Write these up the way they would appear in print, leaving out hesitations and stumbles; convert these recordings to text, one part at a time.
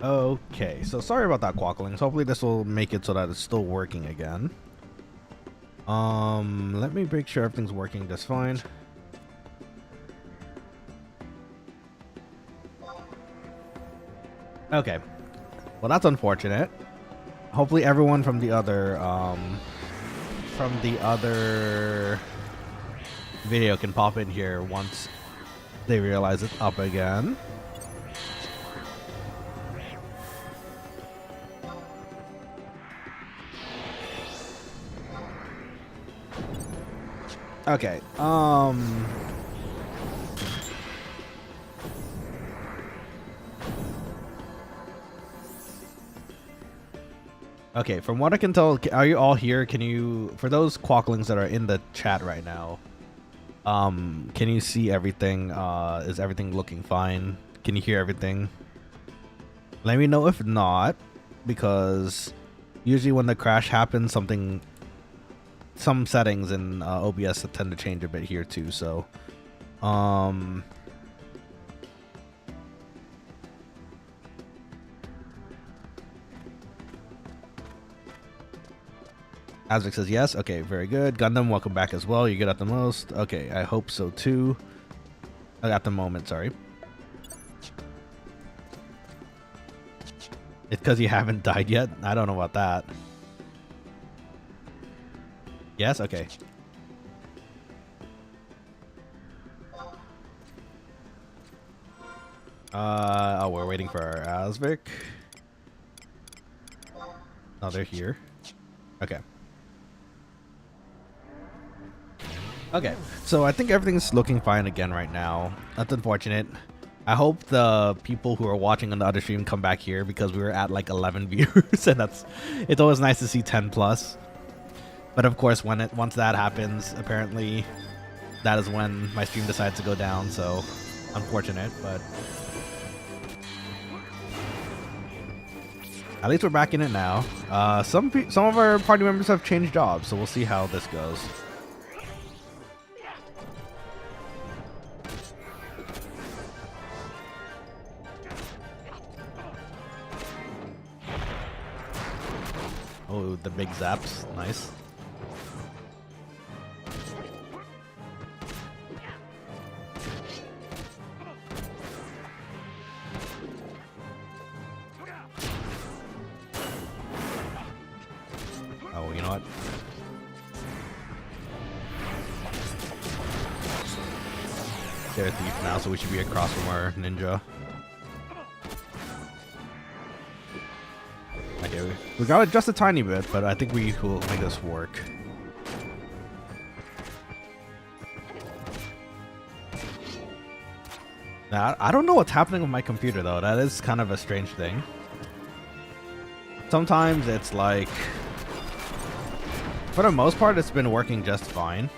Okay, so sorry about that, Quokkalings. Hopefully this will make it so that it's still working again. Let me make sure everything's working just fine. Okay. Well, that's unfortunate. Hopefully everyone from the other video can pop in here once they realize it's up again. Okay. Okay, from what I can tell, are you all here? Can you, for those Quokkalings that are in the chat right now, can you see everything? Is everything looking fine? Can you hear everything? Let me know if not, because usually when the crash happens, some settings in OBS tend to change a bit here too, so Azvik says yes. Okay, very good. Gundam, welcome back as well. You're good at the most. Okay, I hope so too. At the moment, sorry. It's because you haven't died yet? I don't know about that. Yes? Okay. Oh, we're waiting for our Azvik. Oh, they're here. Okay. Okay, so I think everything's looking fine again right now. That's unfortunate. I hope the people who are watching on the other stream come back here, because we were at like 11 viewers, and it's always nice to see 10 plus. But of course, once that happens, apparently that is when my stream decides to go down. So unfortunate, but at least we're back in it now. Some of our party members have changed jobs, so we'll see how this goes. Oh, the big zaps. Nice. Oh, you know what? They're a thief now, so we should be across from our ninja. Okay, we got it just a tiny bit, but I think we will make this work. Now, I don't know what's happening with my computer though. That is kind of a strange thing. Sometimes it's like, for the most part, it's been working just fine.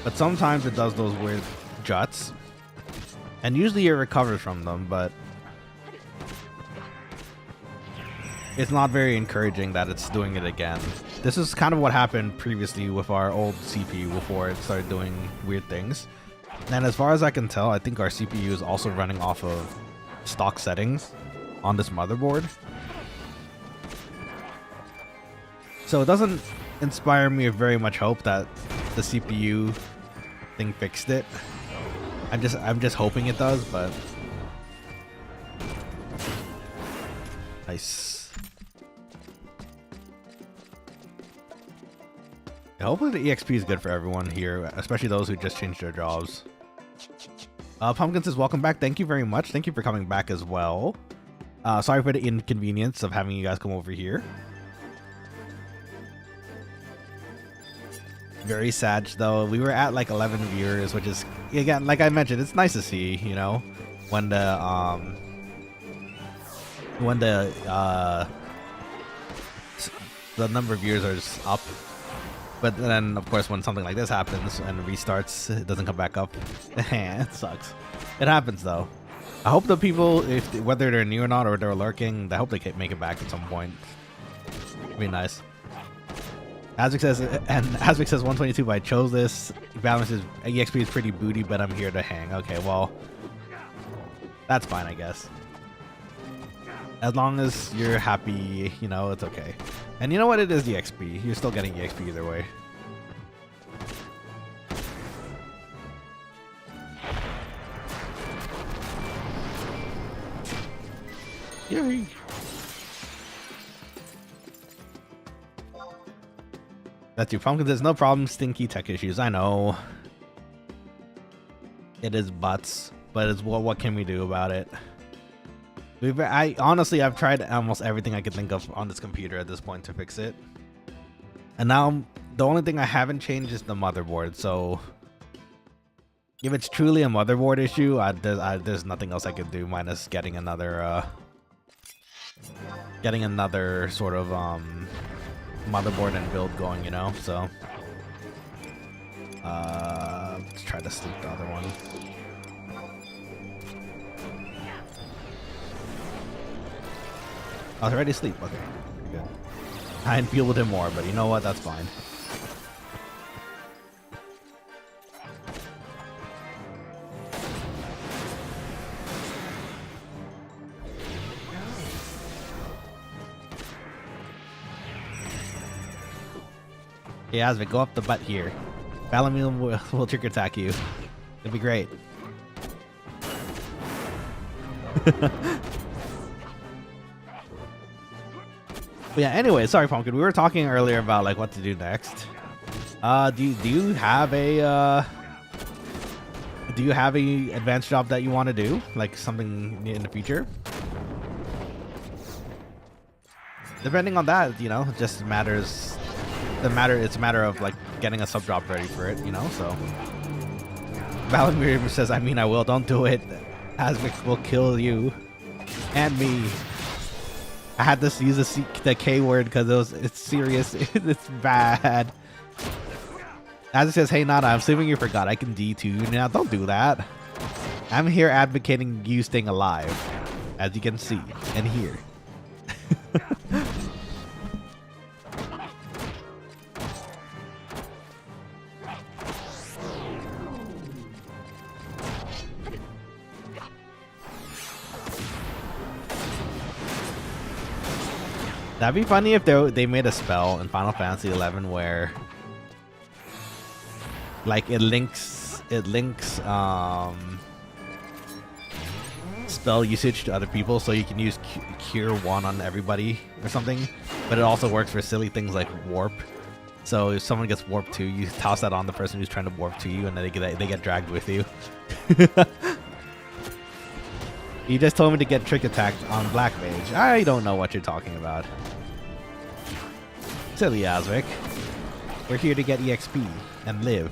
But sometimes it does those weird juts. And usually it recovers from them, but it's not very encouraging that it's doing it again. This is kind of what happened previously with our old CPU before it started doing weird things. And as far as I can tell, I think our CPU is also running off of stock settings on this motherboard. So it doesn't inspire me with very much hope that the CPU thing fixed it. I'm just hoping it does, but nice. Hopefully the EXP is good for everyone here, especially those who just changed their jobs. Pumpkin says, welcome back. Thank you very much. Thank you for coming back as well. Sorry for the inconvenience of having you guys come over here. Very sad though. We were at like 11 viewers, which is, again, like I mentioned, it's nice to see, you know, when the number of viewers are just up. But then, of course, when something like this happens and restarts, it doesn't come back up. It sucks. It happens, though. I hope the people, whether they're new or not, or they're lurking, I hope they can make it back at some point. It'd be nice. Azvik says, and Azvik says 122, but I chose this. Balance is, EXP is pretty booty, but I'm here to hang. Okay, well, that's fine, I guess. As long as you're happy, you know, it's okay. And you know what? It is EXP. You're still getting EXP either way. Yay. That's your pumpkin. There's no problem. Stinky tech issues. I know. It is butts, but it's what can we do about it? Honestly, I've tried almost everything I could think of on this computer at this point to fix it. And now the only thing I haven't changed is the motherboard. So if it's truly a motherboard issue, there's nothing else I could do minus getting another sort of motherboard and build going, you know. So let's try to sleep the other one. I was already asleep. Okay, pretty good. I didn't feel with him more, but you know what? That's fine. Okay, Asvik, go up the butt here. Balamil will trick attack you. It'll be great. But yeah, anyway, sorry Pumpkin. We were talking earlier about like what to do next. Do you have a advanced job that you want to do? Like something in the future? Depending on that, you know, it just matters. It's a matter of like getting a sub job ready for it, you know. So Valamir says, "I mean, I will. Don't do it. Asvik will kill you and me." I had to use the K word because it's serious. It's bad. As it says, "Hey Nana, I'm assuming you forgot. I can D2 now. Don't do that. I'm here advocating you staying alive, as you can see and hear." That'd be funny if they made a spell in Final Fantasy 11 where like it links spell usage to other people, so you can use cure 1 on everybody or something, but it also works for silly things like warp. So if someone gets warped to you, toss that on the person who's trying to warp to you, and then they get dragged with you. You just told me to get trick attacked on Black Mage. I don't know what you're talking about. Silly Asvik. We're here to get EXP and live.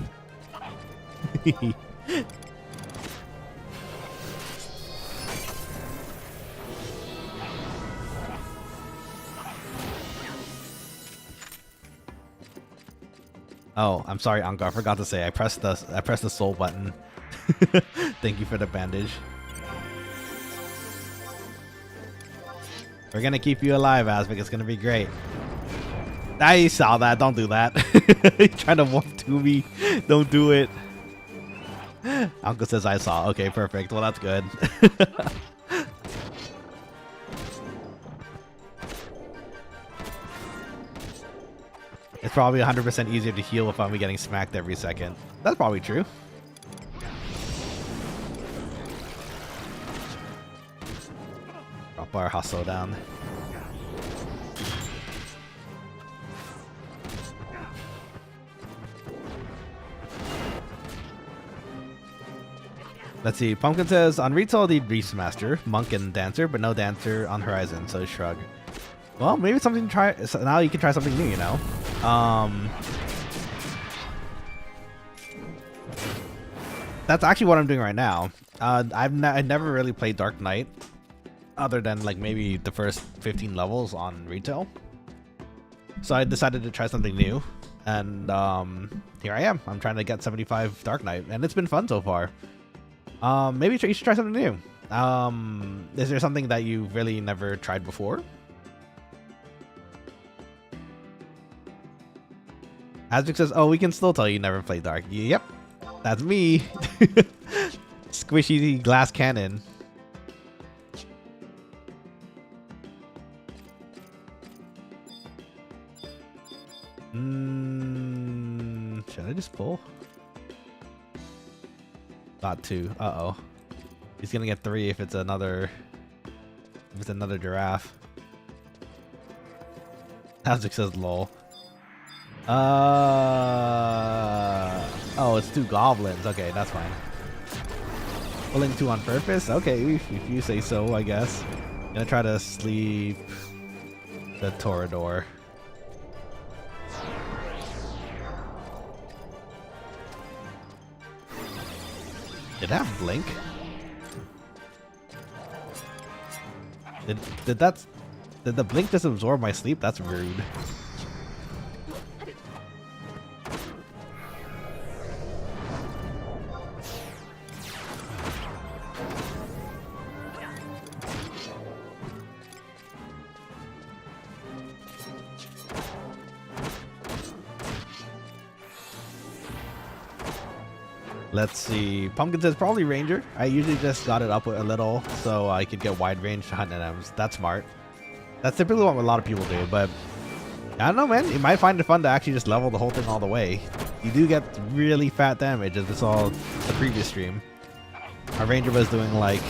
Oh, I'm sorry, Angar. I forgot to say I pressed the soul button. Thank you for the bandage. We're gonna keep you alive, Asvik. It's gonna be great. I saw that. Don't do that. You're trying to warp to me. Don't do it. Uncle says I saw. Okay, perfect. Well, that's good. It's probably 100% easier to heal if I'm getting smacked every second. That's probably true. Drop our hustle down. Let's see. Pumpkin says, on retail, the Beast Master, Monk, and Dancer, but no Dancer on Horizon, so shrug. Well, maybe something to try. So now you can try something new, you know? That's actually what I'm doing right now. I've never really played Dark Knight, other than like maybe the first 15 levels on retail. So I decided to try something new, and here I am. I'm trying to get 75 Dark Knight, and it's been fun so far. Maybe you should try something new. Is there something that you've really never tried before? Azvik says, "Oh, we can still tell you never played Dark." Yep, that's me. Squishy glass cannon. Should I just pull? Got 2. Uh-oh. He's gonna get 3 if it's another giraffe. Hazard says lol. Oh, it's 2 goblins. Okay, that's fine. Pulling 2 on purpose? Okay, if you say so, I guess. Gonna try to sleep the Torador. Did it have blink? Did the blink just absorb my sleep? That's rude. Let's see. Pumpkin says probably Ranger. I usually just got it up a little so I could get wide range to hunt NMs. That's smart. That's typically what a lot of people do, but I don't know, man. You might find it fun to actually just level the whole thing all the way. You do get really fat damage, as we saw the previous stream. Our Ranger was doing like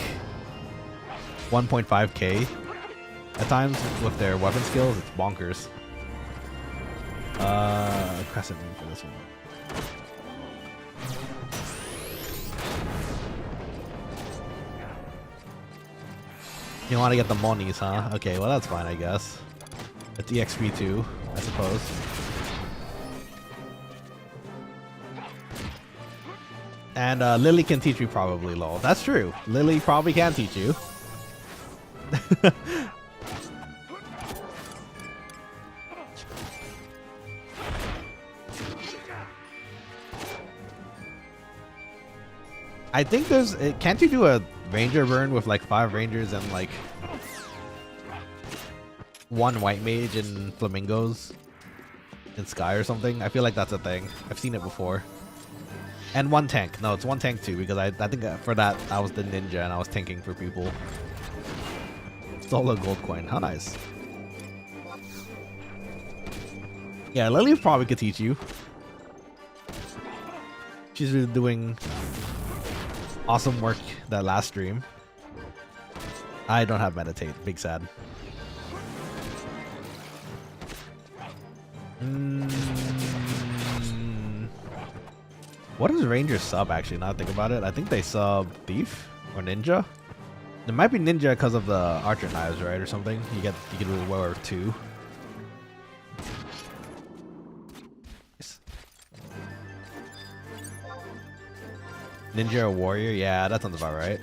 1.5k at times with their weapon skills. It's bonkers. Crescent moon for this one. You want to get the monies, huh? Okay, well that's fine, I guess. It's EXP too, I suppose. And Lily can teach me probably, lol. That's true. Lily probably can teach you. I think there's... Can't you do a ranger burn with like 5 rangers and like 1 white mage and flamingos in sky or something? I feel like that's a thing. I've seen it before. And 1 tank. No, it's 1 tank too, because I think for that I was the ninja and I was tanking for people. Stole a gold coin. How nice. Yeah, Lily probably could teach you. She's been doing awesome work that last stream. I don't have meditate. Big sad. What does Ranger sub actually? Now I think about it. I think they sub Thief or Ninja. It might be Ninja because of the Archer knives, right, or something. You can wear 2. Ninja or warrior? Yeah, that sounds about right.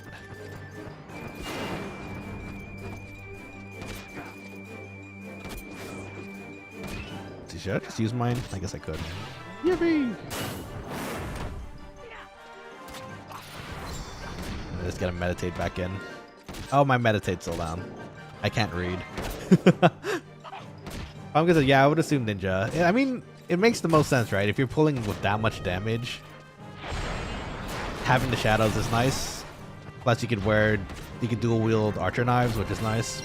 See, should I just use mine? I guess I could. Yippee! I just gotta meditate back in. Oh, my meditate's still down. I can't read. I'm gonna say, yeah, I would assume ninja. I mean, it makes the most sense, right? If you're pulling with that much damage, having the shadows is nice. Plus, you can dual wield archer knives, which is nice.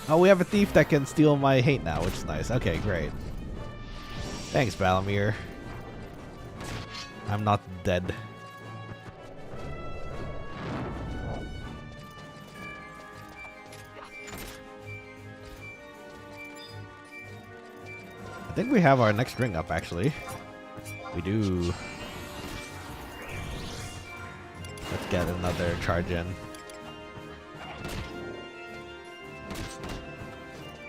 Oh, we have a thief that can steal my hate now, which is nice. Okay, great. Thanks, Valamir. I'm not dead. I think we have our next ring up, actually. We do. Let's get another charge in.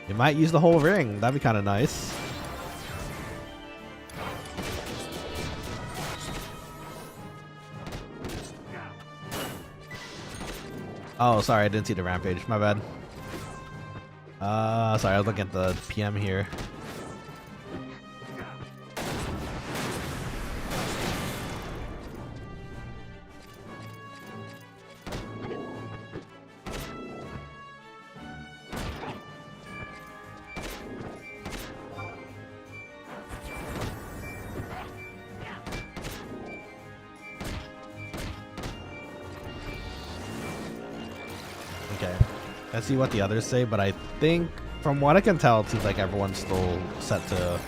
You might use the whole ring. That'd be kind of nice. Oh, sorry, I didn't see the rampage. My bad. Sorry, I was looking at the PM here. Okay, let's see what the others say, but I think from what I can tell, it seems like everyone's still set to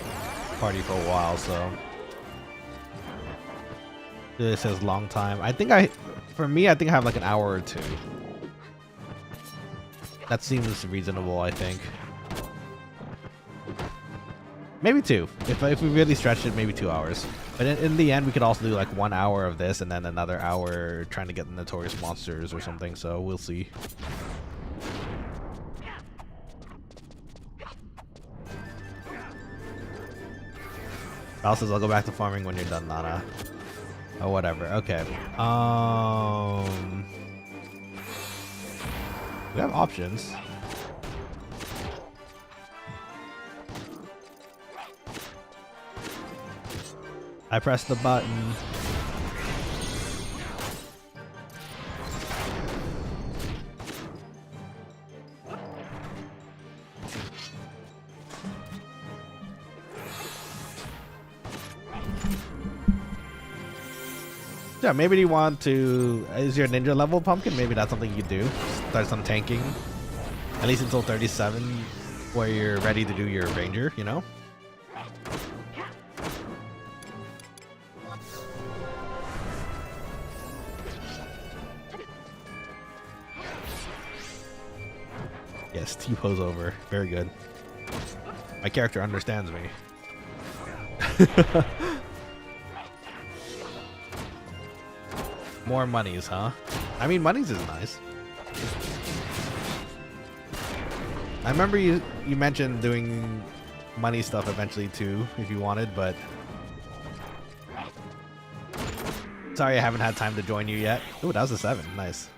party for a while, so this says long time. For me, I think I have like an hour or two. That seems reasonable, I think. Maybe 2. If we really stretched it, maybe 2 hours. But in the end, we could also do like 1 hour of this and then another hour trying to get the notorious monsters or something. So we'll see. Val says I'll go back to farming when you're done, Nana. Oh, whatever. Okay. We have options. I pressed the button. Yeah, maybe you want to... Is your ninja level, Pumpkin? Maybe that's something you do. Start some tanking. At least until 37, where you're ready to do your ranger, you know? Yes, T-pose over. Very good. My character understands me. More monies, huh? I mean, monies is nice. I remember you mentioned doing money stuff eventually too, if you wanted, but sorry I haven't had time to join you yet. Oh, that was a 7. Nice.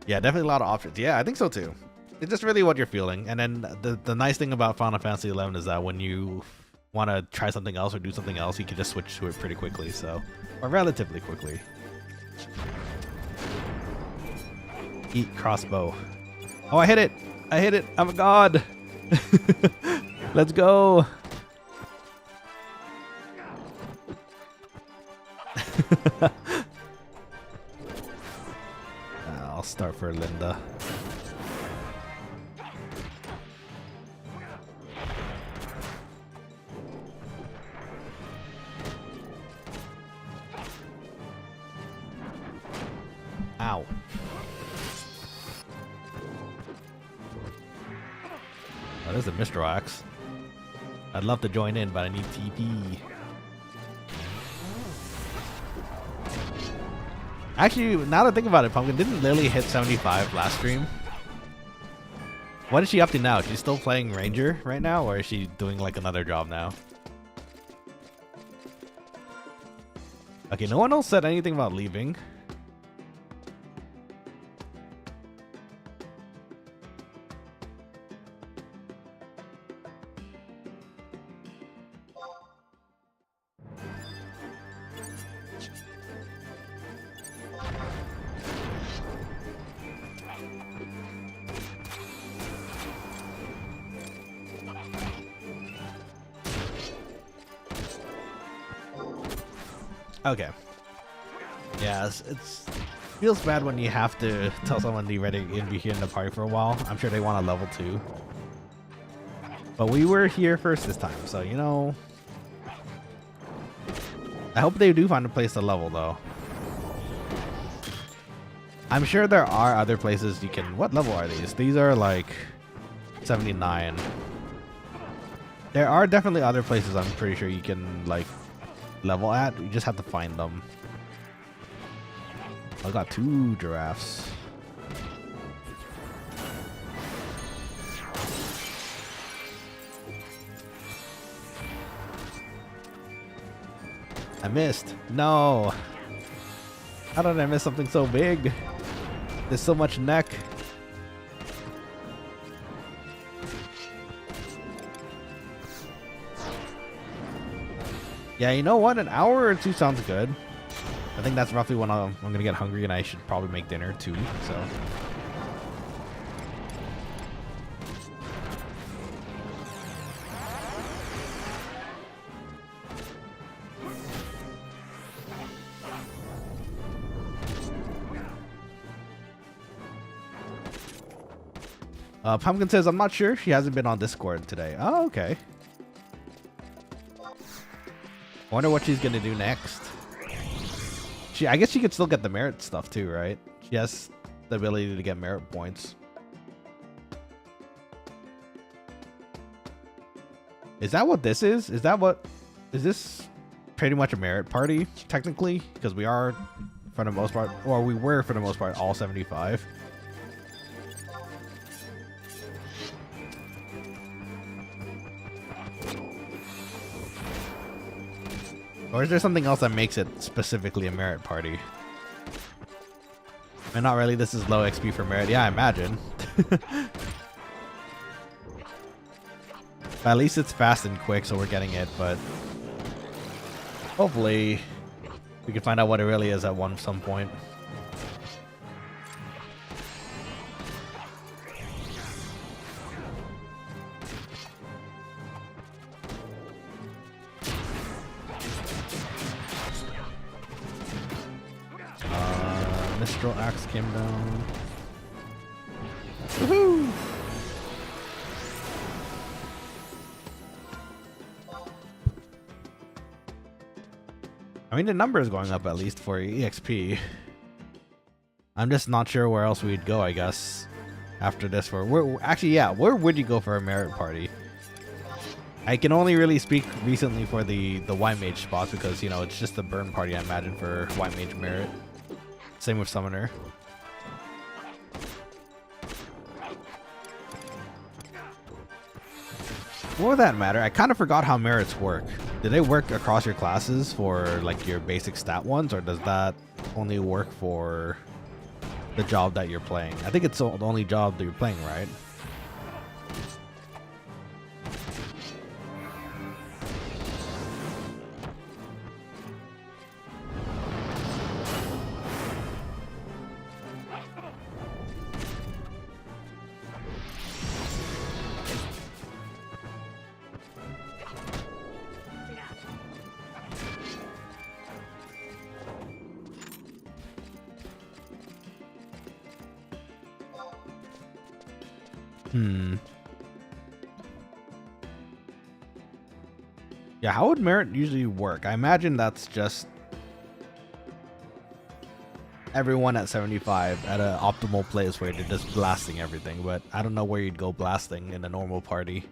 Yeah, definitely a lot of options. Yeah, I think so too. It's just really what you're feeling. And then the nice thing about Final Fantasy 11 is that when you want to try something else or do something else, you can just switch to it pretty quickly, so, or relatively quickly. Eat crossbow. Oh, I hit it! I hit it! I'm a god! Let's go! I'll start for Linda. Ow. Oh, there's a Mr. Axe. I'd love to join in, but I need TP. Actually, now that I think about it, Pumpkin, didn't Lily hit 75 last stream? What is she up to now? She's still playing Ranger right now, or is she doing like another job now? Okay, no one else said anything about leaving. Okay. Yeah, it's feels bad when you have to tell someone to be ready to be here in the party for a while. I'm sure they want a level 2. But we were here first this time, so you know. I hope they do find a place to level though. I'm sure there are other places you can... What level are these? These are like 79. There are definitely other places I'm pretty sure you can like level at. You just have to find them. I got 2 giraffes. I missed. No. How did I miss something so big? There's so much neck. Yeah, you know what? An hour or 2 sounds good. I think that's roughly when I'm gonna get hungry, and I should probably make dinner too. So. Pumpkin says, I'm not sure. She hasn't been on Discord today. Oh, okay. Wonder what she's gonna do next. I guess she could still get the merit stuff too, right? She has the ability to get merit points. Is that what this is? Is this pretty much a merit party, technically? Because we are, for the most part, or we were for the most part, all 75. Or is there something else that makes it specifically a merit party? And not really, this is low XP for merit. Yeah, I imagine. But at least it's fast and quick, so we're getting it, but hopefully we can find out what it really is at some point. Mistral Axe came down. Woohoo! I mean, the number is going up at least for EXP. I'm just not sure where else we'd go, I guess, after this. Actually, yeah, where would you go for a merit party? I can only really speak recently for the White Mage spots because, you know, it's just the burn party, I imagine, for White Mage merit. Same with Summoner. What would that matter? I kind of forgot how merits work. Do they work across your classes for like your basic stat ones, or does that only work for the job that you're playing? I think it's the only job that you're playing, right? Yeah, how would merit usually work? I imagine that's just everyone at 75 at an optimal place where they're just blasting everything, but I don't know where you'd go blasting in a normal party.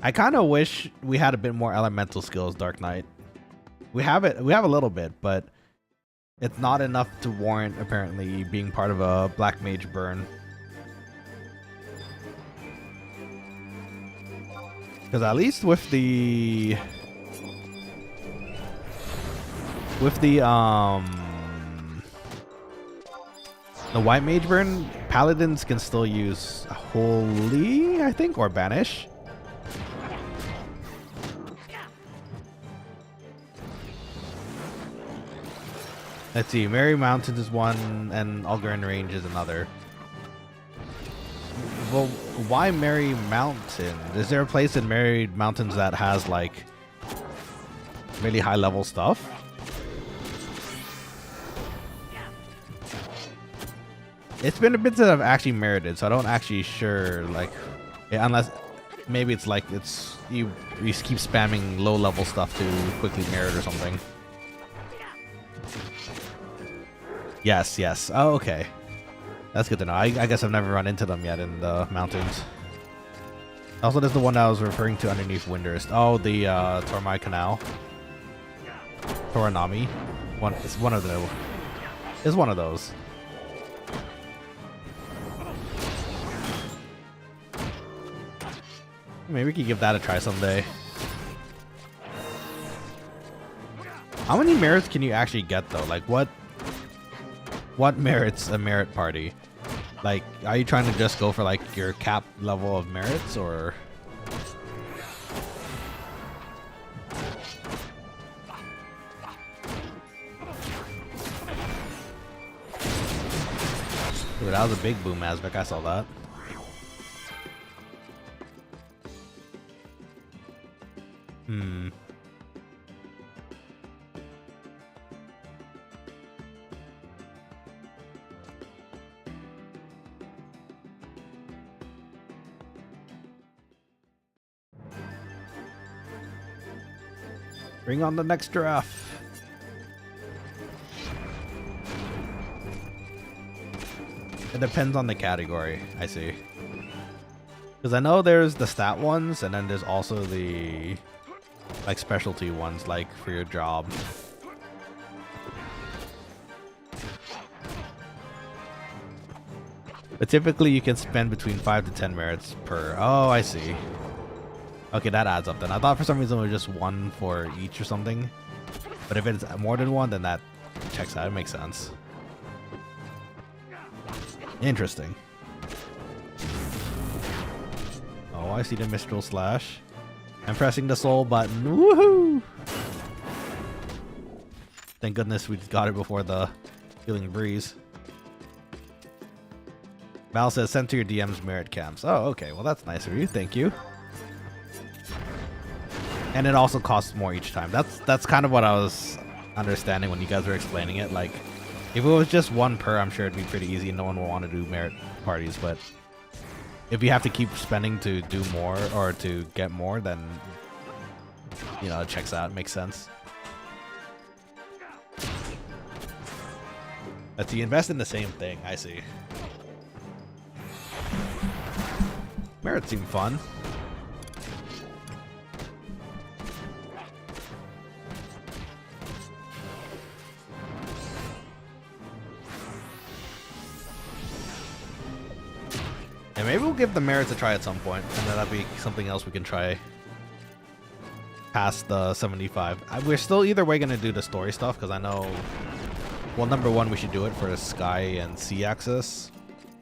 I kind of wish we had a bit more elemental skills, Dark Knight. We have a little bit, but it's not enough to warrant apparently being part of a Black Mage burn. Because at least with the White Mage burn, Paladins can still use Holy, I think, or Banish. Let's see, Merry Mountains is one, and Algarian Range is another. Well, why Merry Mountain? Is there a place in Merry Mountains that has like really high level stuff? It's been a bit that I've actually merited, so I don't actually sure like, unless maybe it's like you keep spamming low level stuff to quickly merit or something. Yes. Oh, okay. That's good to know. I guess I've never run into them yet in the mountains. Also, there's the one that I was referring to underneath Windurst. Oh, the Tormai Canal. Toranami. It's one of the. It's one of those. Maybe we could give that a try someday. How many merits can you actually get though? Like what merits a merit party? Like, are you trying to just go for like your cap level of merits, or? Dude, that was a big boom, Azvik. I saw that. Bring on the next giraffe. It depends on the category, I see. Because I know there's the stat ones, and then there's also the like specialty ones, like for your job. But typically you can spend between 5 to 10 merits per. Oh, I see. Okay, that adds up then. I thought for some reason it was just one for each or something. But if it's more than one, then that checks out. It makes sense. Interesting. Oh, I see the Mistral Slash. I'm pressing the soul button. Woohoo! Thank goodness we got it before the Healing Breeze. Val says, send to your DM's merit camps. Oh, okay. Well, that's nice of you. Thank you. And it also costs more each time. That's kind of what I was understanding when you guys were explaining it. Like, if it was just one per, I'm sure it'd be pretty easy. No one will want to do merit parties. But if you have to keep spending to do more or to get more, then, you know, it checks out. It makes sense. But you invest in the same thing. I see. Merit seemed fun. And maybe we'll give the merits a try at some point, and then that'll be something else we can try past the 75. We're still either way going to do the story stuff, because I know, well, number one, we should do it for the sky and sea access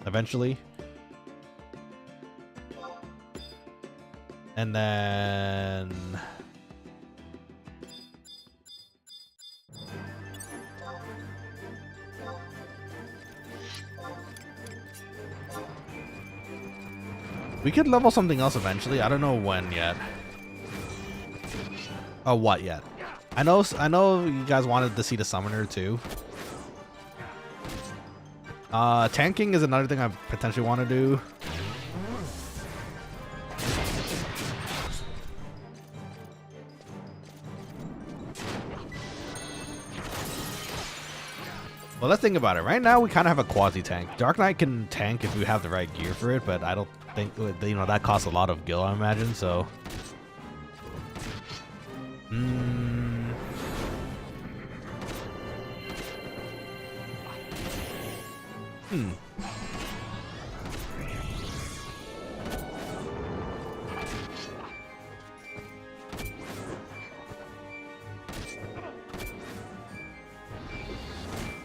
eventually. And then we could level something else eventually. I don't know when yet. Oh, what yet? I know you guys wanted to see the summoner too. Tanking is another thing I potentially want to do. Well, let's think about it. Right now, we kind of have a quasi-tank. Dark Knight can tank if we have the right gear for it, but I don't think, you know, that costs a lot of gil, I imagine, so.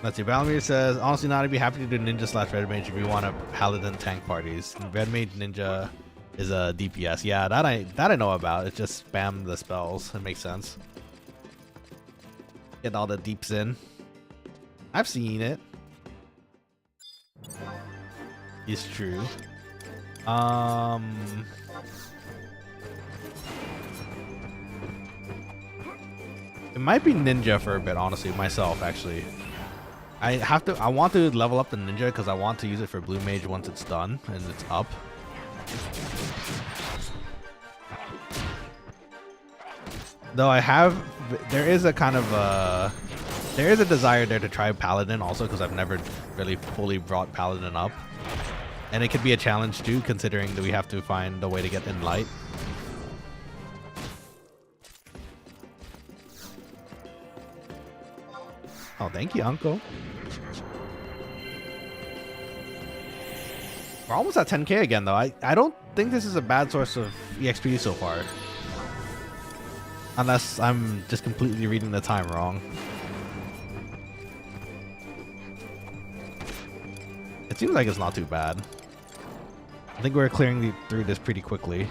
Let's see, Valamir says, honestly, not, I'd be happy to do ninja slash red mage if you want a paladin tank parties. Red mage ninja is a DPS. Yeah, that I know about. It's just spam the spells. It makes sense. Get all the deeps in. I've seen it. It's true. It might be ninja for a bit, honestly, myself, actually. I want to level up the ninja because I want to use it for blue mage once it's done and it's up. Though there is a kind of there is a desire there to try paladin also, because I've never really fully brought paladin up, and it could be a challenge too, considering that we have to find a way to get in light. Oh, thank you, Uncle. We're almost at 10k again, though. I don't think this is a bad source of EXP so far. Unless I'm just completely reading the time wrong. It seems like it's not too bad. I think we're clearing through this pretty quickly.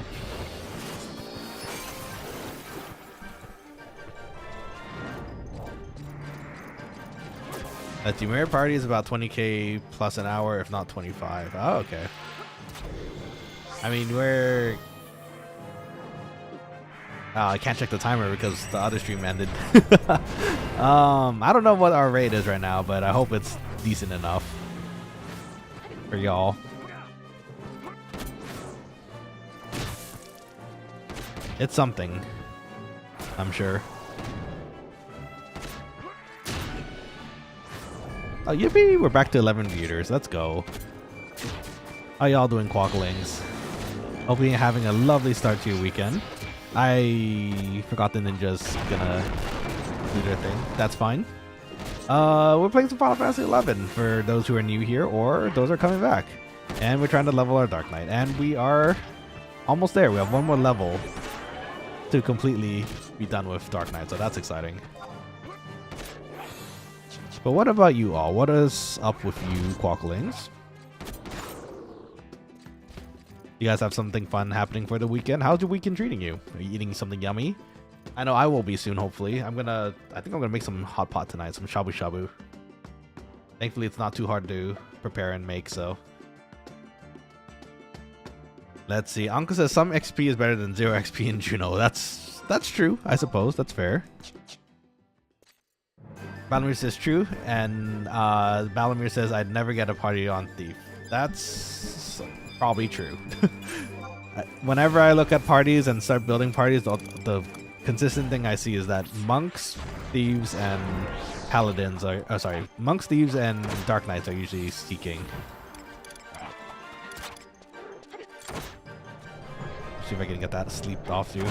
The merit party is about 20k plus an hour, if not 25. Oh, okay. I mean, we're... Oh, I can't check the timer because the other stream ended. I don't know what our rate is right now, but I hope it's decent enough for y'all. It's something, I'm sure. Oh, yippee! We're back to 11 viewers. Let's go. How y'all doing, Quokkalings? Hope you're having a lovely start to your weekend. I forgot the ninjas gonna do their thing. That's fine. We're playing some Final Fantasy 11 for those who are new here or those who are coming back. And we're trying to level our Dark Knight. And we are almost there. We have one more level to completely be done with Dark Knight. So that's exciting. But what about you all? What is up with you, Quokkalings? You guys have something fun happening for the weekend? How's your weekend treating you? Are you eating something yummy? I know I will be soon, hopefully. I think I'm gonna make some hot pot tonight, some shabu shabu. Thankfully, it's not too hard to prepare and make, so. Let's see. Anka says some XP is better than 0 XP in Jeuno. That's true, I suppose. That's fair. Balamir says true, and Balamir says I'd never get a party on Thief. That's probably true. Whenever I look at parties and start building parties, the consistent thing I see is that monks, thieves, and paladins are... Oh, sorry. Monks, thieves, and dark knights are usually seeking. See if I can get that sleeped off you.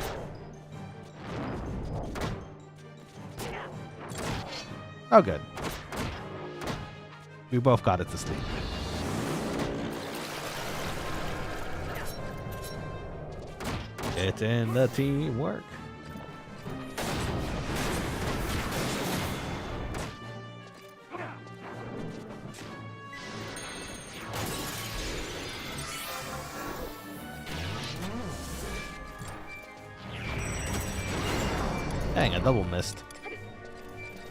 Oh, good. We both got it to sleep. It's in the teamwork. Dang, I double missed.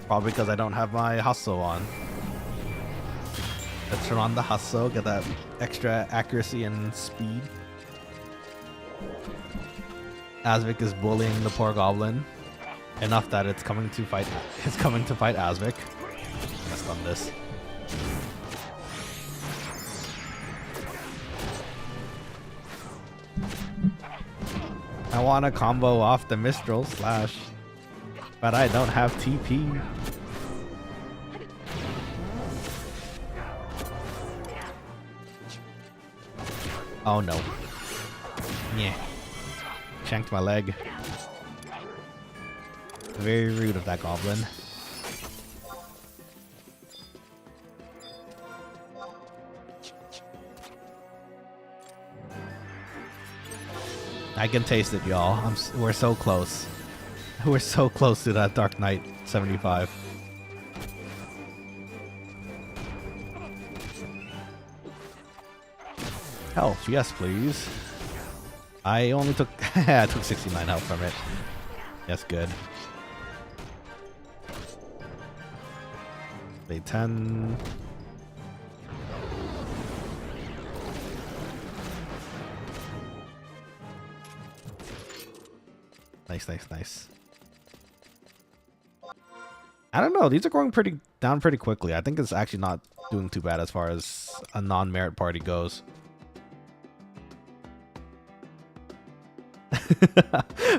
Probably because I don't have my hustle on. Let's turn on the hustle, get that extra accuracy and speed. Asvik is bullying the poor goblin enough that it's coming to fight. It's coming to fight Asvik. Let's stun this. I want to combo off the Mistral slash, but I don't have TP. Oh no. Yeah. Shanked my leg. Very rude of that goblin. I can taste it, y'all. We're so close. We're so close to that Dark Knight 75. Health, yes, please. I only took I took 69 health from it. That's good. Day 10. Nice, nice, nice. I don't know. These are going down pretty quickly. I think it's actually not doing too bad as far as a non-merit party goes.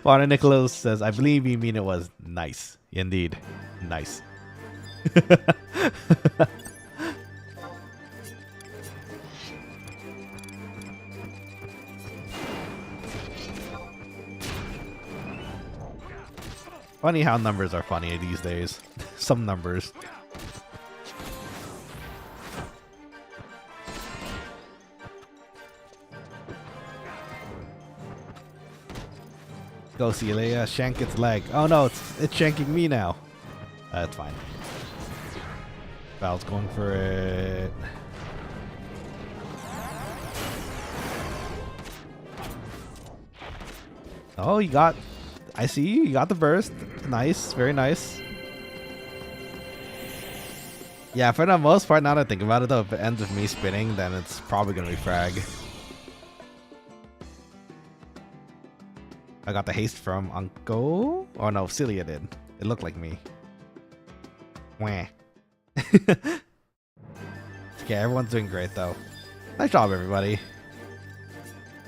Juana Nicholas says, I believe you mean it was nice. Indeed. Nice. Funny how numbers are funny these days. Some numbers. Go, Celia. Shank its leg. Oh no, it's shanking me now. That's fine. Val's going for it. Oh, you got... I see you. You got the burst. Nice. Very nice. Yeah, for the most part, now that I think about it though, if it ends with me spinning, then it's probably going to be frag. I got the haste from Uncle. Oh no, Celia did. It looked like me. Wah. Okay, everyone's doing great though. Nice job, everybody.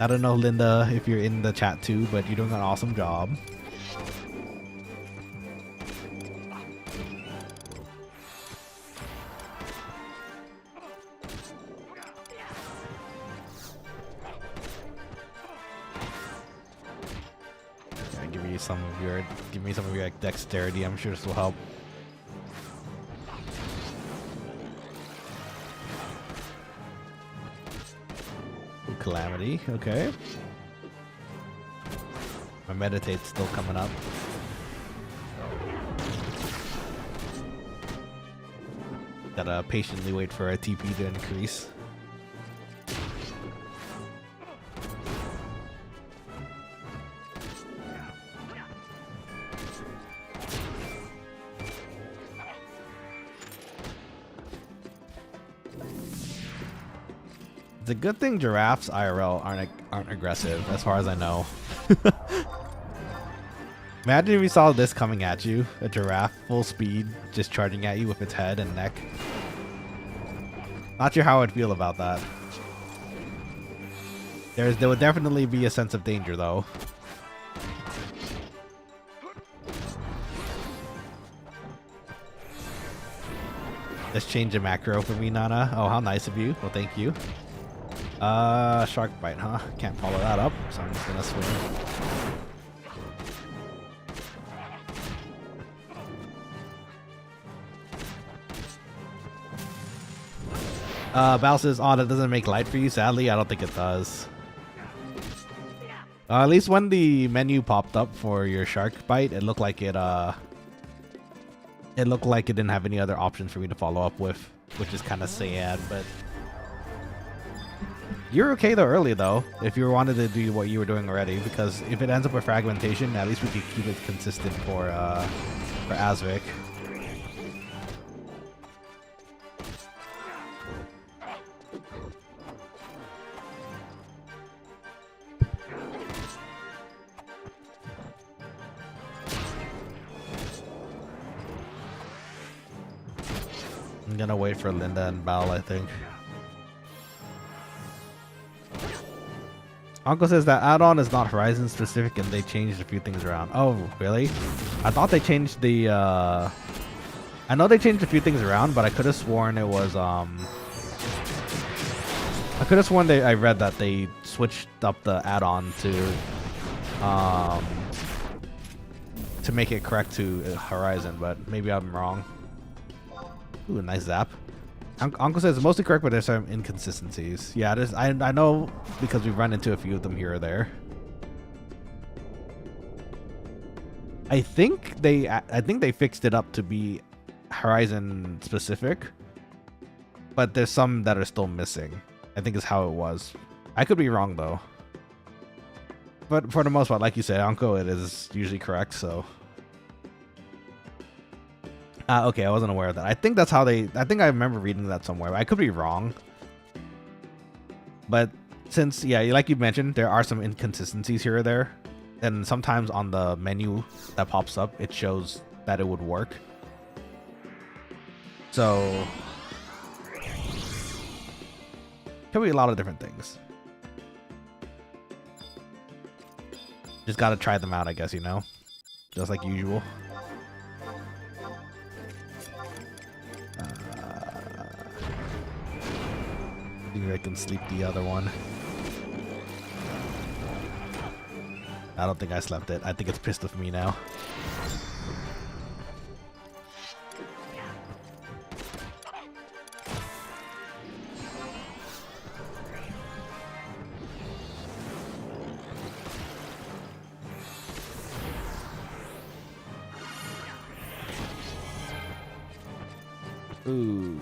I don't know, Linda, if you're in the chat too, but you're doing an awesome job. me some of your like, dexterity. I'm sure this will help. Ooh, calamity. Okay. My meditate's still coming up. Gotta patiently wait for a TP to increase. It's a good thing giraffes IRL aren't aggressive, as far as I know. Imagine if you saw this coming at you, a giraffe full speed, just charging at you with its head and neck. Not sure how I'd feel about that. There would definitely be a sense of danger, though. Just change a macro for me, Nana. Oh, how nice of you. Well, thank you. Shark bite, huh? Can't follow that up, so I'm just gonna swing. Bal says, oh, that doesn't make light for you. Sadly, I don't think it does. At least when the menu popped up for your shark bite, it looked like it didn't have any other options for me to follow up with, which is kind of sad, but you're okay though early though, if you wanted to do what you were doing already, because if it ends up with fragmentation, at least we could keep it consistent for Asvik. I'm gonna wait for Linda and Bal, I think. Uncle says that add-on is not Horizon specific and they changed a few things around. Oh, really? I thought they changed the, I know they changed a few things around, but I could have sworn it was, I could have sworn I read that they switched up the add-on to make it correct to Horizon, but maybe I'm wrong. Ooh, a nice zap. Uncle says it's mostly correct, but there's some inconsistencies. Yeah, I know because we've run into a few of them here or there. I think they fixed it up to be Horizon specific, but there's some that are still missing. I think is how it was. I could be wrong though. But for the most part, like you said, Uncle, it is usually correct. So. Okay, I wasn't aware of that. I think that's how I think I remember reading that somewhere. I could be wrong. But since, yeah, like you mentioned, there are some inconsistencies here or there. And sometimes on the menu that pops up, it shows that it would work. So, could be a lot of different things. Just gotta try them out, I guess, you know? Just like usual. I can sleep the other one. I don't think I slept it. I think it's pissed with me now. Ooh.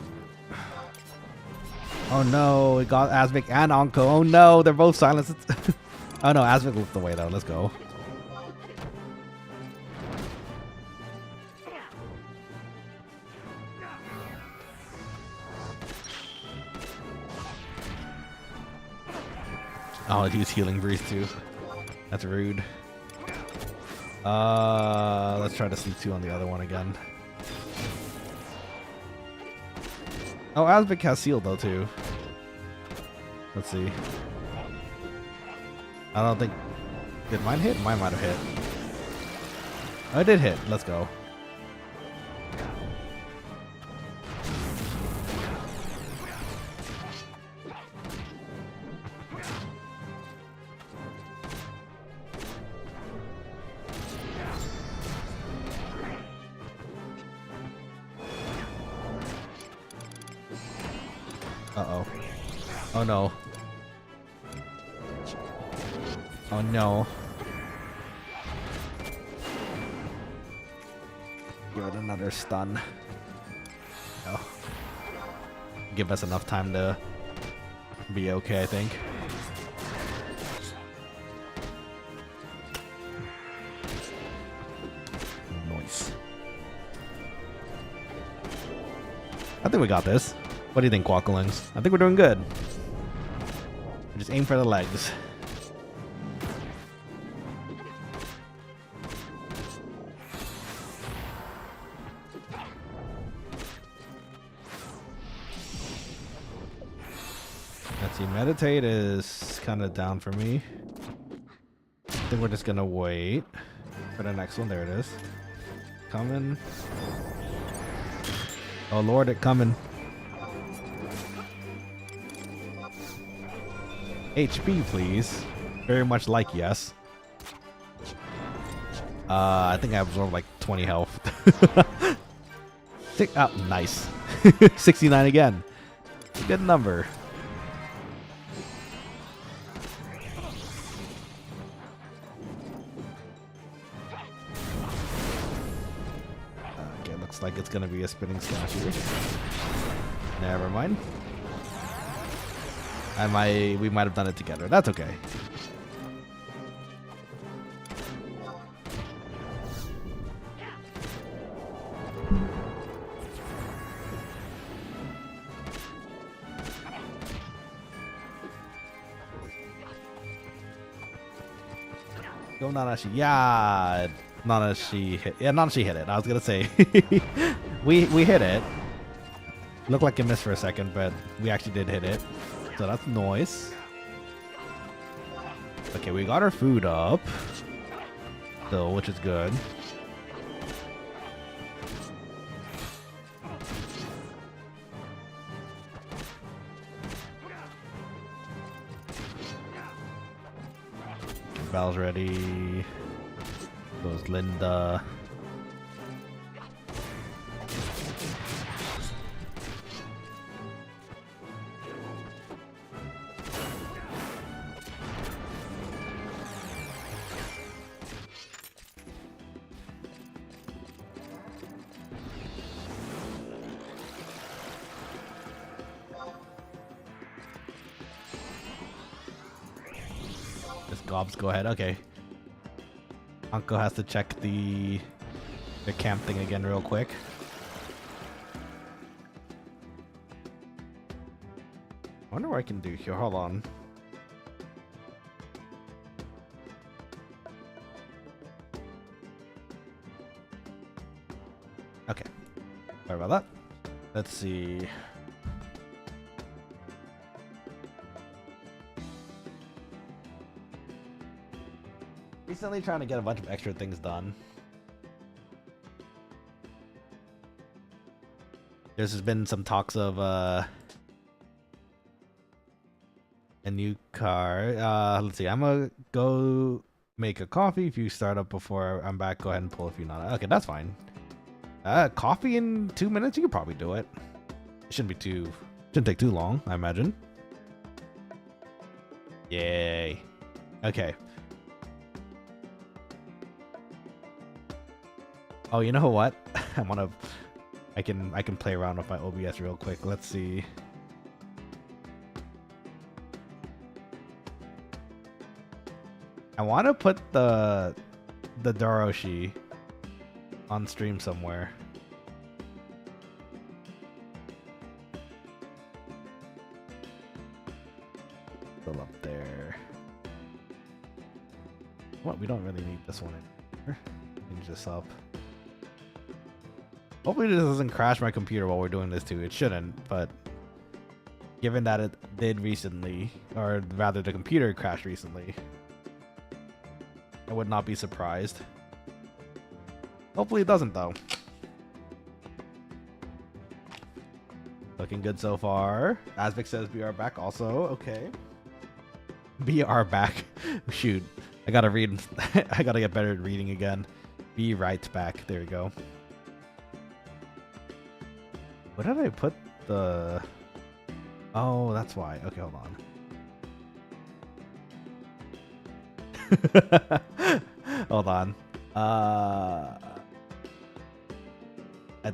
Oh no, it got Asvik and Onko. Oh no, they're both silenced. Oh no, Asvik looked away though. Let's go. Oh, he was healing Breeze too. That's rude. Let's try to sleep 2 on the other one again. Oh, Asvik has sealed though too. Let's see. I don't think... Did mine hit? Mine might have hit. Oh, it did hit. Let's go. Uh-oh. Oh no. Oh no. Give it another stun. Oh. Give us enough time to be okay, I think. Nice. I think we got this. What do you think, Quokkalings? I think we're doing good. Just aim for the legs. Let's see, meditate is kind of down for me. I think we're just gonna wait for the next one. There it is. Coming. Oh lord, it coming. HP, please. Very much like yes. I think I absorbed like 20 health. Oh, nice. 69 again. Good number. Okay, looks like it's gonna be a spinning slash here. Never mind. We might have done it together. That's okay. Go Nanashi. Yeah, Nanashi hit. Yeah, Nanashi hit it. I was gonna say we hit it. Looked like it missed for a second, but we actually did hit it. So that's nice. Okay, we got our food up still, which is good. Val's ready. Goes Linda. Gobs, go ahead. Okay. Uncle has to check the camp thing again real quick. I wonder what I can do here. Hold on. Okay. Sorry about that. Let's see. Recently trying to get a bunch of extra things done. There's been some talks of a new car. Let's see. I'm gonna go make a coffee. If you start up before I'm back, go ahead and pull a few not. Okay, that's fine. Coffee in 2 minutes? You could probably do it. It shouldn't take too long, I imagine. Yay. Okay. Oh, you know what? I can play around with my OBS real quick. Let's see. I want to put the Doroshi on stream somewhere. Still up there. What? We don't really need this one anymore. Change this up. Hopefully this doesn't crash my computer while we're doing this too. It shouldn't, but given that it did recently, or rather the computer crashed recently, I would not be surprised. Hopefully it doesn't though. Looking good so far. Asvik says BR back also. Okay. BR back. Shoot. I gotta read. I gotta get better at reading again. Be right back. There we go. Where did I put the Oh, that's why. Okay, hold on. Hold on. I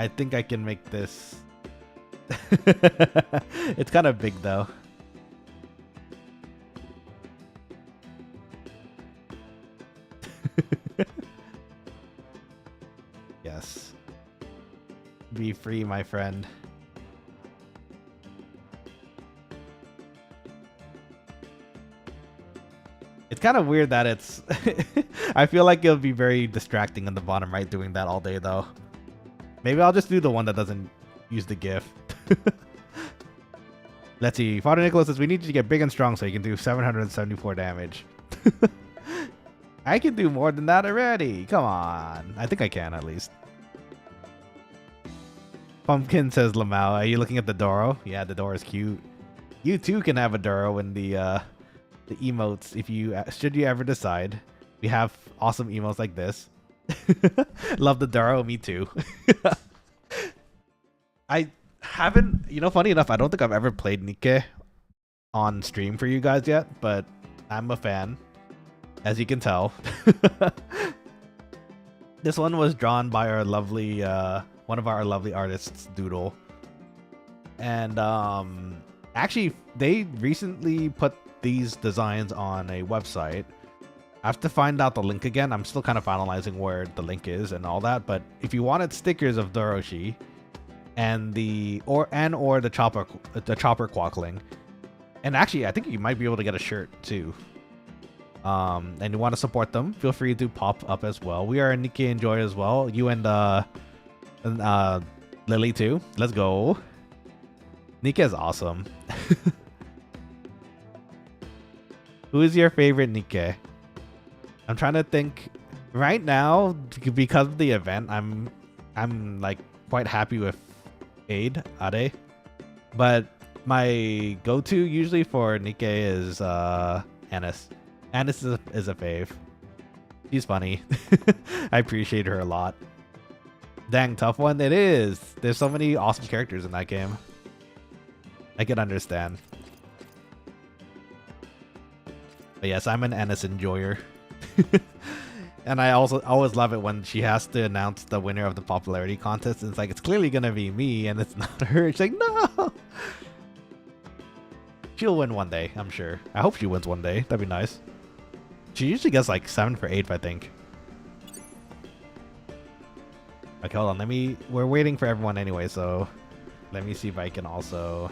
think I can make this. It's kind of big though. Yes. Be free, my friend. It's kind of weird that it's... I feel like it'll be very distracting in the bottom right doing that all day though. Maybe I'll just do the one that doesn't use the GIF. Let's see. Father Nicholas says, we need you to get big and strong so you can do 774 damage. I can do more than that already. Come on. I think I can at least. Pumpkin says, Lamau, are you looking at the Doro? Yeah, the Doro is cute. You too can have a Doro in the emotes if you should you ever decide. We have awesome emotes like this. Love the Doro, me too. I haven't, funny enough, I don't think I've ever played Nikke on stream for you guys yet, but I'm a fan, as you can tell. This one was drawn by our lovely, one of our lovely artists, Doodle. And actually, they recently put these designs on a website. I have to find out the link again. I'm still kind of finalizing where the link is and all that. But if you wanted stickers of Doroshi and the chopper quackling, and actually I think you might be able to get a shirt too. And you want to support them, feel free to pop up as well. We are Nikke Enjoy as well. You and Lily too. Let's go. Nikke is awesome. Who is your favorite Nikke? I'm trying to think. Right now, because of the event, I'm like quite happy with Ade. But my go-to usually for Nikke is Anis. Anis is a fave. She's funny. I appreciate her a lot. Dang, tough one it is. There's so many awesome characters in that game. I can understand. But yes, I'm an Anis enjoyer. And I also always love it when she has to announce the winner of the popularity contest. And it's like, it's clearly gonna be me, and it's not her. She's like, no! She'll win one day, I'm sure. I hope she wins one day. That'd be nice. She usually gets like 7 for 8, I think. Okay, hold on. We're waiting for everyone anyway, so let me see if I can also...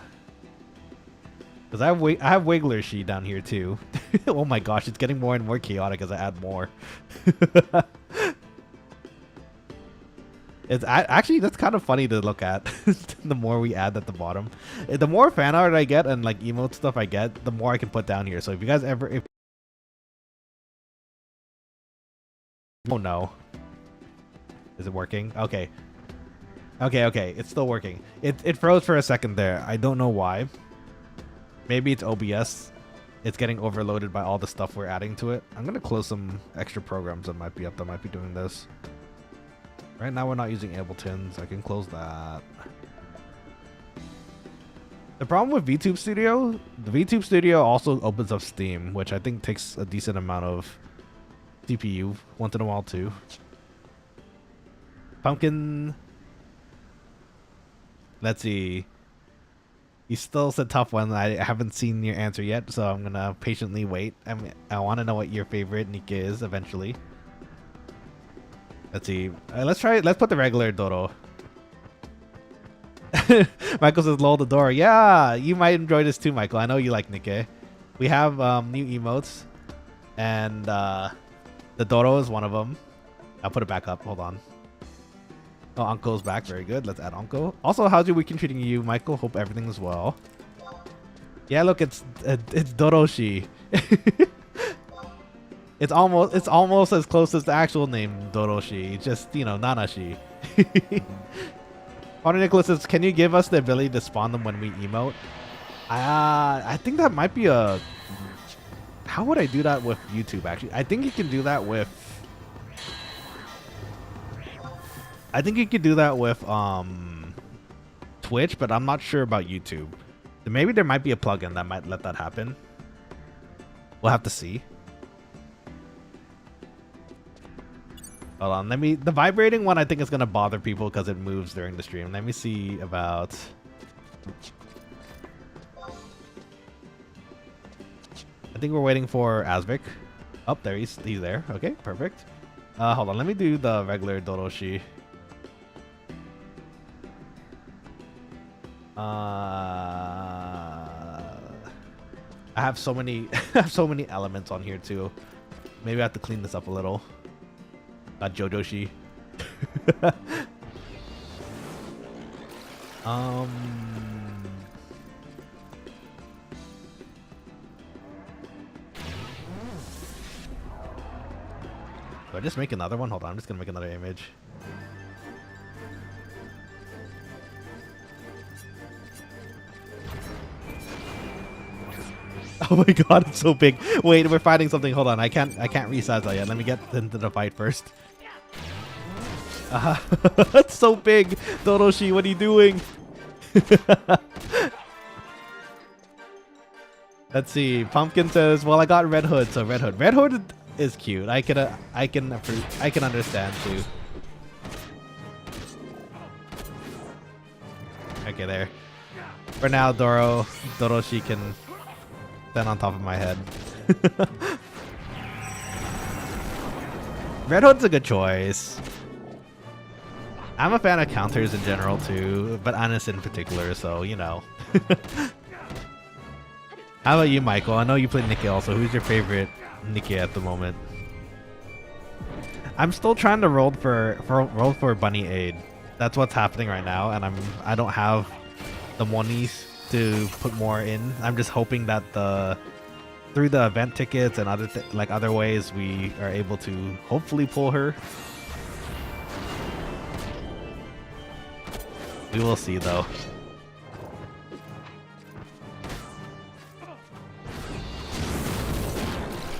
Because I have Wiggler She down here too. Oh my gosh, it's getting more and more chaotic as I add more. It's actually, that's kind of funny to look at. The more we add at the bottom, the more fan art I get and like emote stuff I get, the more I can put down here. So if you guys ever, oh no, is it working? Okay, it's still working. It froze for a second there. I don't know why. Maybe it's OBS. It's getting overloaded by all the stuff we're adding to it. I'm gonna close some extra programs that might be up that might be doing this. Right now we're not using Ableton, so I can close that. The problem with VTube Studio, the VTube Studio also opens up Steam, which I think takes a decent amount of CPU once in a while too. Pumpkin. Let's see. You still said tough one. I haven't seen your answer yet, so I'm gonna patiently wait. I want to know what your favorite Nikke is eventually. Let's see. Let's put the regular Doro. Michael says, "Lol, the Doro." Yeah, you might enjoy this too, Michael. I know you like Nikke. We have new emotes, and the Doro is one of them. I'll put it back up. Hold on. Oh, Uncle's back. Very good. Let's add Uncle. Also, how's your weekend treating you, Michael? Hope everything is well. Yeah, look, it's Doroshi. It's almost as close as the actual name Doroshi. Just, Nanashi. Father Nicholas says, can you give us the ability to spawn them when we emote? I think that might be a... How would I do that with YouTube, actually? I think you can do that with... I think you could do that with Twitch, but I'm not sure about YouTube. Maybe there might be a plugin that might let that happen. We'll have to see. Hold on, let me. The vibrating one I think is gonna bother people because it moves during the stream. Let me see about. I think we're waiting for Asvik. Oh, there he's there. Okay, perfect. Hold on, let me do the regular Doroshi. I have so many I have so many elements on here too. Maybe I have to clean this up a little. Got Jojoshi. Do I just make another one? Hold on, I'm just gonna make another image. Oh my god, it's so big. Wait, we're fighting something. Hold on, I can't resize that yet. Let me get into the fight first. It's so big. Doroshi, what are you doing? Let's see. Pumpkin says, "Well, I got Red Hood, so Red Hood. Red Hood is cute. I can understand too." Okay, there. For now, Doroshi can stand on top of my head. Red Hood's a good choice. I'm a fan of counters in general too, but Anis in particular, so you know. How about you, Michael? I know you play Nikke also. Who's your favorite Nikke at the moment? I'm still trying to roll for Bunny Aid. That's what's happening right now, and I don't have the monies to put more in. I'm just hoping that through the event tickets and other ways we are able to hopefully pull her. We will see though.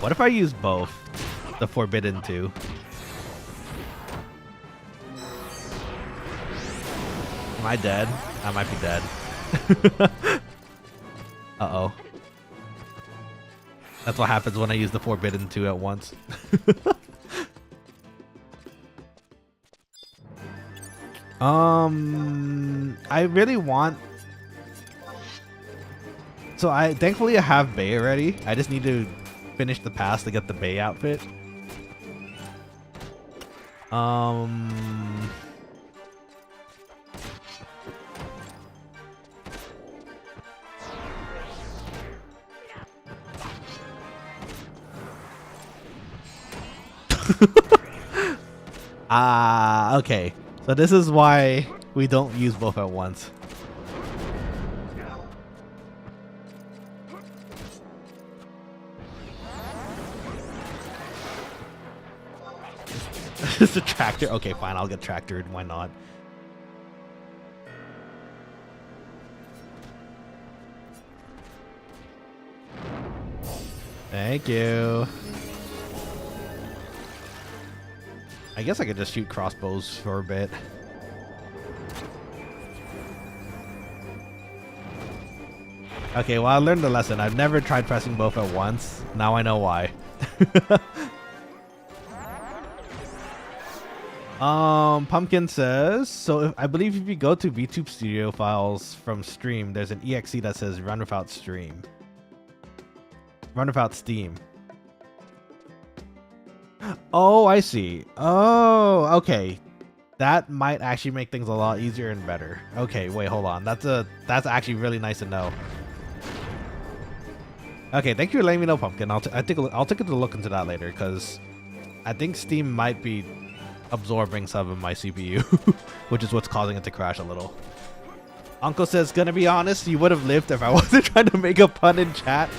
What if I use both? The Forbidden too. Am I dead? I might be dead. Uh-oh. That's what happens when I use the Forbidden 2 at once. I really want... So thankfully I have Bay already. I just need to finish the pass to get the Bay outfit. Okay. So this is why we don't use both at once. It's a tractor. Okay, fine. I'll get tractored. Why not? Thank you. I guess I could just shoot crossbows for a bit. Okay, well, I learned the lesson. I've never tried pressing both at once. Now I know why. Pumpkin says, so I believe if you go to VTube Studio files from stream, there's an exe that says run without stream. Run without Steam. Oh, I see. Oh, okay. That might actually make things a lot easier and better. Okay, wait, hold on. That's actually really nice to know. Okay, thank you for letting me know, Pumpkin. I'll take a look into that later, because I think Steam might be absorbing some of my CPU, which is what's causing it to crash a little. Uncle says, gonna be honest, you would have lived if I wasn't trying to make a pun in chat.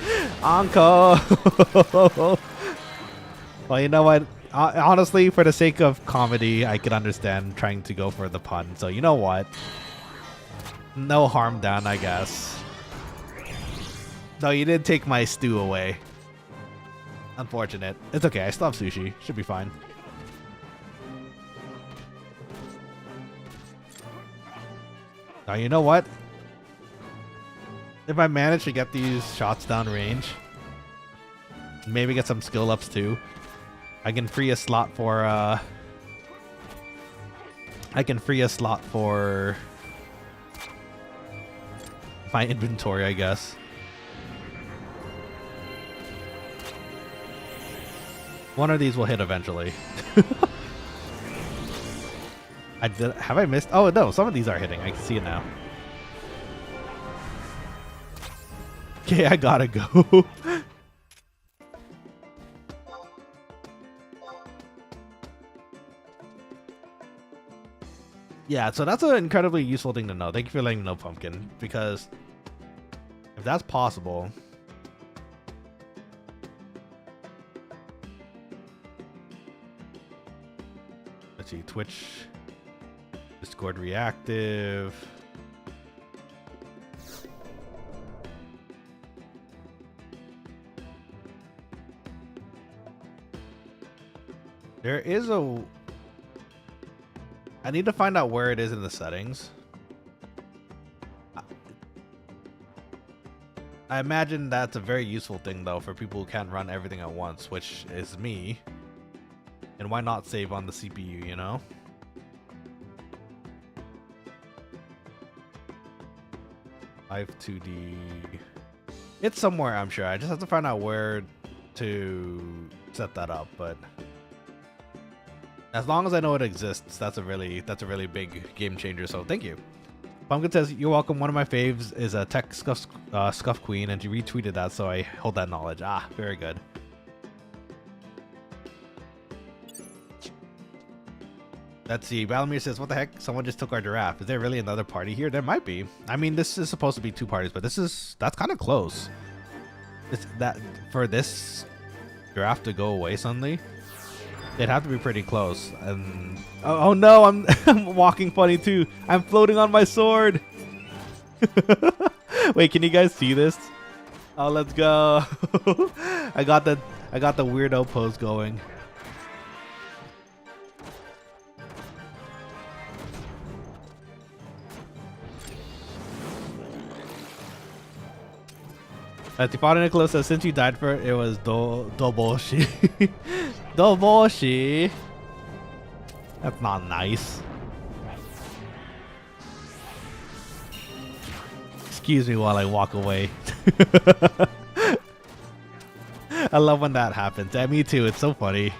Uncle! Well, you know what? Honestly, for the sake of comedy, I could understand trying to go for the pun. So you know what? No harm done, I guess. No, you did take my stew away. Unfortunate. It's okay. I still have sushi. Should be fine. Now, you know what? If I manage to get these shots down range, maybe get some skill ups too, I can free a slot for my inventory, I guess. One of these will hit eventually. Have I missed? Oh no, some of these are hitting. I can see it now. Okay, I gotta go. Yeah, so that's an incredibly useful thing to know. Thank you for letting me know, Pumpkin, because if that's possible. Let's see, Twitch, Discord reactive. There is a... I need to find out where it is in the settings. I imagine that's a very useful thing, though, for people who can't run everything at once, which is me. And why not save on the CPU, you know? Live 2D. It's somewhere, I'm sure. I just have to find out where to set that up, but as long as I know it exists, that's a really big game changer. So thank you. Pumpkin says, "You're welcome. One of my faves is a tech scuff queen," and she retweeted that, so I hold that knowledge. Ah, very good. Let's see. Valamir says, "What the heck? Someone just took our giraffe. Is there really another party here?" There might be. I mean, this is supposed to be 2 parties, but that's kind of close. It's that for this giraffe to go away suddenly, it'd have to be pretty close. And oh no, I'm walking funny too. I'm floating on my sword. Wait, can you guys see this? Oh, let's go. I got the weirdo pose going. Tifana Nicholas says, "Since you died for it, it was doboshi." Doboshi. That's not nice. Excuse me while I walk away. I love when that happens. Yeah, me too. It's so funny.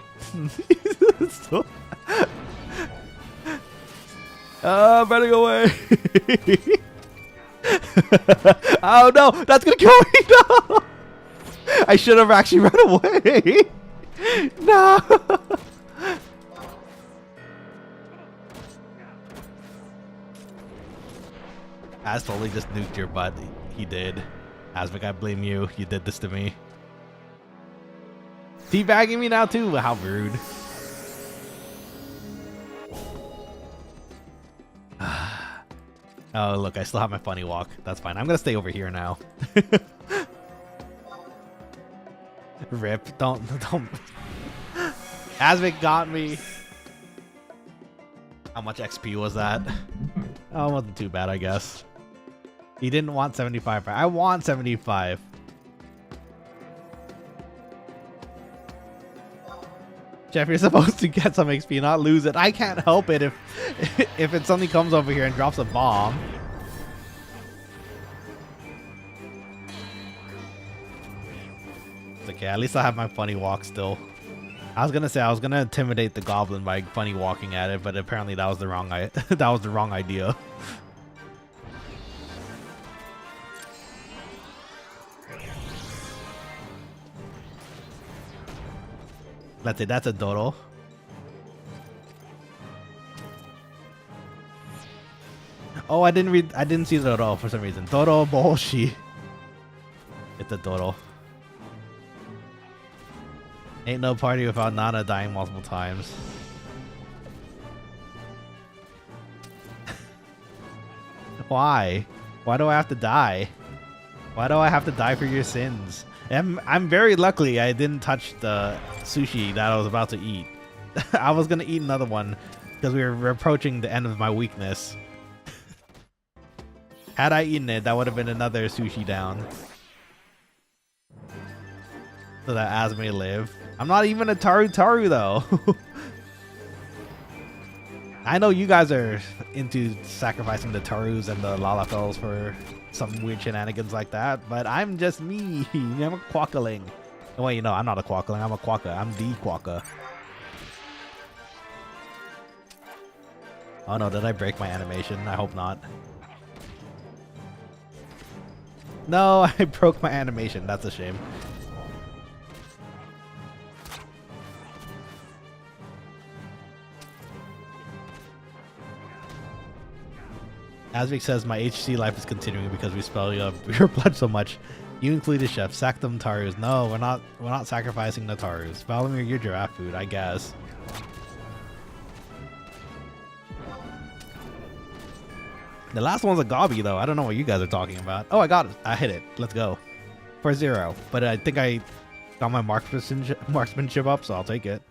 Running away. Oh no, that's gonna kill me. No, I should have actually run away. No. Az totally just nuked your butt. He did. Asmic, I blame you. You did this to me. Teabagging me now too. How rude. Oh, look, I still have my funny walk. That's fine. I'm gonna stay over here now. Rip. Don't. Asmic got me. How much XP was that? Oh, it wasn't too bad, I guess. He didn't want 75. I want 75. Jeff, you're supposed to get some XP, not lose it. I can't help it if it suddenly comes over here and drops a bomb. It's okay, at least I have my funny walk still. I was gonna say I was gonna intimidate the goblin by funny walking at it, but apparently that was the wrong idea. Let's say that's a dodo. Oh, I didn't see the dodo for some reason. Dodo boshi. It's a dodo. Ain't no party without Nana dying multiple times. Why? Why do I have to die? Why do I have to die for your sins? I'm very lucky I didn't touch the sushi that I was about to eat. I was gonna eat another one because we were approaching the end of my weakness. Had I eaten it, that would have been another sushi down. So that Az may live. I'm not even a Taru though. I know you guys are into sacrificing the Tarus and the Lalafels for some weird shenanigans like that, but I'm just me. I'm a Quokkaling. Oh, wait, no, I'm not a Quokkaling. I'm a quokka. I'm the quokka. Oh no, did I break my animation? I hope not. No, I broke my animation. That's a shame. Asvik says, my HC life is continuing because we spell your blood so much. You include the chef. Sack them Tarus. No, we're not sacrificing the Tarus. Valamir, you're giraffe food, I guess. The last one's a gobby though. I don't know what you guys are talking about. Oh, I got it. I hit it. Let's go. For 0. But I think I got my marksmanship up, so I'll take it.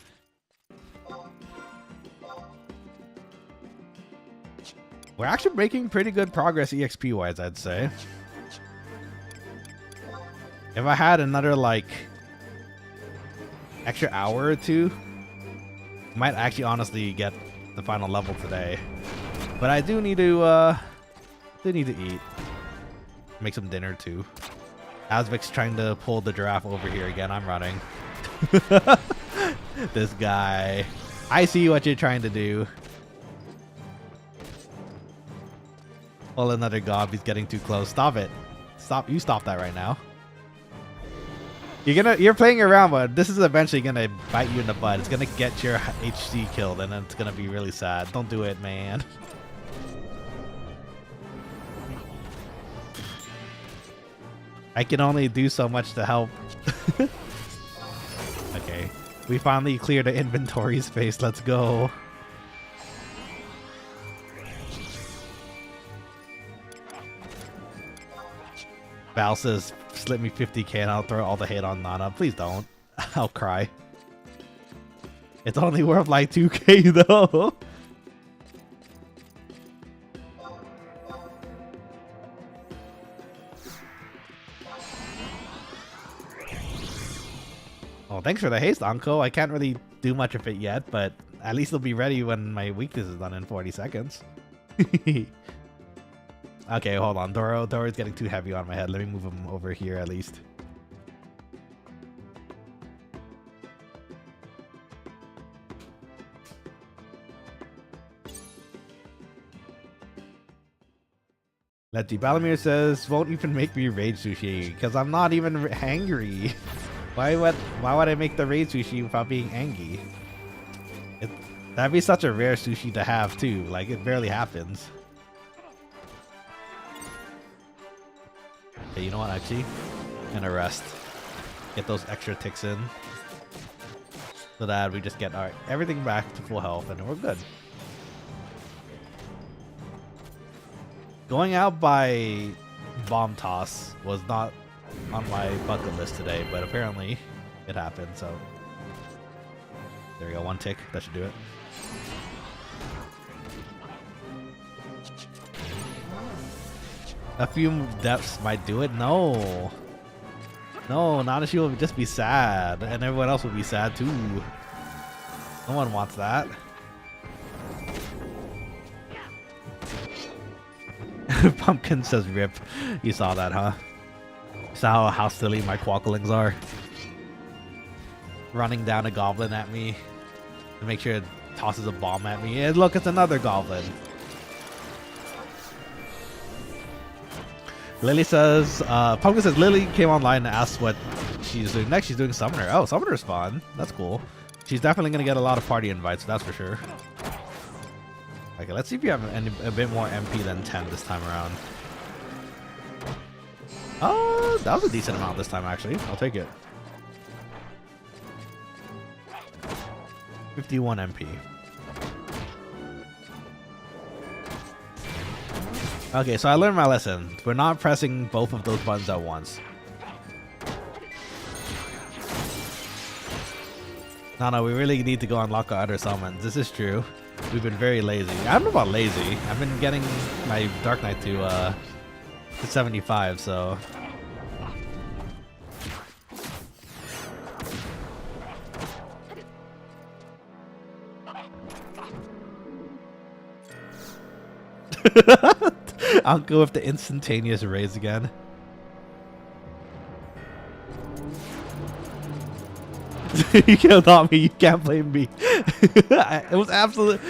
We're actually making pretty good progress EXP wise, I'd say. If I had another like extra hour or two, might actually honestly get the final level today. But I do need to eat. Make some dinner too. Asvik's trying to pull the giraffe over here again. I'm running. This guy. I see what you're trying to do. Well, another gob. He's getting too close. Stop it. Stop. You stop that right now. You're playing around, but this is eventually gonna bite you in the butt. It's gonna get your HC killed, and then it's gonna be really sad. Don't do it, man. I can only do so much to help. Okay. We finally cleared the inventory space. Let's go. Val says, slip me 50k and I'll throw all the hate on Nana. Please don't. I'll cry. It's only worth like 2k though. Oh, thanks for the haste, Uncle. I can't really do much of it yet, but at least it'll be ready when my weakness is done in 40 seconds. Okay, hold on. Doro's getting too heavy on my head. Let me move him over here at least. Letty Balamir says, won't even make me raid sushi because I'm not even angry. Why would I make the raid sushi without being angry? That'd be such a rare sushi to have too. Like, it barely happens. Okay, you know what, actually? I'm gonna rest. Get those extra ticks in. So that we just get everything back to full health and we're good. Going out by bomb toss was not on my bucket list today, but apparently it happened, so there we go, 1 tick, that should do it. A few deaths might do it. No, Nanashi will just be sad, and everyone else will be sad too. No one wants that. Pumpkin says rip. You saw that, huh? Saw how silly my quokkalings are. Running down a goblin at me to make sure it tosses a bomb at me. And look, it's another goblin. Lily says, Pumpkin says Lily came online and asked what she's doing next. She's doing Summoner. Oh, Summoner's fun. That's cool. She's definitely going to get a lot of party invites, that's for sure. Okay, let's see if you have a bit more MP than 10 this time around. Oh, that was a decent amount this time, actually. I'll take it. 51 MP. Okay, so I learned my lesson. We're not pressing both of those buttons at once. No, we really need to go unlock our other summons. This is true. We've been very lazy. I don't know about lazy. I've been getting my Dark Knight to to 75, so. I'll go with the instantaneous raise again. You killed on me. You can't blame me. It was absolute.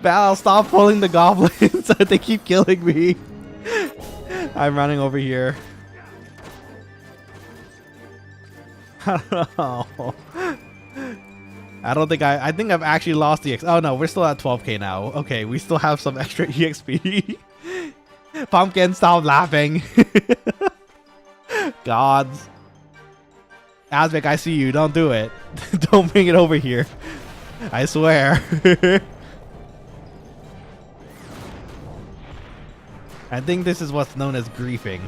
Val, stop pulling the goblins. They keep killing me. I'm running over here. I don't know. I don't think I think I've actually lost the Oh no, we're still at 12k now. Okay, we still have some extra EXP. Pumpkin, stop laughing. Gods. Azvik, I see you. Don't do it. Don't bring it over here. I swear. I think this is what's known as griefing.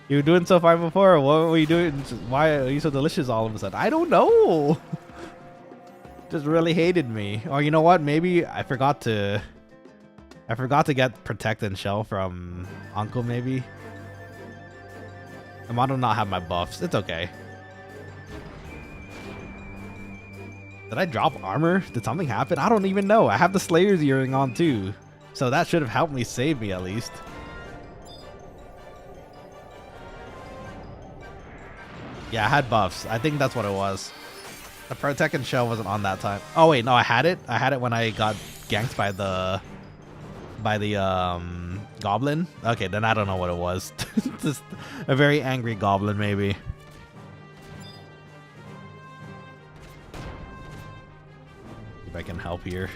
You were doing so fine before. What were you doing? Why are you so delicious all of a sudden? I don't know. Just really hated me. Or you know what? Maybe I forgot to get protect and shell from Uncle. Maybe. I might not have my buffs. It's okay. Did I drop armor? Did something happen? I don't even know. I have the Slayer's earring on too, so that should have helped me save me at least. Yeah, I had buffs. I think that's what it was. The protect and shell wasn't on that time. Oh wait, no, I had it. I had it when I got ganked by the goblin. Okay, then I don't know what it was. Just a very angry goblin, maybe. If I can help here.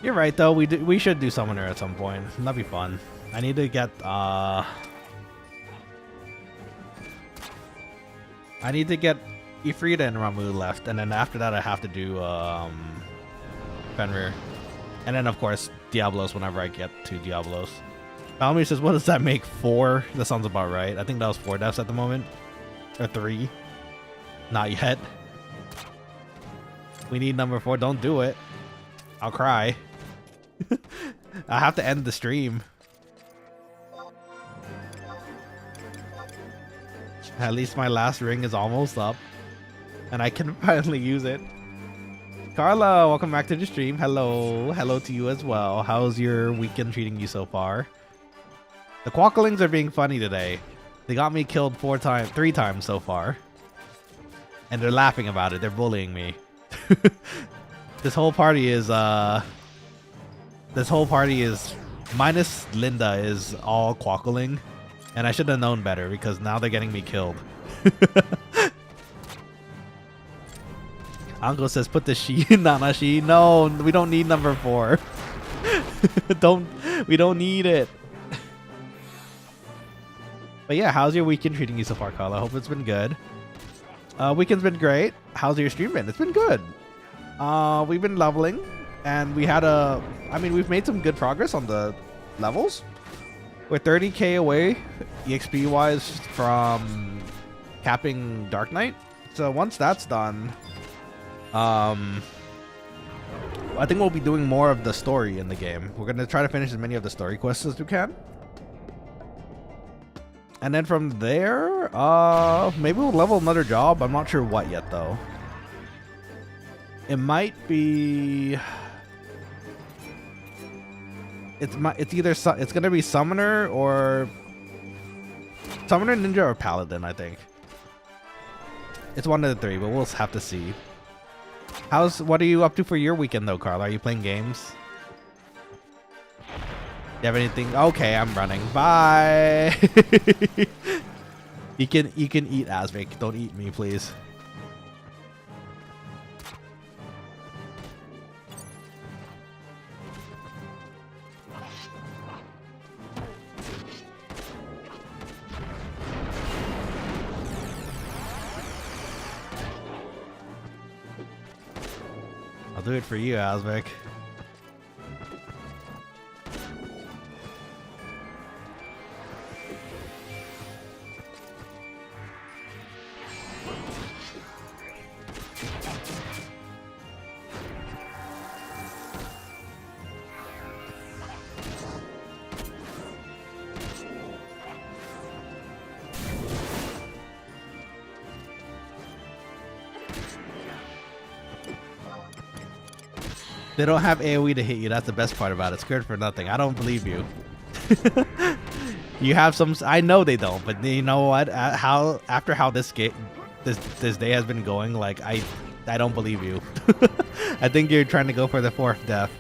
You're right though. We should do summoner at some point. That'd be fun. I need to get Ifrita and Ramu left, and then after that I have to do Fenrir, and then of course Diablos whenever I get to Diablos. Balmy says, "What does that make? 4?" That sounds about right. I think that was 4 deaths at the moment, or 3. Not yet. We need number 4. Don't do it. I'll cry. I have to end the stream. At least my last ring is almost up, and I can finally use it. Carla, welcome back to the stream. Hello. Hello to you as well. How's your weekend treating you so far? The Quokkalings are being funny today. They got me killed 3 times so far. And they're laughing about it. They're bullying me. This whole party is minus Linda is all Quokkaling. And I should have known better because now they're getting me killed. Uncle says put the she in Nanashi. No, we don't need number 4. We don't need it. But yeah, how's your weekend treating you so far, Carla? I hope it's been good. Weekend's been great. How's your stream been? It's been good. We've been leveling, and we've made some good progress on the levels. We're 30k away, EXP wise, from capping Dark Knight. So once that's done, I think we'll be doing more of the story in the game. We're gonna try to finish as many of the story quests as we can. And then from there, maybe we'll level another job. I'm not sure what yet though. It might be. It's gonna be summoner or summoner, ninja, or paladin. I think it's one of the 3, but we'll have to see. What are you up to for your weekend though, Carl? Are you playing games? You have anything? Okay, I'm running. Bye. You can eat Azvik. Don't eat me, please. I'll do it for you, Azvik. They don't have AoE to hit you. That's the best part about it. Scared for nothing. I don't believe you. You have some. I know they don't, but you know what? After how this day has been going, like I don't believe you. I think you're trying to go for the 4th death.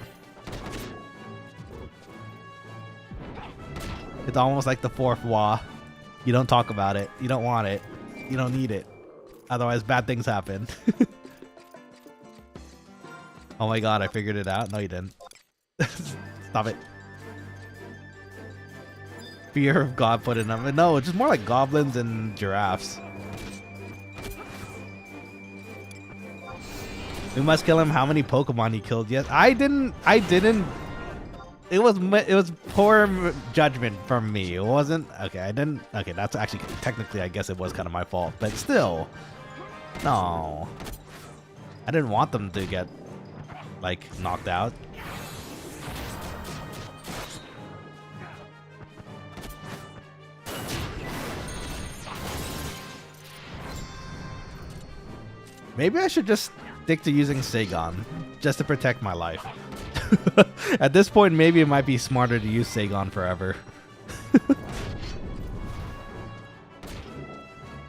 It's almost like the 4th Wah. You don't talk about it. You don't want it. You don't need it. Otherwise, bad things happen. Oh my god, I figured it out. No, you didn't. Stop it. Fear of God put in them. No, it's just more like goblins and giraffes. We must kill him. How many Pokemon he killed? Yes, I didn't. It was poor judgment from me. It wasn't. Okay, I didn't. Okay, that's actually technically, I guess it was kind of my fault. But still, no. I didn't want them to get like knocked out. Maybe I should just stick to using Sagon just to protect my life. At this point, maybe it might be smarter to use Sagon forever.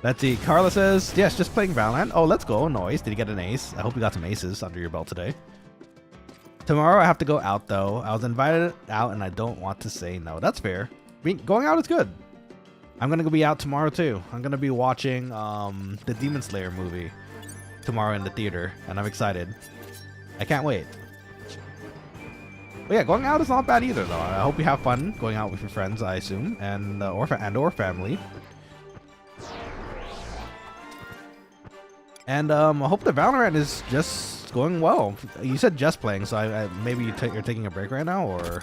Let's see. Carla says, yes, just playing Valorant. Oh, let's go. Noise. Did you get an ace? I hope you got some aces under your belt today. Tomorrow I have to go out though. I was invited out and I don't want to say no. That's fair. Going out is good. I'm going to be out tomorrow too. I'm going to be watching the Demon Slayer movie tomorrow in the theater, and I'm excited. I can't wait. But yeah, going out is not bad either though. I hope you have fun going out with your friends, I assume, and or family. And I hope the Valorant is just going well. You said just playing, so maybe you're taking a break right now, or...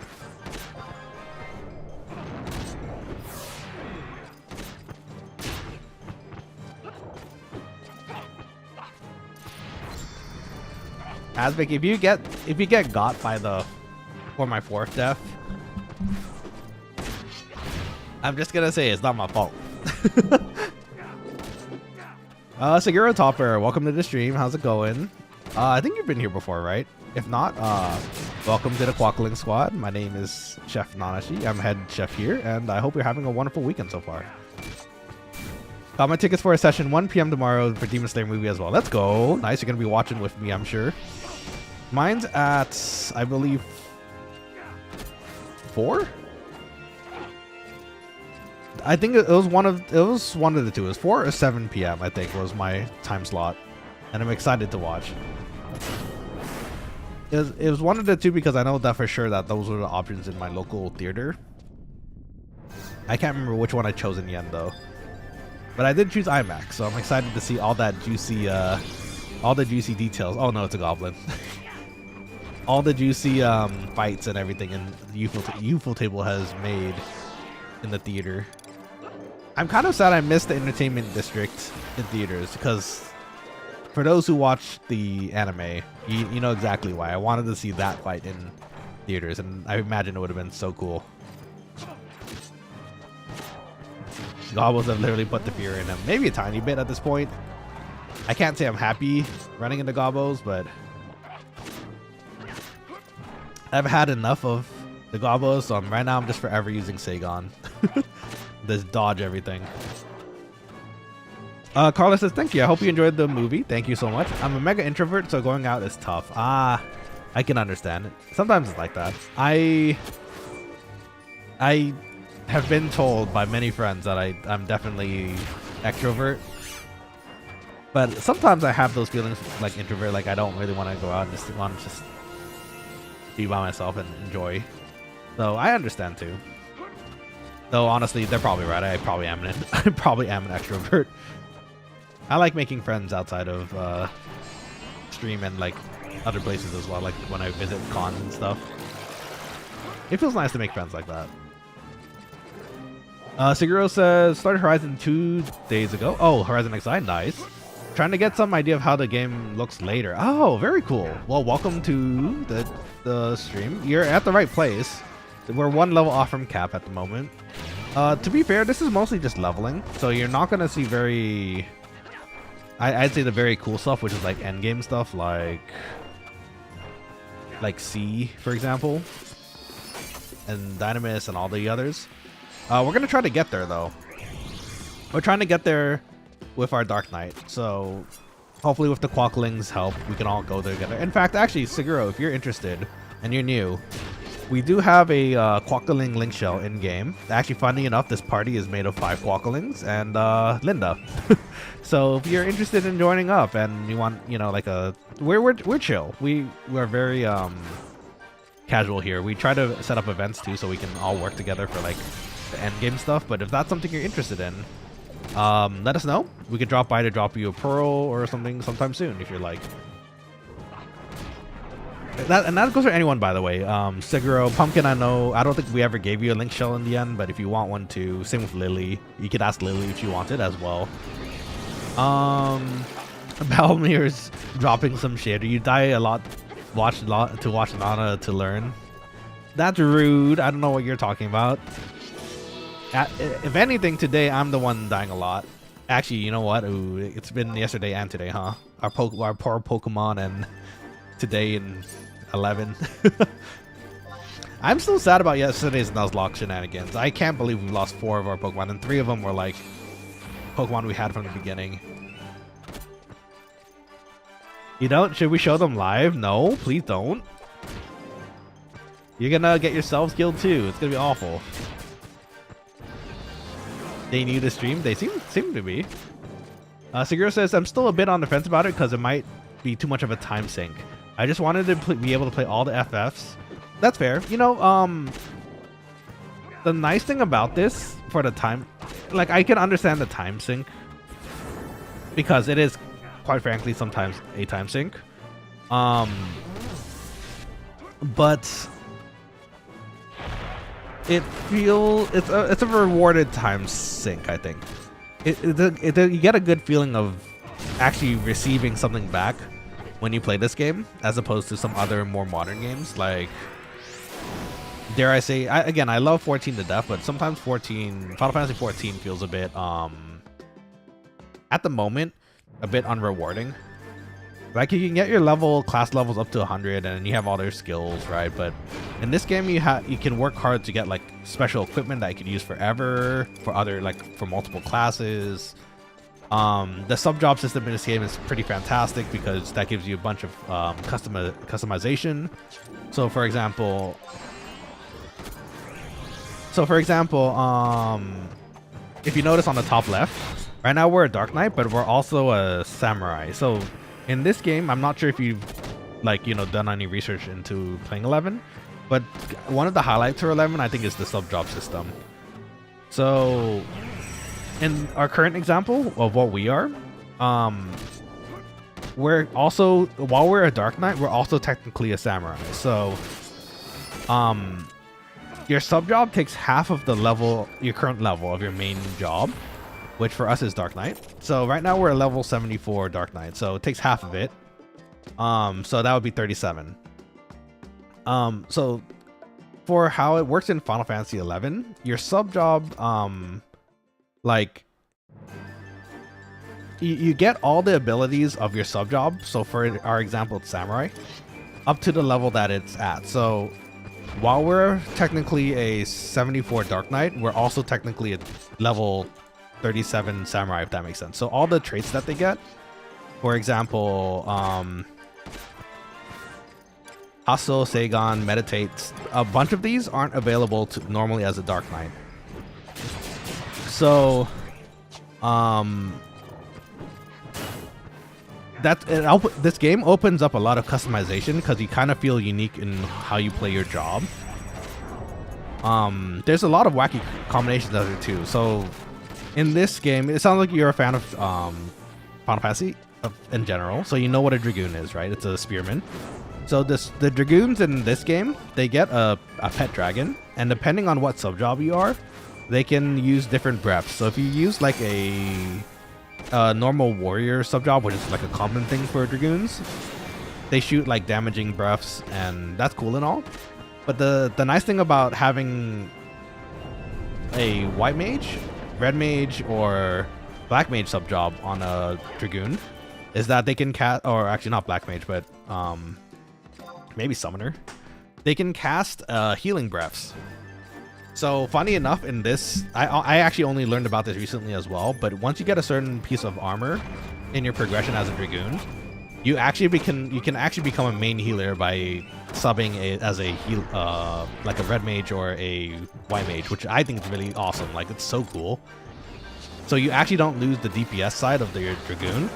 Asbik, if you get got for my 4th death, I'm just gonna say it's not my fault. Seguro Topper, welcome to the stream. How's it going? I think you've been here before, right? If not, welcome to the Quokkalings squad. My name is Chef Nanashi. I'm head chef here, and I hope you're having a wonderful weekend so far. Got my tickets for a session 1 p.m. tomorrow for Demon Slayer movie as well. Let's go. Nice, you're gonna be watching with me, I'm sure. Mine's at, I believe, 4? I think it was one of the two. It was 4 or 7 p.m. I think was my time slot, and I'm excited to watch. It was one of the two because I know that for sure that those were the options in my local theater. I can't remember which one I chose in the end though, but I did choose IMAX, so I'm excited to see all the juicy details. Oh no, it's a goblin. All the juicy fights and everything and UFO table has made in the theater. I'm kind of sad I missed the entertainment district in theaters because for those who watch the anime, you know exactly why. I wanted to see that fight in theaters, and I imagine it would have been so cool. Goblins have literally put the fear in him. Maybe a tiny bit at this point. I can't say I'm happy running into Gobbos, but I've had enough of the Gobbos, so right now I'm just forever using Sagon. Just dodge everything. Carla says, thank you. I hope you enjoyed the movie. Thank you so much. I'm a mega introvert, so going out is tough. I can understand it. Sometimes it's like that. I have been told by many friends that I'm definitely extrovert. But sometimes I have those feelings like introvert, like I don't really want to go out and just want to just be by myself and enjoy. So I understand too. Though honestly, they're probably right. I probably am an extrovert. I like making friends outside of stream and like other places as well, like when I visit cons and stuff. It feels nice to make friends like that. Seguro says, started Horizon 2 days ago. Oh, Horizon XI, nice. Trying to get some idea of how the game looks later. Oh, very cool. Well, welcome to the stream. You're at the right place. We're 1 level off from cap at the moment. To be fair, this is mostly just leveling, so you're not going to see very... I'd say the very cool stuff, which is like endgame stuff, like like C, for example, and Dynamis and all the others. We're gonna try to get there though. We're trying to get there with our Dark Knight. So hopefully with the Quokkalings' help, we can all go there together. In fact, actually, Seguro, if you're interested and you're new, we do have a Quokkaling link shell in game. Actually, funny enough, this party is made of 5 Quokkalings and Linda. So if you're interested in joining up and you want, you know, like we're chill. We're very casual here. We try to set up events too, so we can all work together for like the end game stuff. But if that's something you're interested in, let us know. We could drop by to drop you a pearl or something sometime soon if you're like. And that goes for anyone, by the way. Seguro, Pumpkin, I don't think we ever gave you a link shell in the end, but if you want one too, same with Lily. You could ask Lily if you want it as well. Balmir's dropping some shit. You die a lot, watch Nana to learn. That's rude. I don't know what you're talking about. If anything, today I'm the one dying a lot. Actually, you know what? Ooh, it's been yesterday and today, huh? Our poor Pokemon and today in 11. I'm still sad about yesterday's Nuzlocke shenanigans. I can't believe we lost 4 of our Pokemon, and 3 of them were like Pokemon we had from the beginning. You don't? Should we show them live? No, please don't. You're gonna get yourselves killed too. It's gonna be awful. They new to stream? They seem to be. Seguro says, I'm still a bit on the fence about it because it might be too much of a time sink. I just wanted to be able to play all the FFs. That's fair. You know, the nice thing about this for the time, like I can understand the time sink because it is, quite frankly, sometimes a time sink. But it's a rewarded time sink, I think. You get a good feeling of actually receiving something back when you play this game, as opposed to some other more modern games. Like, dare I say, I love 14 to death, but sometimes Final Fantasy 14 feels a bit, at the moment, a bit unrewarding. Like, you can get your class levels up to 100 and you have all their skills, right? But in this game, you can work hard to get like special equipment that you could use forever for for multiple classes. The sub job system in this game is pretty fantastic because that gives you a bunch of customization. So for example, if you notice on the top left, right now we're a Dark Knight, but we're also a Samurai. So in this game, I'm not sure if you've done any research into playing 11, but one of the highlights for 11, I think, is the sub job system. So in our current example of what we are, we're also, while we're a Dark Knight, we're also technically a Samurai. So your sub job takes half of your current level of your main job, which for us is Dark Knight. So right now we're a level 74 Dark Knight, so it takes half of it. So that would be 37. So for how it works in Final Fantasy 11, your sub job, you get all the abilities of your sub job. So for our example, it's Samurai, up to the level that it's at. So while we're technically a 74 Dark Knight, we're also technically a level 37 Samurai, if that makes sense. So all the traits that they get, for example, Hustle, Seigan, Meditate, a bunch of these aren't available normally as a Dark Knight. So this game opens up a lot of customization because you kind of feel unique in how you play your job. There's a lot of wacky combinations of it too. So in this game, it sounds like you're a fan of Final Fantasy in general, so you know what a Dragoon is, right? It's a spearman. So the Dragoons in this game, they get a pet dragon, and depending on what sub job you are, they can use different breaths. So if you use like a normal warrior sub job, which is like a common thing for Dragoons, they shoot like damaging breaths, and that's cool and all. But the nice thing about having a white mage, red mage, or black mage sub job on a Dragoon is that they can cast, or actually not black mage, but maybe summoner, they can cast healing breaths. So funny enough, in this, I actually only learned about this recently as well, but once you get a certain piece of armor in your progression as a dragoon, you can actually become a main healer by subbing as a heal, like a red mage or a white mage, which I think is really awesome. Like, it's so cool. So you actually don't lose the DPS side of your dragoon,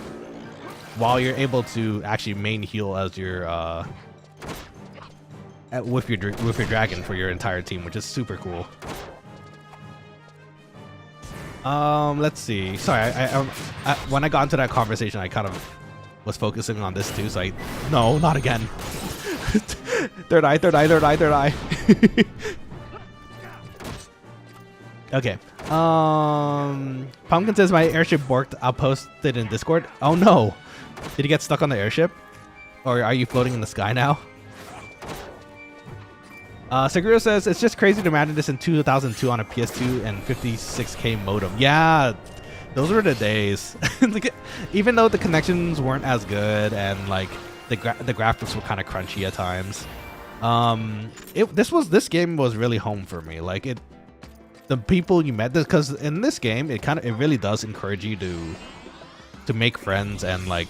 while you're able to actually main heal as your with your dragon for your entire team, which is super cool. Let's see. Sorry, I when I got into that conversation, I kind of was focusing on this too. So no, not again. Third eye. Okay. Pumpkin says my airship borked. I'll post it in Discord. Oh no. Did you get stuck on the airship? Or are you floating in the sky now? Seguro says, it's just crazy to imagine this in 2002 on a PS2 and 56k modem. Yeah, those were the days. Even though the connections weren't as good and like the graphics were kind of crunchy at times, this game was really home for me. Like the people you met, because in this game it really does encourage you to make friends and like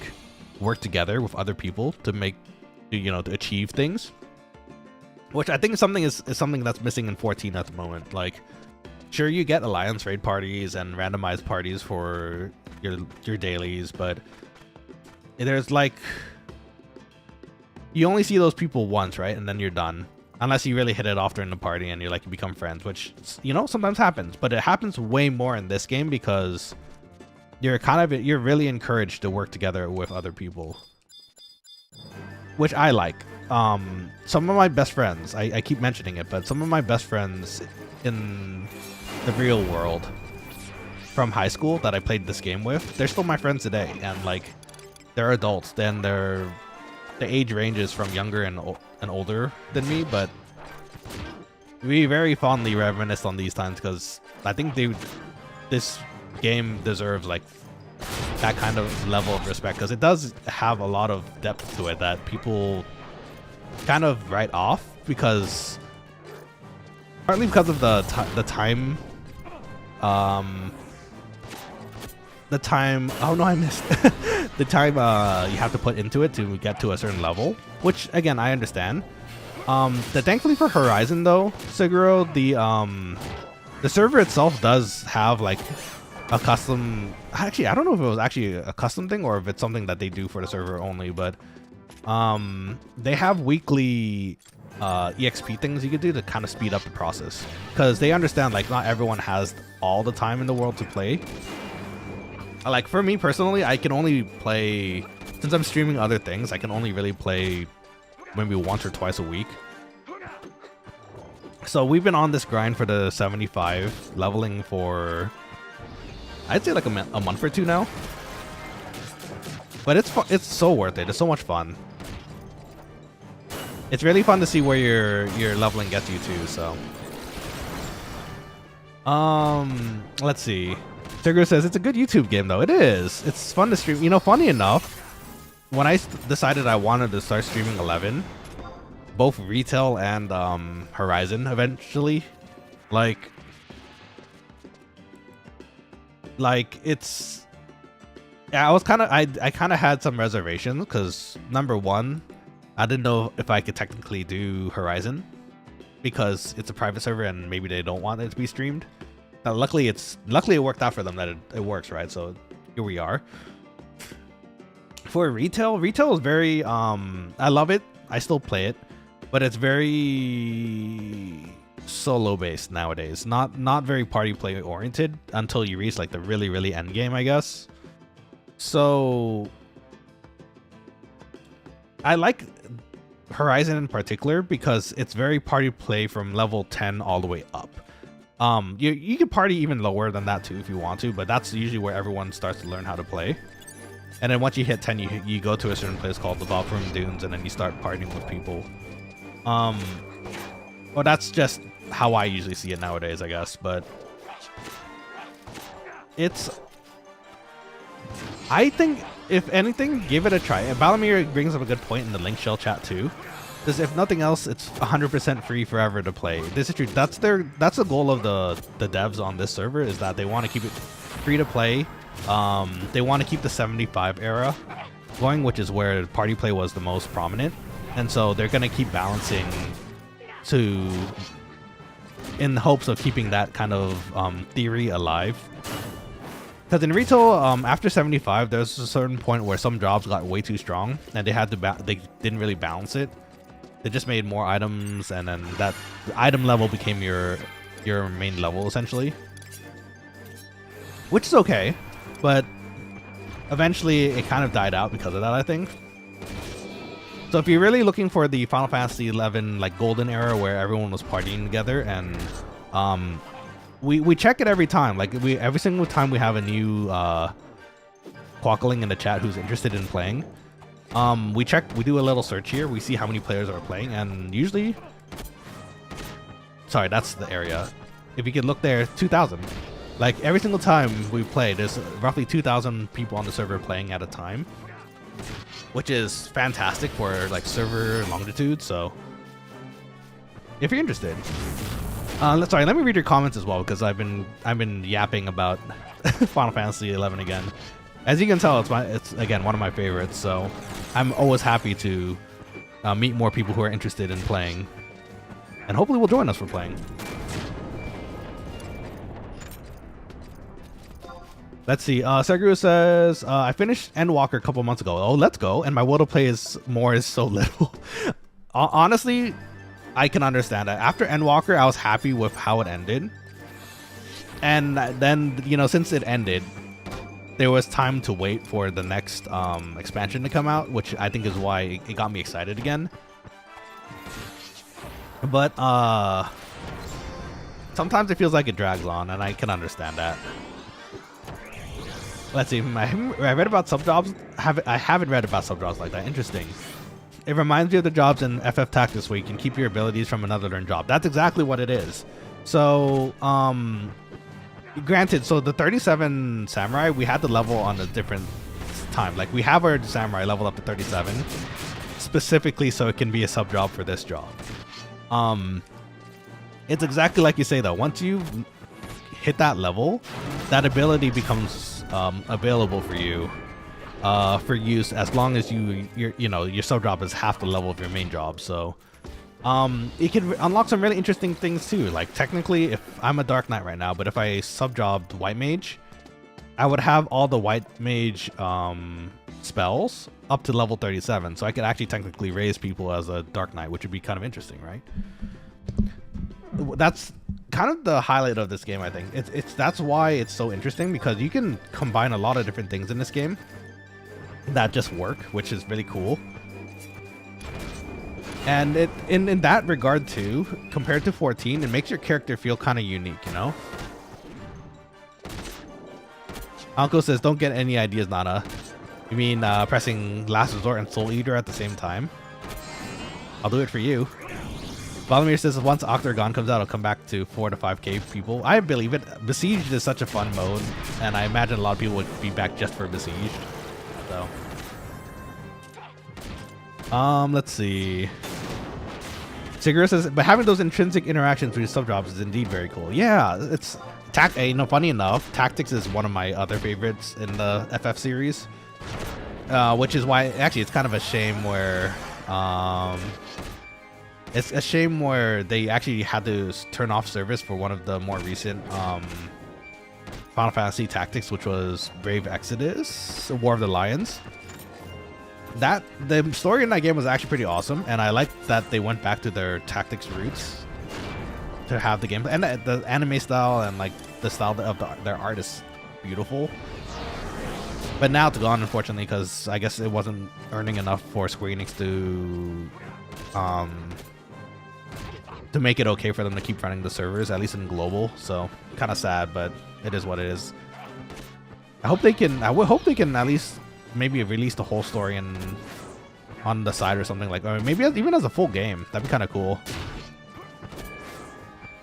work together with other people to achieve things, which I think is something that's missing in 14 at the moment. Like, sure, you get alliance raid parties and randomized parties for your dailies, but there's like, you only see those people once, right? And then you're done, unless you really hit it off during the party and you become friends, which sometimes happens, but it happens way more in this game because you're really encouraged to work together with other people, which I like. Some of my best friends, I keep mentioning it, but some of my best friends in the real world from high school that I played this game with, they're still my friends today, and like, they're adults. Then the age ranges from younger and older than me, but we very fondly reminisce on these times because I think this game deserves like that kind of level of respect, because it does have a lot of depth to it that people kind of write off, because partly because of the time oh no, I missed the time you have to put into it to get to a certain level, which again I understand. Thankfully for Horizon though, Seguro, the server itself does have like a custom, actually I don't know if it was actually a custom thing or if it's something that they do for the server only, but they have weekly EXP things you could do to kind of speed up the process, because they understand like not everyone has all the time in the world to play. Like for me personally, I can only play, since I'm streaming other things, I can only really play maybe once or twice a week. So we've been on this grind for the 75 leveling for, I'd say like a month or two now. But it's so worth it. It's so much fun. It's really fun to see where your leveling gets you to. So, let's see. Tigger says it's a good YouTube game though. It is. It's fun to stream. Funny enough, when I decided I wanted to start streaming 11, both retail and Horizon eventually, like it's, yeah, I kind of had some reservations because number one, I didn't know if I could technically do Horizon because it's a private server and maybe they don't want it to be streamed. Now, luckily it worked out for them that it works, right? So here we are. For retail is very I love it. I still play it, but it's very solo based nowadays. Not very party play oriented until you reach like the really end game, I guess. So I like Horizon in particular because it's very party play from level 10 all the way up. You can party even lower than that too if you want to, but that's usually where everyone starts to learn how to play. And then once you hit 10, you go to a certain place called the Valkyrie Dunes, and then you start partying with people. Well, that's just how I usually see it nowadays, I guess. But I think, if anything, give it a try. Balamir brings up a good point in the link shell chat too. Because if nothing else, it's 100% free forever to play. This is true. That's the goal of the devs on this server, is that they want to keep it free to play. They want to keep the 75 era going, which is where party play was the most prominent, and so they're gonna keep balancing in the hopes of keeping that kind of theory alive. Because in retail, after 75, there's a certain point where some jobs got way too strong, and they didn't really balance it. They just made more items, and then that item level became your main level essentially, which is okay, but eventually it kind of died out because of that, I think. So if you're really looking for the Final Fantasy 11 like golden era where everyone was partying together, and we check it every time. Like every single time we have a new Quokkaling in the chat who's interested in playing, we do a little search here. We see how many players are playing, and usually, sorry, that's the area. If you could look there, 2,000. Like every single time we play, there's roughly 2,000 people on the server playing at a time, which is fantastic for like server longitude. So if you're interested, sorry, let me read your comments as well, because I've been yapping about Final Fantasy 11 again. As you can tell, it's again one of my favorites. So I'm always happy to meet more people who are interested in playing, and hopefully will join us for playing. Let's see. Seguru says, I finished Endwalker a couple months ago. Oh, let's go. And my will to play is so little. Honestly, I can understand that. After Endwalker, I was happy with how it ended. And then, you know, since it ended, there was time to wait for the next expansion to come out, which I think is why it got me excited again. But sometimes it feels like it drags on, and I can understand that. Let's see. I read about sub jobs. I haven't read about sub jobs like that. Interesting. It reminds me of the jobs in FF Tactics where you can keep your abilities from another learned job. That's exactly what it is. So, granted, so the 37 samurai, we had the level on a different time. Like we have our samurai leveled up to 37 specifically so it can be a sub job for this job. It's exactly like you say though. Once you hit that level, that ability becomes available for you for use as long as your sub job is half the level of your main job. So it can unlock some really interesting things too. Like technically, if I'm a Dark Knight right now, but if I sub jobbed White Mage, I would have all the White Mage spells up to level 37, so I could actually technically raise people as a Dark Knight, which would be kind of interesting, right? That's kind of the highlight of this game, I think. That's why it's so interesting, because you can combine a lot of different things in this game that just work, which is really cool. And in that regard too, compared to 14, it makes your character feel kind of unique, you know? Uncle says, don't get any ideas, Nana. You mean pressing Last Resort and Soul Eater at the same time? I'll do it for you. Vladimir says, once Octagon comes out, I'll come back to 4 to 5k people. I believe it. Besieged is such a fun mode, and I imagine a lot of people would be back just for Besieged. So, let's see. Sigurd says, but having those intrinsic interactions with sub jobs is indeed very cool. Yeah, it's funny enough, Tactics is one of my other favorites in the FF series, which is why actually it's kind of a shame where it's a shame where they actually had to turn off service for one of the more recent Final Fantasy Tactics, which was Brave Exodus, War of the Lions. The story in that game was actually pretty awesome, and I liked that they went back to their Tactics roots to have the game, and the anime style and like the style of their art is beautiful. But now it's gone, unfortunately, because I guess it wasn't earning enough for Square Enix to make it okay for them to keep running the servers, at least in global. So kind of sad, but it is what it is. I hope they can at least maybe release the whole story on the side or something, like, or maybe even as a full game. That'd be kind of cool,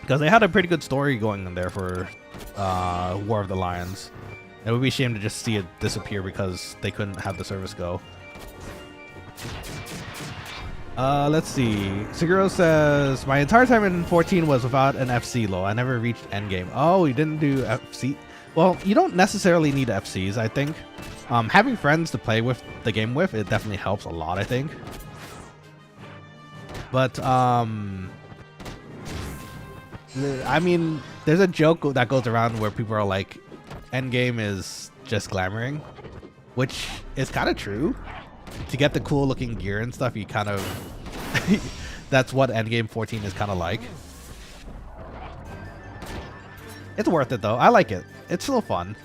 because they had a pretty good story going in there for War of the Lions. It would be a shame to just see it disappear because they couldn't have the service go. Let's see. Seguro says, my entire time in 14 was without an FC low. I never reached endgame. Oh, you didn't do FC? Well, you don't necessarily need FCs, I think. Having friends to play with the game with, it definitely helps a lot, I think. But, I mean, there's a joke that goes around where people are like, endgame is just glamoring, which is kind of true. To get the cool looking gear and stuff, you kind of that's what endgame 14 is kind of like. It's worth it though. I like it. It's still fun.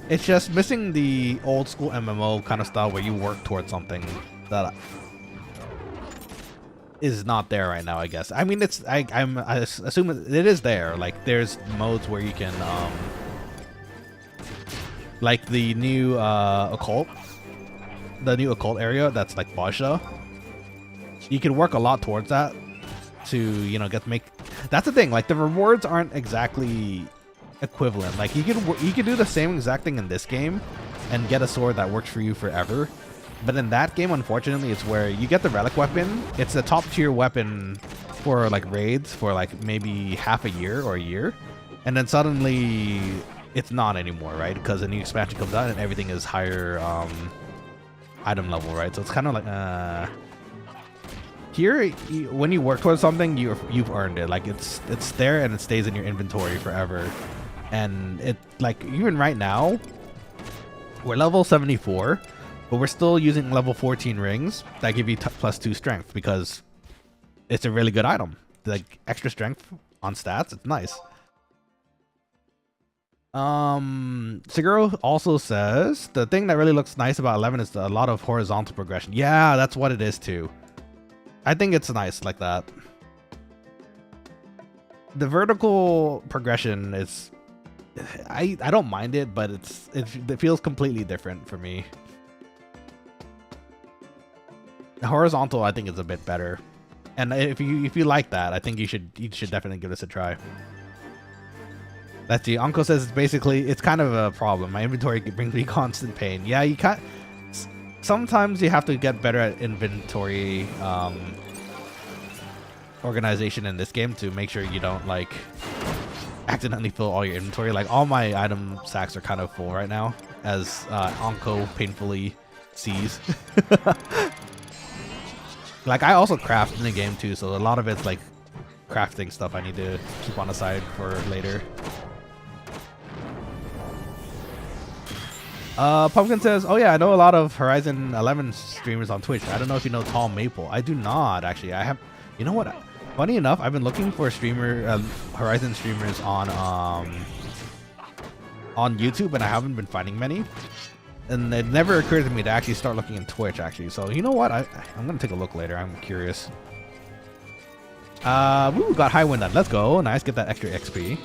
It's just missing the old school MMO kind of style where you work towards something that is not there right now, I guess. I mean, it's I assume it is there. Like there's modes where you can like the new occult area that's like Basha. You can work a lot towards that to, you know, that's the thing, like the rewards aren't exactly equivalent. Like you can do the same exact thing in this game and get a sword that works for you forever, but in that game, unfortunately, it's where you get the relic weapon. It's the top tier weapon for like raids for like maybe half a year or a year, and then suddenly it's not anymore, right? Because a new expansion comes out and everything is higher item level, right? So it's kind of like here when you work towards something, you've earned it. Like it's there and it stays in your inventory forever. And it, like, even right now we're level 74, but we're still using level 14 rings that give you +2 strength because it's a really good item. Like extra strength on stats, it's nice. Seguro also says the thing that really looks nice about 11 is a lot of horizontal progression. Yeah, that's what it is too. I think it's nice like that. The vertical progression is, I don't mind it, but it feels completely different for me. The horizontal, I think, is a bit better, and if you like that, I think you should definitely give this a try. Let's see. Uncle says it's kind of a problem. My inventory brings me constant pain. Yeah, you can't. Sometimes you have to get better at inventory organization in this game to make sure you don't like accidentally fill all your inventory. Like all my item sacks are kind of full right now, as Anko painfully sees. Like I also craft in the game too, so a lot of it's like crafting stuff I need to keep on the side for later. Pumpkin says, oh yeah, I know a lot of Horizon 11 streamers on Twitch. I don't know if you know Tall Maple. I do not, actually. I have, you know what? Funny enough, I've been looking for Horizon streamers on YouTube, and I haven't been finding many. And it never occurred to me to actually start looking in Twitch, actually. So, you know what? I'm going to take a look later. I'm curious. Woo, got high wind done. Let's go. Nice, get that extra XP.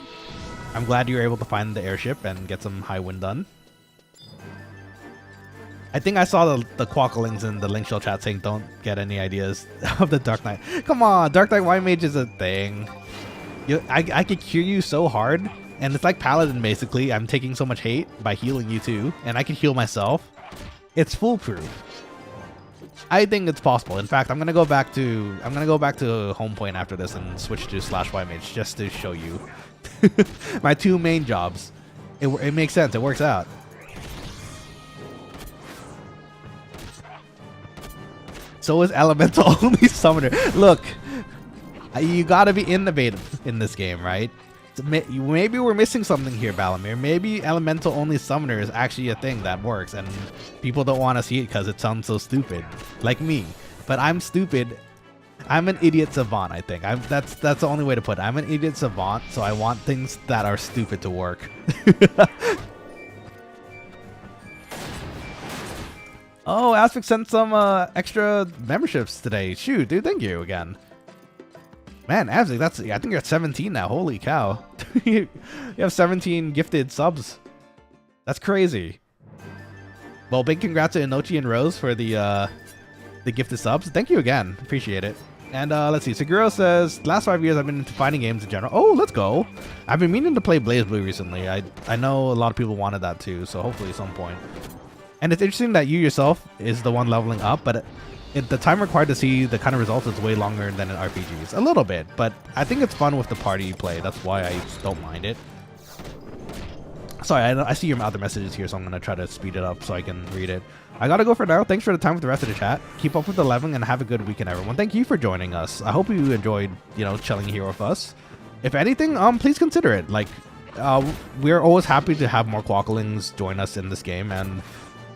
I'm glad you were able to find the airship and get some high wind done. I think I saw the Quokkalings in the link shell chat saying don't get any ideas of the Dark Knight. Come on, Dark Knight White Mage is a thing. I could cure you so hard, and it's like Paladin basically. I'm taking so much hate by healing you too, and I can heal myself. It's foolproof. I think it's possible. In fact, I'm gonna go back to home point after this and switch to /White Mage just to show you my two main jobs. It makes sense. It works out. So is Elemental only summoner. Look, you gotta be innovative in this game, right? Maybe we're missing something here, Balamir. Maybe Elemental only summoner is actually a thing that works, and people don't want to see it because it sounds so stupid, like me. But I'm stupid. I'm an idiot savant. I think that's the only way to put it. I'm an idiot savant, so I want things that are stupid to work. Oh, Aspect sent some extra memberships today. Shoot, dude, thank you again. Man, Aspect, I think you're at 17 now. Holy cow. You have 17 gifted subs. That's crazy. Well, big congrats to Inochi and Rose for the gifted subs. Thank you again. Appreciate it. And let's see. Seguro says, last 5 years I've been into fighting games in general. Oh, let's go. I've been meaning to play BlazBlue recently. I know a lot of people wanted that too, so hopefully at some point. And it's interesting that you yourself is the one leveling up, but the time required to see the kind of results is way longer than in RPGs. A little bit, but I think it's fun with the party play. That's why I don't mind it. Sorry, I see your other messages here, so I'm going to try to speed it up so I can read it. I got to go for now. Thanks for the time with the rest of the chat. Keep up with the leveling and have a good weekend, everyone. Thank you for joining us. I hope you enjoyed, chilling here with us. If anything, please consider it. Like, we're always happy to have more quokkalings join us in this game, and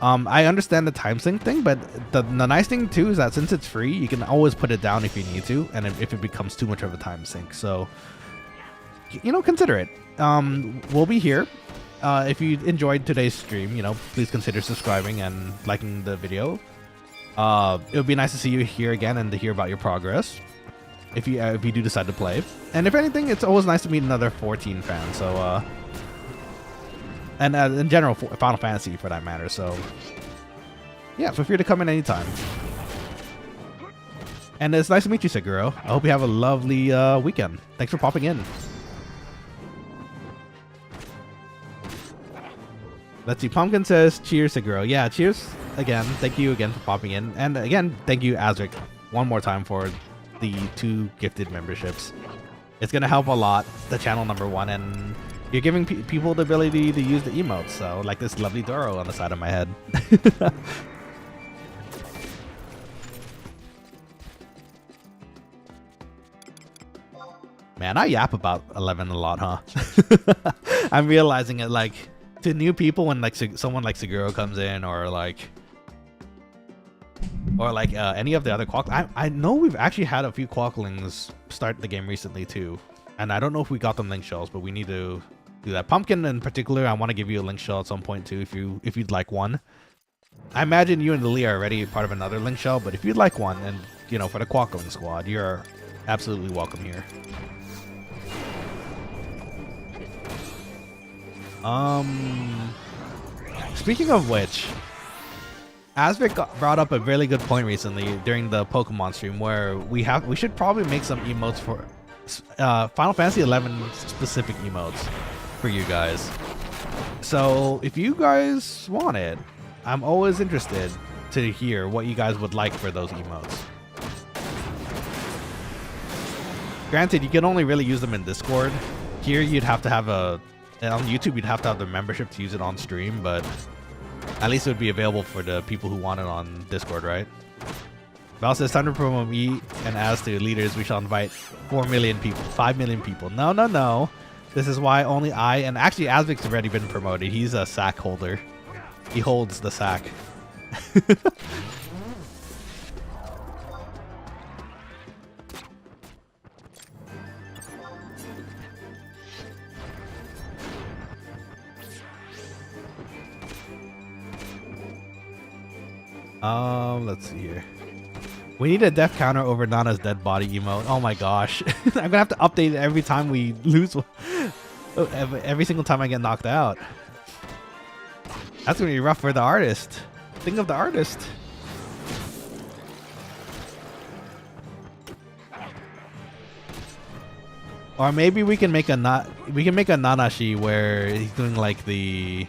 I understand the time sync thing, but the nice thing too is that since it's free, you can always put it down if you need to, and if it becomes too much of a time sink. So, consider it. We'll be here. If you enjoyed today's stream, please consider subscribing and liking the video. It would be nice to see you here again and to hear about your progress if you do decide to play. And if anything, it's always nice to meet another 14 fan. So, and in general, Final Fantasy for that matter. So, yeah, feel free to come in anytime. And it's nice to meet you, Seguro. I hope you have a lovely weekend. Thanks for popping in. Let's see. Pumpkin says, cheers, Seguro. Yeah, cheers again. Thank you again for popping in. And again, thank you, Azric, one more time for the 2 gifted memberships. It's going to help a lot, the channel #1, and you're giving people the ability to use the emotes. So, like this lovely Doro on the side of my head. Man, I yap about 11 a lot, huh? I'm realizing it, like, to new people when like someone like Seguro comes in, or like any of the other I know we've actually had a few quokkalings start the game recently too, and I don't know if we got them link shells, but we need to do that. Pumpkin in particular, I want to give you a link shell at some point too, if you'd like one. I imagine you and Lily are already part of another link shell, but if you'd like one, and for the quokkaling squad, you're absolutely welcome here. Speaking of which, Asvic brought up a really good point recently during the Pokemon stream, where we should probably make some emotes for Final Fantasy 11 specific emotes for you guys. So if you guys want it, I'm always interested to hear what you guys would like for those emotes. Granted, you can only really use them in Discord. Here you'd have to have and on YouTube, you'd have to have the membership to use it on stream, but at least it would be available for the people who want it on Discord, right? Val says, time to promote me, and as to leaders, we shall invite 4 million people, 5 million people. No, no, no. This is why only I, and actually Asvic's already been promoted. He's a sack holder. He holds the sack. Let's see here. We need a death counter over Nana's dead body emote. Oh my gosh. I'm gonna have to update it every time we lose. Every single time I get knocked out. That's gonna be rough for the artist. Think of the artist. Or maybe we can make a Nanashi where he's doing like the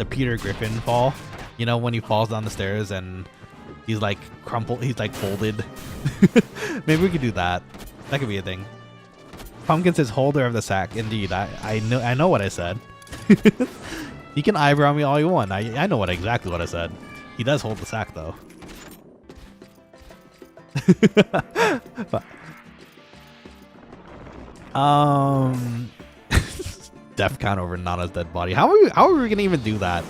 Peter Griffin fall. When he falls down the stairs and he's like crumpled, he's like folded. Maybe we could do that. That could be a thing. Pumpkin says holder of the sack. Indeed, I know what I said. You can eyebrow me all you want. I know exactly what I said. He does hold the sack though. Death count over Nana's dead body. How are we gonna even do that?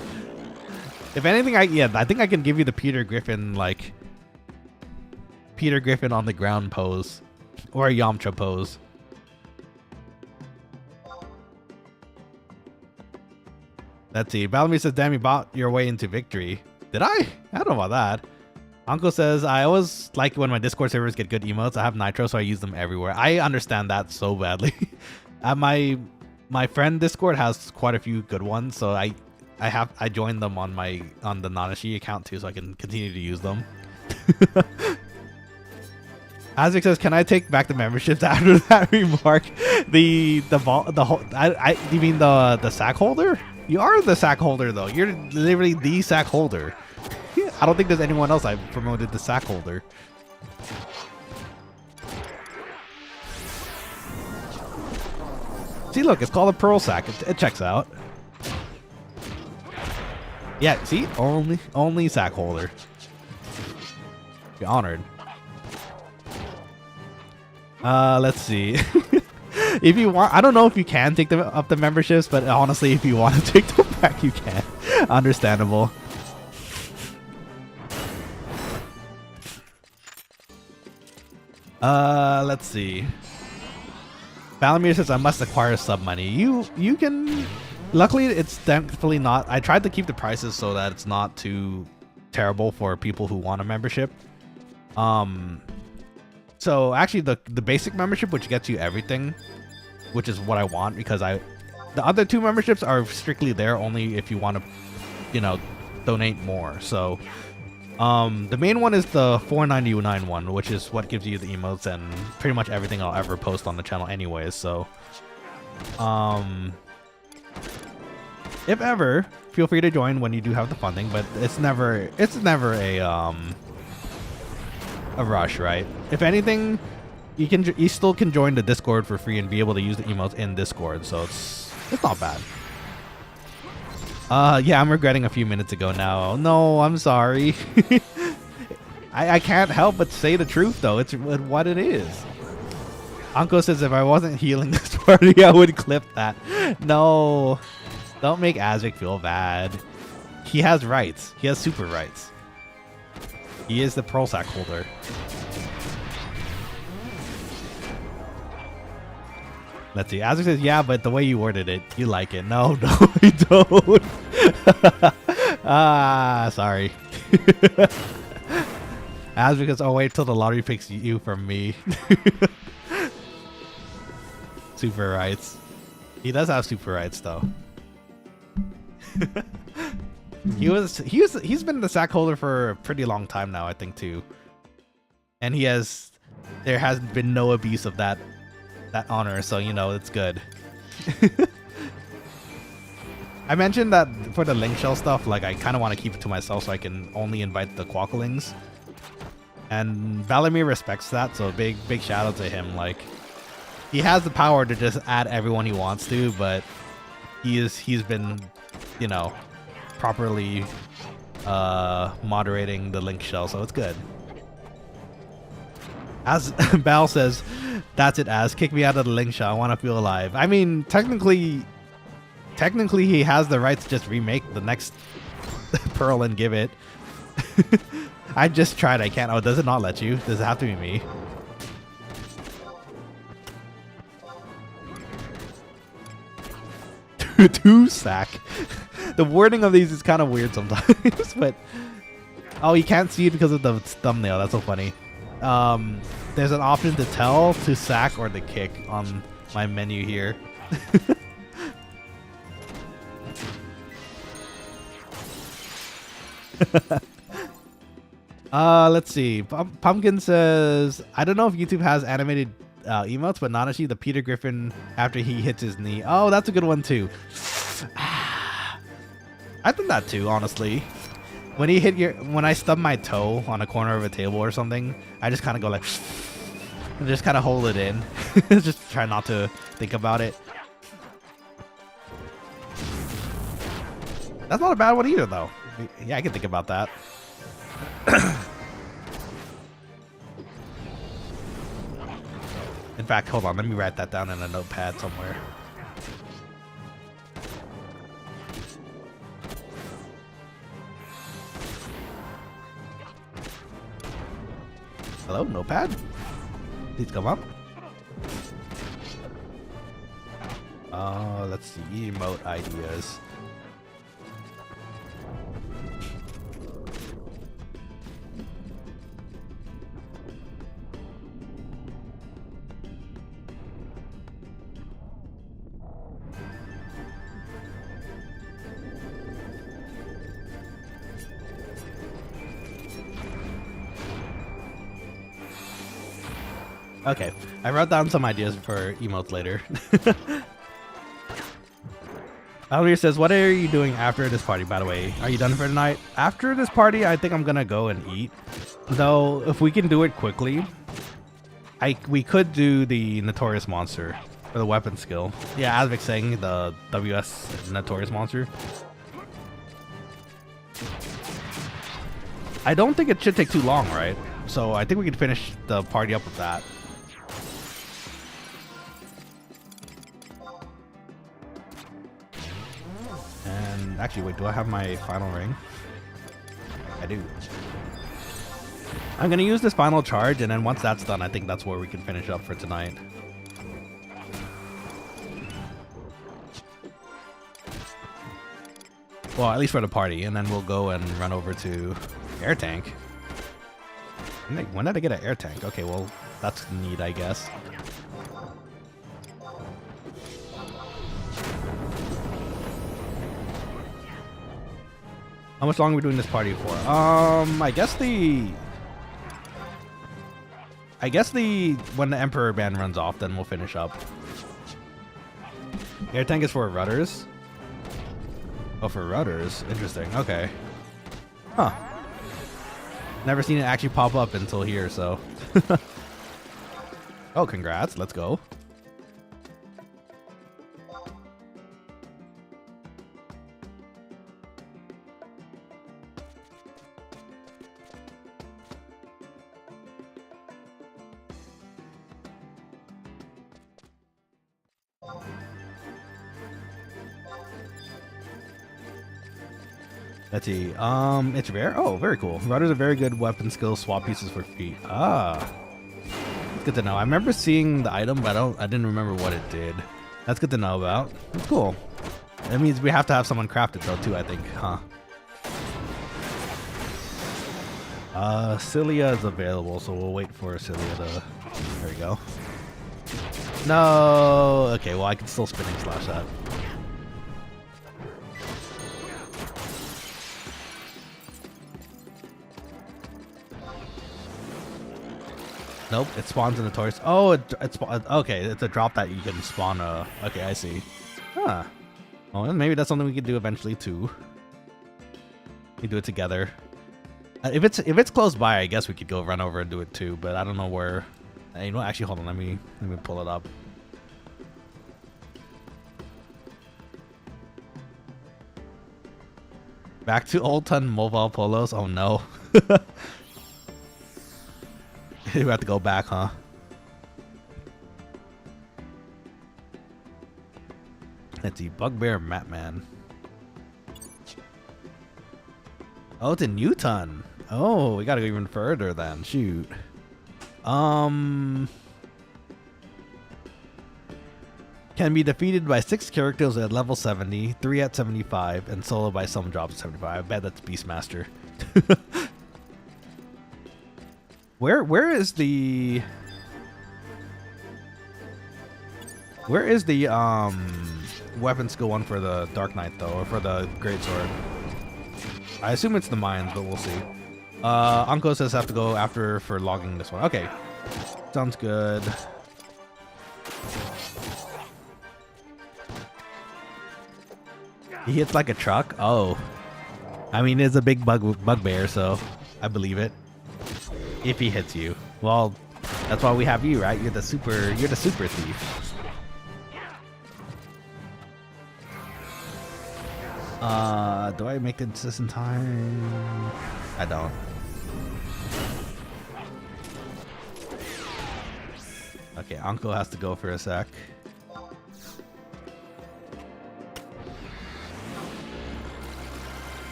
If anything, I think I can give you the Peter Griffin, like Peter Griffin on the ground pose, or a Yamcha pose. Let's see. Balamir says, damn, you bought your way into victory. Did I? I don't know about that. Uncle says, I always like when my Discord servers get good emotes. I have Nitro, so I use them everywhere. I understand that so badly. My friend Discord has quite a few good ones, so I joined them on the Nanashi account too, so I can continue to use them. Azek says, can I take back the memberships after that remark? You mean the sack holder? You are the sack holder though. You're literally the sack holder. I don't think there's anyone else I promoted to sack holder. See, look, it's called a pearl sack. It checks out. Yeah, see, only sack holder. You're honored. Let's see. If you want, I don't know if you can take up the memberships, but honestly, if you want to take them back, you can. Understandable. Let's see. Valamir says I must acquire sub money. You can. Luckily, it's definitely not. I tried to keep the prices so that it's not too terrible for people who want a membership. So actually, the basic membership, which gets you everything, which is what I want, because the other two memberships are strictly there only if you want to, you know, donate more. So the main one is the $4.99 one, which is what gives you the emotes and pretty much everything I'll ever post on the channel anyways. So if ever, feel free to join when you do have the funding, but it's never a rush, right? If anything, you still can join the Discord for free and be able to use the emotes in Discord, so it's not bad. Yeah, I'm regretting a few minutes ago now. No, I'm sorry. I can't help but say the truth though. It's what it is. Anko says if I wasn't healing this party, I would clip that. No, don't make Azric feel bad. He has rights. He has super rights. He is the pearl sack holder. Let's see. Azric says, yeah, but the way you worded it, you like it. No, no, I don't. Sorry. Azric says, oh, wait till the lottery picks you from me. Super rights. He does have super rights, though. He's been the sack holder for a pretty long time now, I think, too. And there has been no abuse of that honor, so you know it's good. I mentioned that for the link shell stuff, like I kind of want to keep it to myself so I can only invite the Quokkalings. And Valamir respects that, so big shout out to him. Like, he has the power to just add everyone he wants to, but he's been, you know, properly moderating the link shell, so it's good. As Bal says, that's it, as kick me out of the link shell. I want to feel alive. I mean, technically he has the right to just remake the next Pearl and give it. I just tried. I can't. Oh, does it not let you? Does it have to be me? Two sack. The wording of these is kind of weird sometimes, but oh, you can't see it because of the thumbnail. That's so funny. There's an option to tell, to sack, or to kick on my menu here. Let's see. Pumpkin says, I don't know if YouTube has animated emotes, but Nanashi, the Peter Griffin after he hits his knee. Oh, that's a good one too. I've done that too, honestly. When I stub my toe on a corner of a table or something, I just kind of go like, and just kind of hold it in. Just try not to think about it. That's not a bad one either, though. Yeah, I can think about that. In fact, hold on. Let me write that down in a notepad somewhere. Hello, notepad? Please come up. Let's see. Emote ideas. Okay, I wrote down some ideas for emotes later. Alvir says, what are you doing after this party, by the way? Are you done for tonight? After this party, I think I'm gonna go and eat. Though, if we can do it quickly, we could do the Notorious Monster for the weapon skill. Yeah, as Vic's saying, the WS Notorious Monster. I don't think it should take too long, right? So I think we can finish the party up with that. And actually, wait, do I have my final ring? I do. I'm gonna use this final charge, and then once that's done, I think that's where we can finish up for tonight. Well, at least for the party, and then we'll go and run over to air tank. When did I get an air tank? Okay, well, that's neat, I guess. How much longer are we doing this party for? I guess when the Emperor band runs off, then we'll finish up. Air tank is for rudders. Oh, for rudders. Interesting. Okay. Huh. Never seen it actually pop up until here, so. Oh, congrats. Let's go. Let's see. It's rare. Oh, very cool. Rudder's a very good weapon skill. Swap pieces for feet. Ah, that's good to know. I remember seeing the item, but I didn't remember what it did. That's good to know about. That's cool. That means we have to have someone craft it though too, I think, huh? Cilia is available, so we'll wait for Cilia to. There we go. No. Okay. Well, I can still spinning slash that. Nope, it spawns in the Taurus. Oh, it's okay. It's a drop that you can spawn. Okay, I see. Huh. Well, maybe that's something we could do eventually too. We do it together. If it's close by, I guess we could go run over and do it too. But I don't know where. You know, actually, hold on. Let me pull it up. Back to Old Ton mobile polos. Oh no. We have to go back, huh? Let's see, Bugbear Matman. Oh, it's in Newton. Oh, we gotta go even further then. Shoot. Can be defeated by 6 characters at level 70, 3 at 75, and solo by some drops at 75. I bet that's Beastmaster. Where is the weapon skill one for the Dark Knight though, or for the Greatsword? I assume it's the mines, but we'll see. Anko says have to go after for logging this one. Okay, sounds good. He hits like a truck. Oh, I mean it's a big bugbear, so I believe it. If he hits you, well, that's why we have you, right? You're the super thief. Do I make this in time? I don't. Okay, Anko has to go for a sec.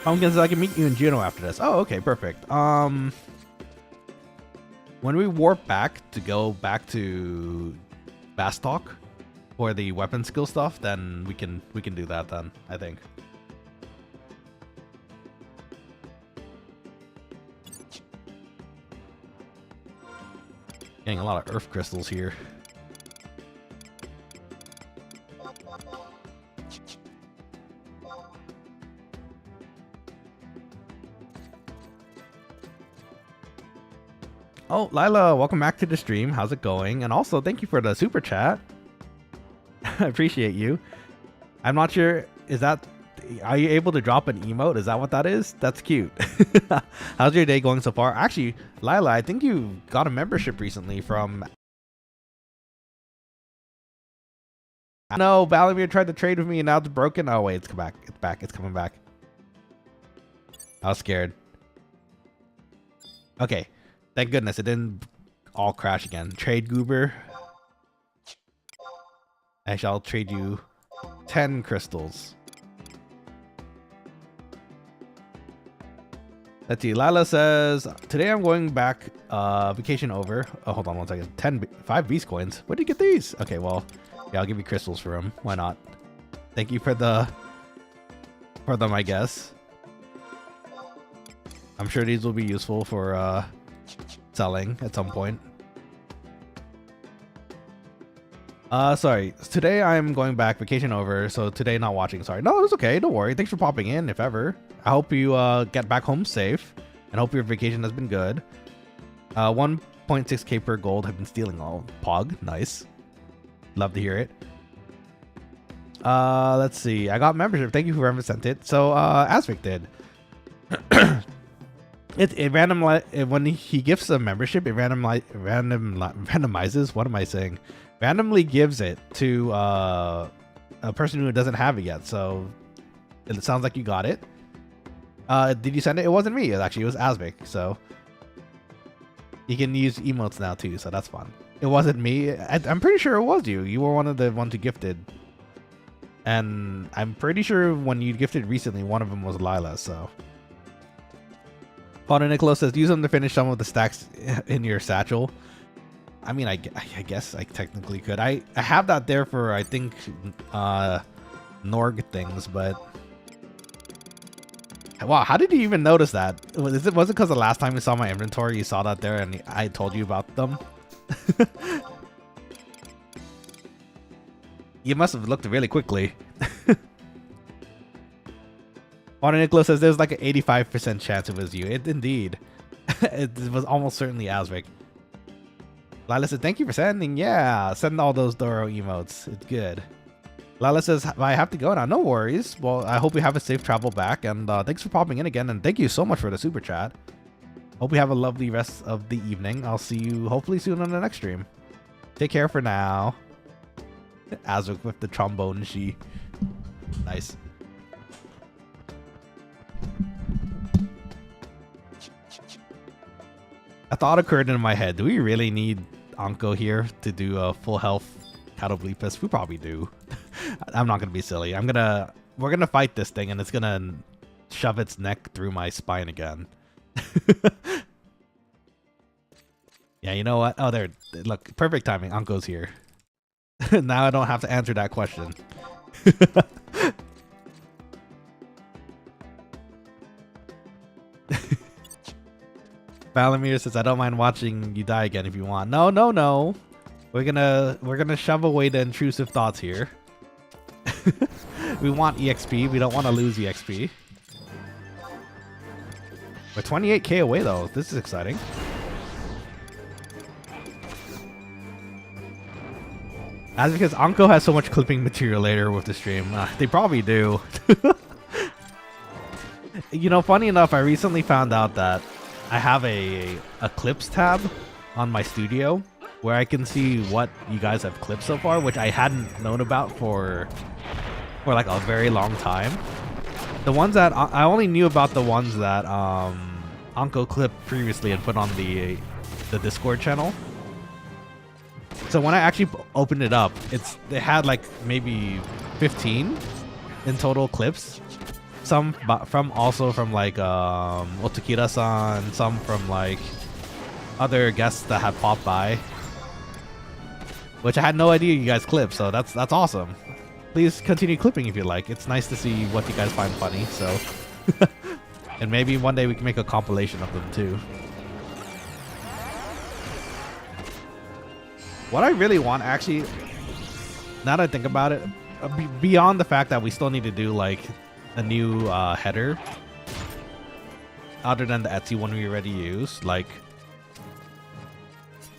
Pumpkin says I can meet you in Jeuno after this. Oh, okay, perfect. When we warp back to go back to Bastok for the weapon skill stuff, then we can do that then, I think. Getting a lot of earth crystals here. Oh, Lila, welcome back to the stream. How's it going? And also, thank you for the super chat. I appreciate you. I'm not sure. Is that? Are you able to drop an emote? Is that what that is? That's cute. How's your day going so far? Actually, Lila, I think you got a membership recently from. No, Valamir tried to trade with me and now it's broken. Oh wait, it's come back. It's back. It's coming back. I was scared. Okay, thank goodness it didn't all crash again. Trade Goober. I shall trade you 10 crystals. Let's see. Lila says, today I'm going back, vacation over. Oh, hold on one second. 5 beast coins. Where did you get these? Okay, well, yeah, I'll give you crystals for them. Why not? Thank you for them, I guess. I'm sure these will be useful for, selling at some point. Sorry. Today I'm going back, vacation over, so today not watching. Sorry. No, it's okay. Don't worry. Thanks for popping in, if ever. I hope you get back home safe, and hope your vacation has been good. 1.6k per gold. Have been stealing all. Pog. Nice. Love to hear it. Let's see. I got membership. Thank you for whoever sent it. So, Asvik did. It when he gives a membership, it randomizes. What am I saying? Randomly gives it to a person who doesn't have it yet. So it sounds like you got it. Did you send it? It wasn't me. It was Asvik. So you can use emotes now too. So that's fun. It wasn't me. I'm pretty sure it was you. You were one of the ones who gifted. And I'm pretty sure when you gifted recently, one of them was Lila. So. Father Nicholas says, use them to finish some of the stacks in your satchel. I mean, I guess I technically could. I have that there for, I think, Norg things, but... Wow, how did you even notice that? Was it because the last time you saw my inventory, you saw that there and I told you about them? You must have looked really quickly. Father Nicholas says there's like an 85% chance it was you. Indeed. It was almost certainly Asvik. Lila said, thank you for sending. Yeah, send all those Doro emotes. It's good. Lila says, I have to go now. No worries. Well, I hope you have a safe travel back. And thanks for popping in again. And thank you so much for the super chat. Hope you have a lovely rest of the evening. I'll see you hopefully soon on the next stream. Take care for now. Asvik with the trombone she. Nice. A thought occurred in my head. Do we really need Anko here to do a full health Catobleepus? We probably do. I'm not gonna be silly. We're gonna fight this thing and it's gonna shove its neck through my spine again. Yeah, you know what? Oh, there. Look, perfect timing. Anko's here. Now I don't have to answer that question. Valamir says, I don't mind watching you die again if you want. No, no, no. We're gonna shove away the intrusive thoughts here. We want EXP. We don't want to lose EXP. We're 28k away though. This is exciting. As because Anko has so much clipping material later with the stream. They probably do. You know, funny enough, I recently found out that I have a clips tab on my studio where I can see what you guys have clipped so far, which I hadn't known about for like a very long time. The ones that I only knew about the ones that Anko clipped previously and put on the Discord channel. So when I actually opened it up, they had like maybe 15 in total clips. Some from like Otakira-san, some from like other guests that had popped by, which I had no idea you guys clipped. So that's awesome. Please continue clipping if you like. It's nice to see what you guys find funny. So, and maybe one day we can make a compilation of them too. What I really want, actually, now that I think about it, beyond the fact that we still need to do like a new header other than the Etsy one we already use, like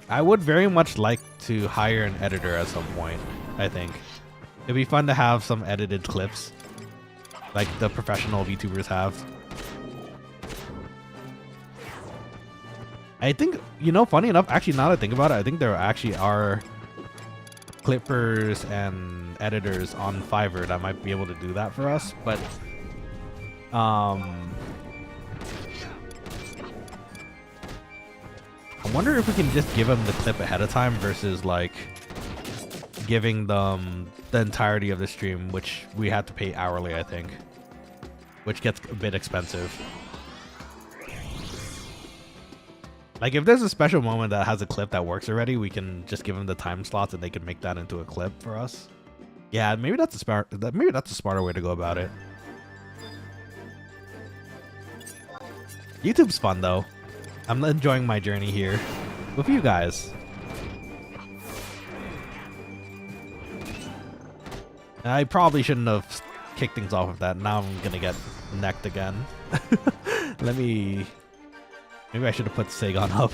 I would very much like to hire an editor at some point. I think It'd be fun to have some edited clips, like the professional VTubers have. I think, you know, funny enough, actually, now that I think about it, I think there actually are clippers and editors on Fiverr that might be able to do that for us, but I wonder if we can just give them the clip ahead of time versus like giving them the entirety of the stream, which we have to pay hourly, I think, which gets a bit expensive. Like if there's a special moment that has a clip that works already, we can just give them the time slots and they can make that into a clip for us. Yeah, maybe that's a smarter way to go about it. YouTube's fun though. I'm enjoying my journey here with you guys. I probably shouldn't have kicked things off with that. Now I'm gonna get necked again. Maybe I should have put Sagon up.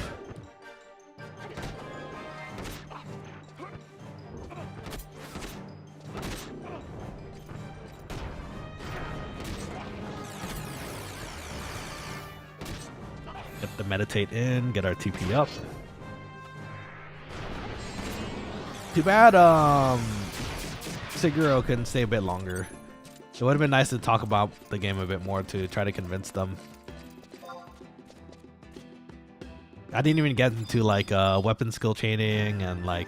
Get the meditate in, get our TP up. Too bad Siguro couldn't stay a bit longer. It would have been nice to talk about the game a bit more to try to convince them. I didn't even get into like weapon skill chaining and like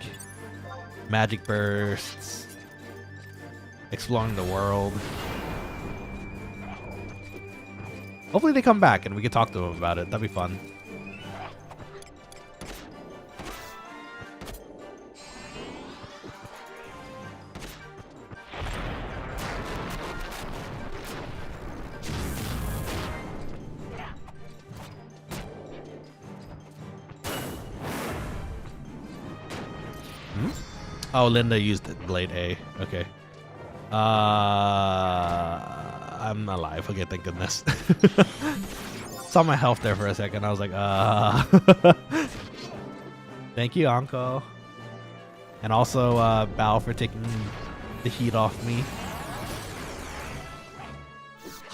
magic bursts, exploring the world. Hopefully they come back and we can talk to them about it. That'd be fun. Oh, Linda used Blade A. Okay. I'm alive. Okay, thank goodness. Saw my health there for a second. I was like, Thank you, Anko. And also, Bao for taking the heat off me.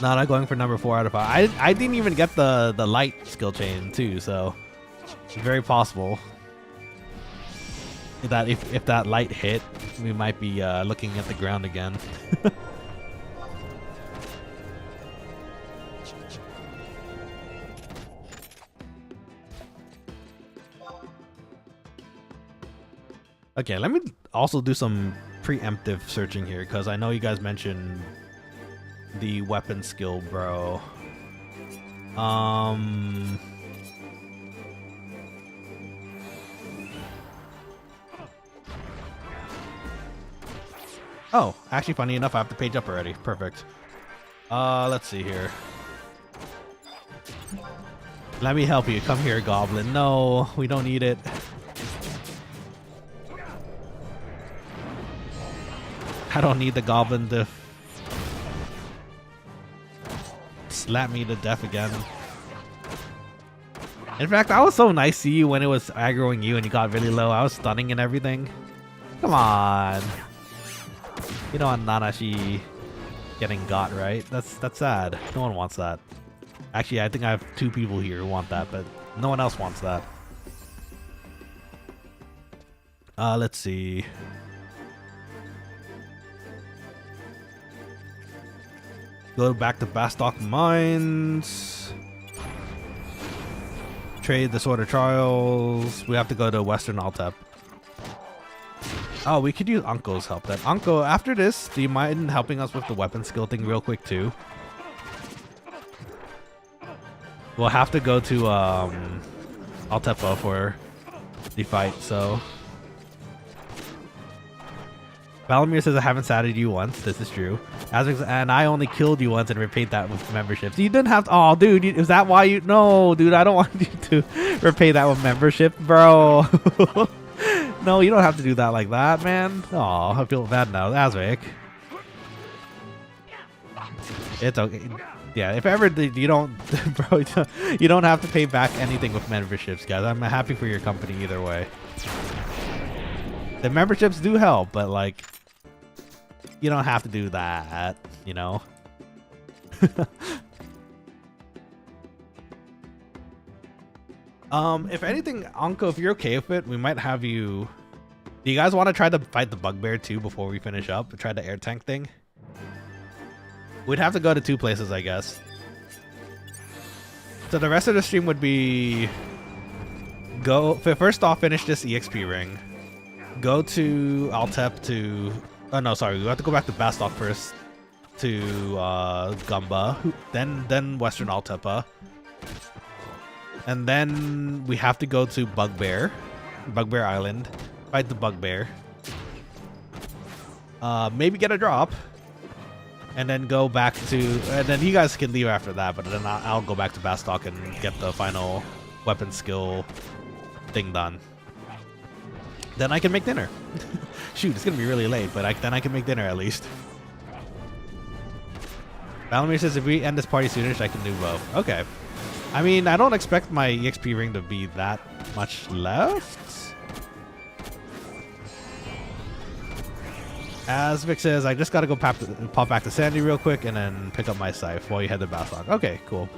No, not going for number 4 out of 5. I didn't even get the light skill chain too, so it's very possible that if that light hit, we might be looking at the ground again. Okay, let me also do some preemptive searching here, because I know you guys mentioned the weapon skill, bro. Oh, actually, funny enough, I have the page up already. Perfect. Let's see here. Let me help you. Come here, Goblin. No, we don't need it. I don't need the Goblin to slap me to death again. In fact, I was so nice to you when it was aggroing you and you got really low. I was stunning and everything. Come on. You don't want Nanashi getting got, right? That's sad. No one wants that. Actually, I think I have 2 people here who want that, but no one else wants that. Let's see. Go back to Bastok Mines. Trade the Sword of Trials. We have to go to Western Altep. Oh, we could use Anko's help then. Anko, after this, do you mind helping us with the weapon skill thing real quick too? We'll have to go to Altepa for the fight, so. Valamir says I haven't sadded you once. This is true. And I only killed you once and repaid that with memberships. You didn't have to. Oh, dude, is that why you? No, dude, I don't want you to repay that with membership, bro. No, you don't have to do that like that, man. Oh, I feel bad now. Azvik. It's okay. Yeah, if ever you don't, bro, you don't have to pay back anything with memberships, guys. I'm happy for your company either way. The memberships do help, but like, You don't have to do that, you know? If anything, Anko, if you're okay with it, we might have you... Do you guys want to try to fight the bugbear too before we finish up? Try the air tank thing? We'd have to go to 2 places, I guess. So the rest of the stream would be... First off, finish this EXP ring. Go to Altep to... Oh no, sorry. We have to go back to Bastok first. To Gumba. Then Western Altepa. And then we have to go to Bugbear Island. Fight the Bugbear. Maybe get a drop. And then go back to... And then you guys can leave after that. But then I'll go back to Bastok and get the final weapon skill thing done. Then I can make dinner. Shoot, it's going to be really late. But then I can make dinner at least. Valamir says if we end this party soonish, I can do both. Okay. I mean, I don't expect my EXP ring to be that much left. As Vic says, I just gotta go pop back to Sandy real quick and then pick up my scythe while you head to Bastok. Okay, cool.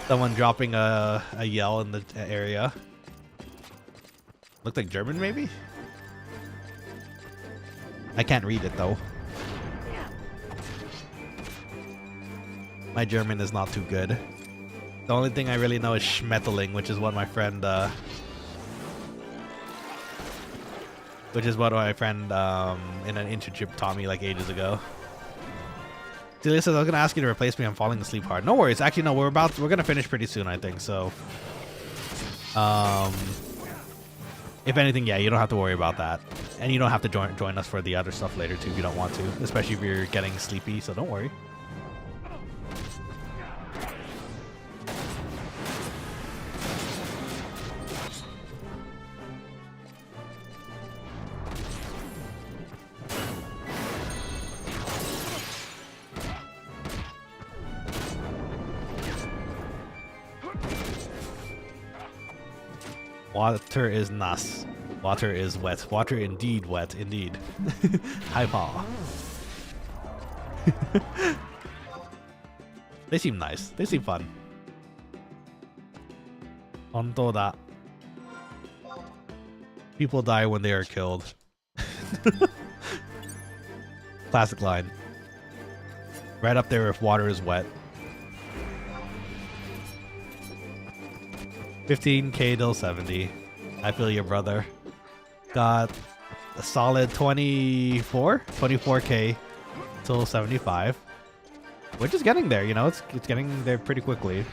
Someone dropping a yell in the area. Looked like German, maybe? I can't read it, though. My German is not too good. The only thing I really know is Schmetterling, which is what my friend, in an internship taught me like ages ago. Celia says, I was gonna ask you to replace me. I'm falling asleep hard. No worries. Actually, no, we're gonna finish pretty soon, I think. So, if anything, yeah, you don't have to worry about that, and you don't have to join us for the other stuff later too if you don't want to, especially if you're getting sleepy. So don't worry. Water is nas. Water is wet. Water indeed wet. Indeed. Hi, paw. They seem nice. They seem fun. Hontou da. People die when they are killed. Classic line. Right up there if water is wet. 15k till 70. I feel your brother. Got a solid 24k till 75. We're just getting there, you know, it's getting there pretty quickly.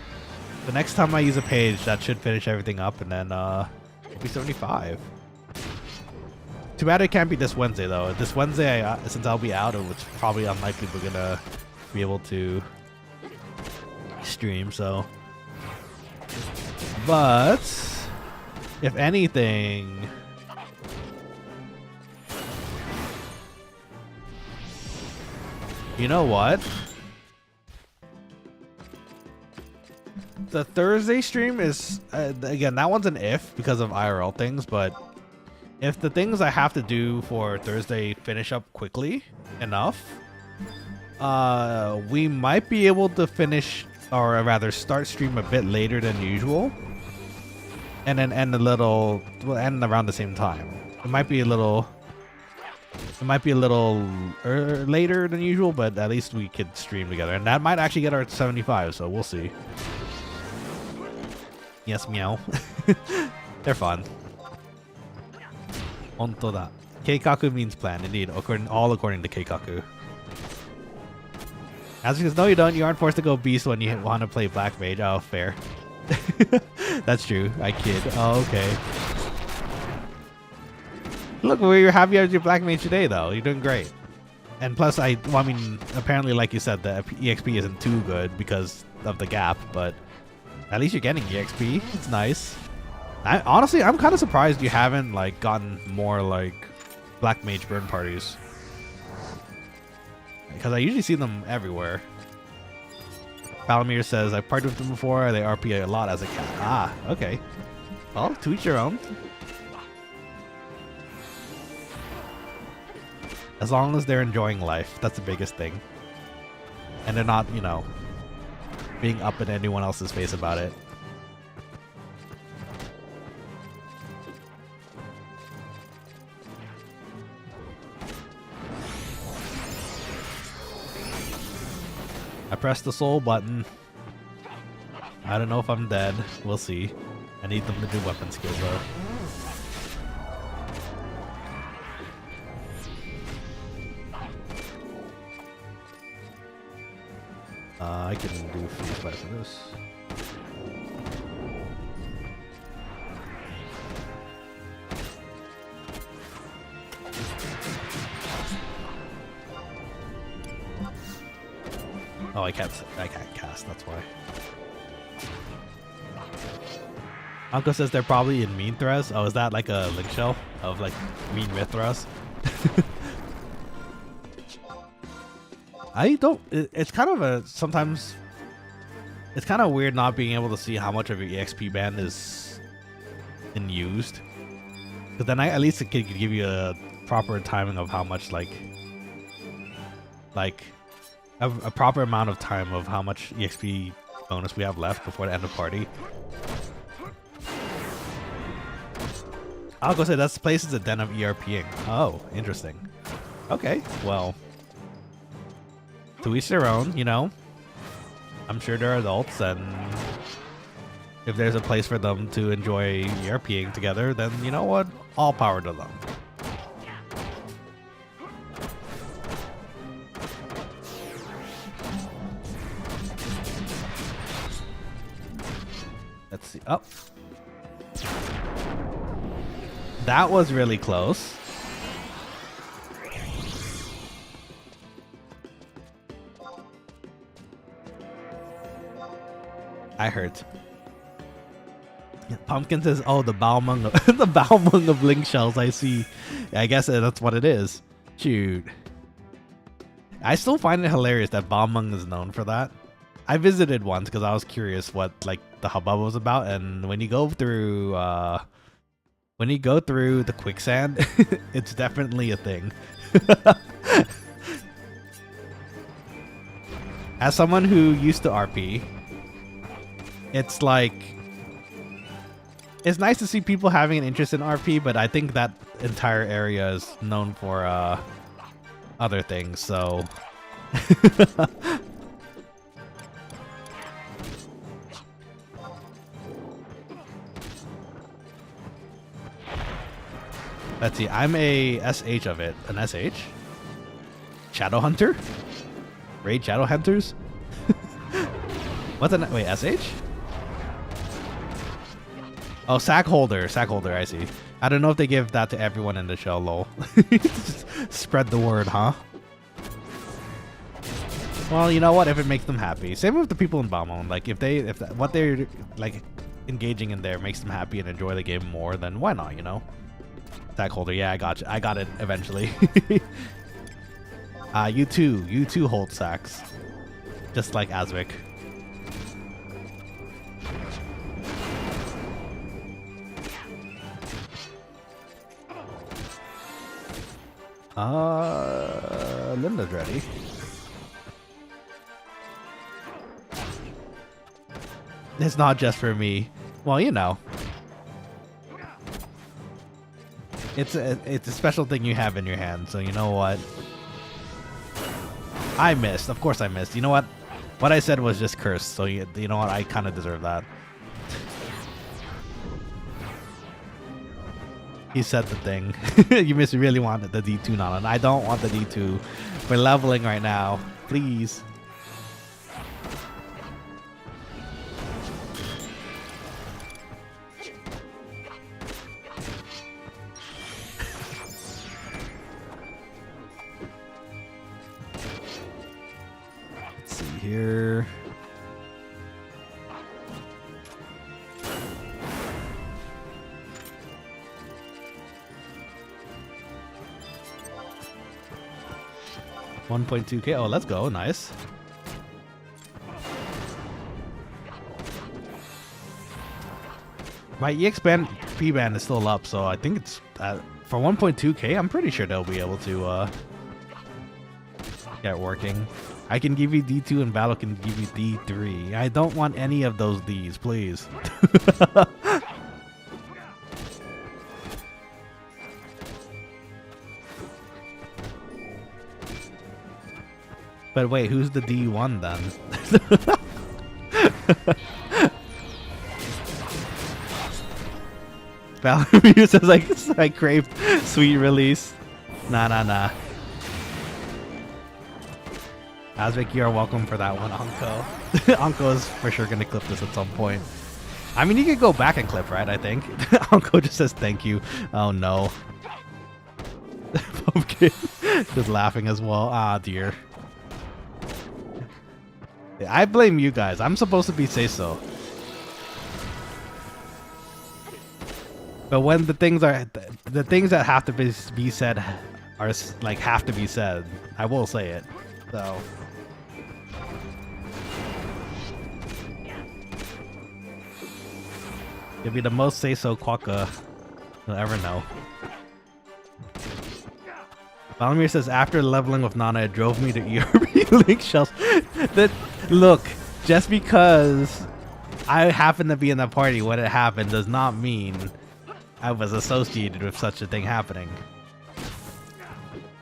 The next time I use a page, that should finish everything up, and then it'll be 75. Too bad it can't be this Wednesday though. This Wednesday, since I'll be out, it's probably unlikely we're gonna be able to stream, so. But if anything, you know what? The Thursday stream is, again, that one's an if because of IRL things, but if the things I have to do for Thursday finish up quickly enough, we might be able to finish, or rather start stream a bit later than usual. And then end around the same time. It might be a little later than usual, but at least we could stream together. And that might actually get our 75, so we'll see. Yes, meow. They're fun. Hontou da. Keikaku means plan, indeed. All according to Keikaku. As because no, you don't. You aren't forced to go beast when you want to play black mage. Oh, fair. That's true. I kid. Oh, okay. Look, we're happy as your black mage today, though. You're doing great. And plus, I mean, apparently, like you said, the EXP isn't too good because of the gap, but at least you're getting EXP. It's nice. Honestly, I'm kind of surprised you haven't like gotten more like black mage burn parties, because I usually see them everywhere. Valamir says, I've partied with them before. They RP a lot as a cat. Ah, okay. Well, to each your own. As long as they're enjoying life, that's the biggest thing. And they're not, you know, being up in anyone else's face about it. I pressed the soul button. I don't know if I'm dead. We'll see. I need them to do weapon skills though. I can do freeze fire for this. Oh, I can't cast, that's why. Uncle says they're probably in mean threats. Oh, is that like a link shell of like mean mythras? I don't. It's kind of a sometimes. It's kind of weird not being able to see how much of your EXP band is in used, because then at least it could give you a proper timing of how much like a proper amount of time of how much EXP bonus we have left before the end of party. I'll go say that's place is a den of ERPing. Oh, interesting. Okay, well, to each their own, you know. I'm sure they're adults, and if there's a place for them to enjoy ERPing together, then you know what? All power to them. Let's see. Oh. That was really close. I hurt. Pumpkin says, "Oh, the Balmung, the Balmung of link shells." I see. I guess that's what it is. Shoot. I still find it hilarious that Balmung is known for that. I visited once because I was curious what like the hubbub was about, and when you go through the quicksand, it's definitely a thing. As someone who used to RP, it's like it's nice to see people having an interest in RP, but I think that entire area is known for other things, so let's see, I'm a SH of it. An SH? Shadow Hunter? Raid Shadow Hunters? What's an wait, SH? Oh, sack holder, I see. I don't know if they give that to everyone in the show, lol. Just spread the word, huh? Well, you know what? If it makes them happy. Same with the people in Balmung. Like, if what they're like engaging in there makes them happy and enjoy the game more, then why not? You know. Sack holder, yeah, I got you. I got it eventually. You too hold sacks, just like Asvik. Linda's ready. It's not just for me. Well, you know. It's a special thing you have in your hand, so you know what? I missed. Of course I missed. You know what? What I said was just cursed, so you know what? I kind of deserve that. He said the thing. You really wanted the D2 now, and I don't want the D2. We're leveling right now. Please. Let's see here. $1.2K. Oh, let's go. Nice. My EXP band is still up, so I think it's for 1.2k. I'm pretty sure they'll be able to get working. I can give you D2 and Battle can give you D3. I don't want any of those Ds, please. But wait, who's the D1 then? Valerie says I crave sweet release. Nah. Azvik, you are welcome for that one, Anko. Anko is for sure gonna clip this at some point. I mean, you could go back and clip, right? I think. Anko just says thank you. Oh no. Pumpkin just laughing as well. Ah, dear. I blame you guys. I'm supposed to be say so. But when the things that have to be said are like have to be said, I will say it. So you'll be the most say so quokka you'll ever know. Valamir says after leveling with Nana, it drove me to ERP link shells. Look, just because I happened to be in the party when it happened does not mean I was associated with such a thing happening.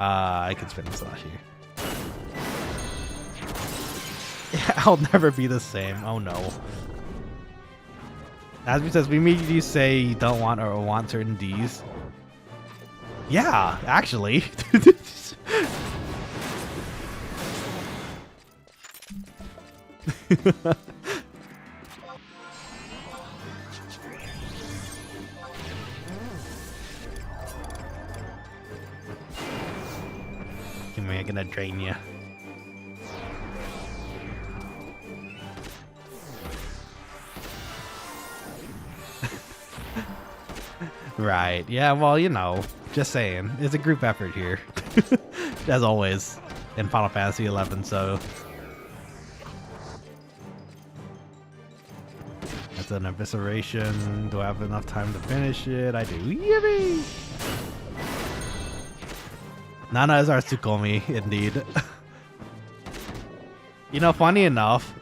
I can spin the slash here. Yeah, I'll never be the same. Oh no. As says, we made you say you don't want or want certain Ds. Yeah, actually. I'm gonna drain you. Right. Yeah, well, you know, just saying. It's a group effort here. As always in Final Fantasy 11, so that's an evisceration. Do I have enough time to finish it? I do. Yippee! Nana is our Tsukomi, indeed. You know, funny enough,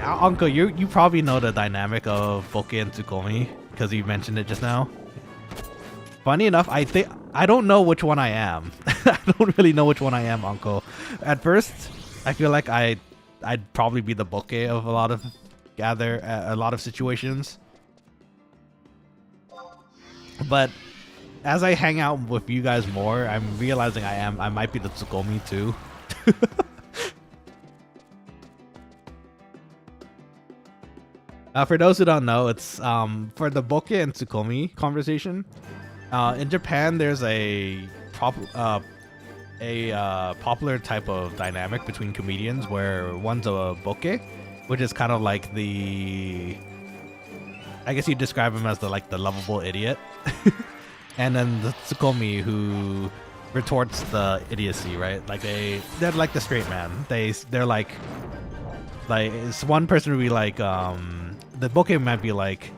Uncle, you probably know the dynamic of Boke and Tsukomi because you mentioned it just now. Funny enough, I don't know which one I am. I don't really know which one I am, Uncle. At first, I feel like I'd probably be the Boke of a lot of situations. But as I hang out with you guys more, I'm realizing I might be the Tsukomi too. For those who don't know, it's for the Boke and Tsukomi conversation. In Japan, there's a popular type of dynamic between comedians where one's a Boke, which is kind of like I guess you describe him as the lovable idiot. And then the Tsukomi who retorts the idiocy, right? Like they're like the straight man. They're like it's one person would be like the Boke might be like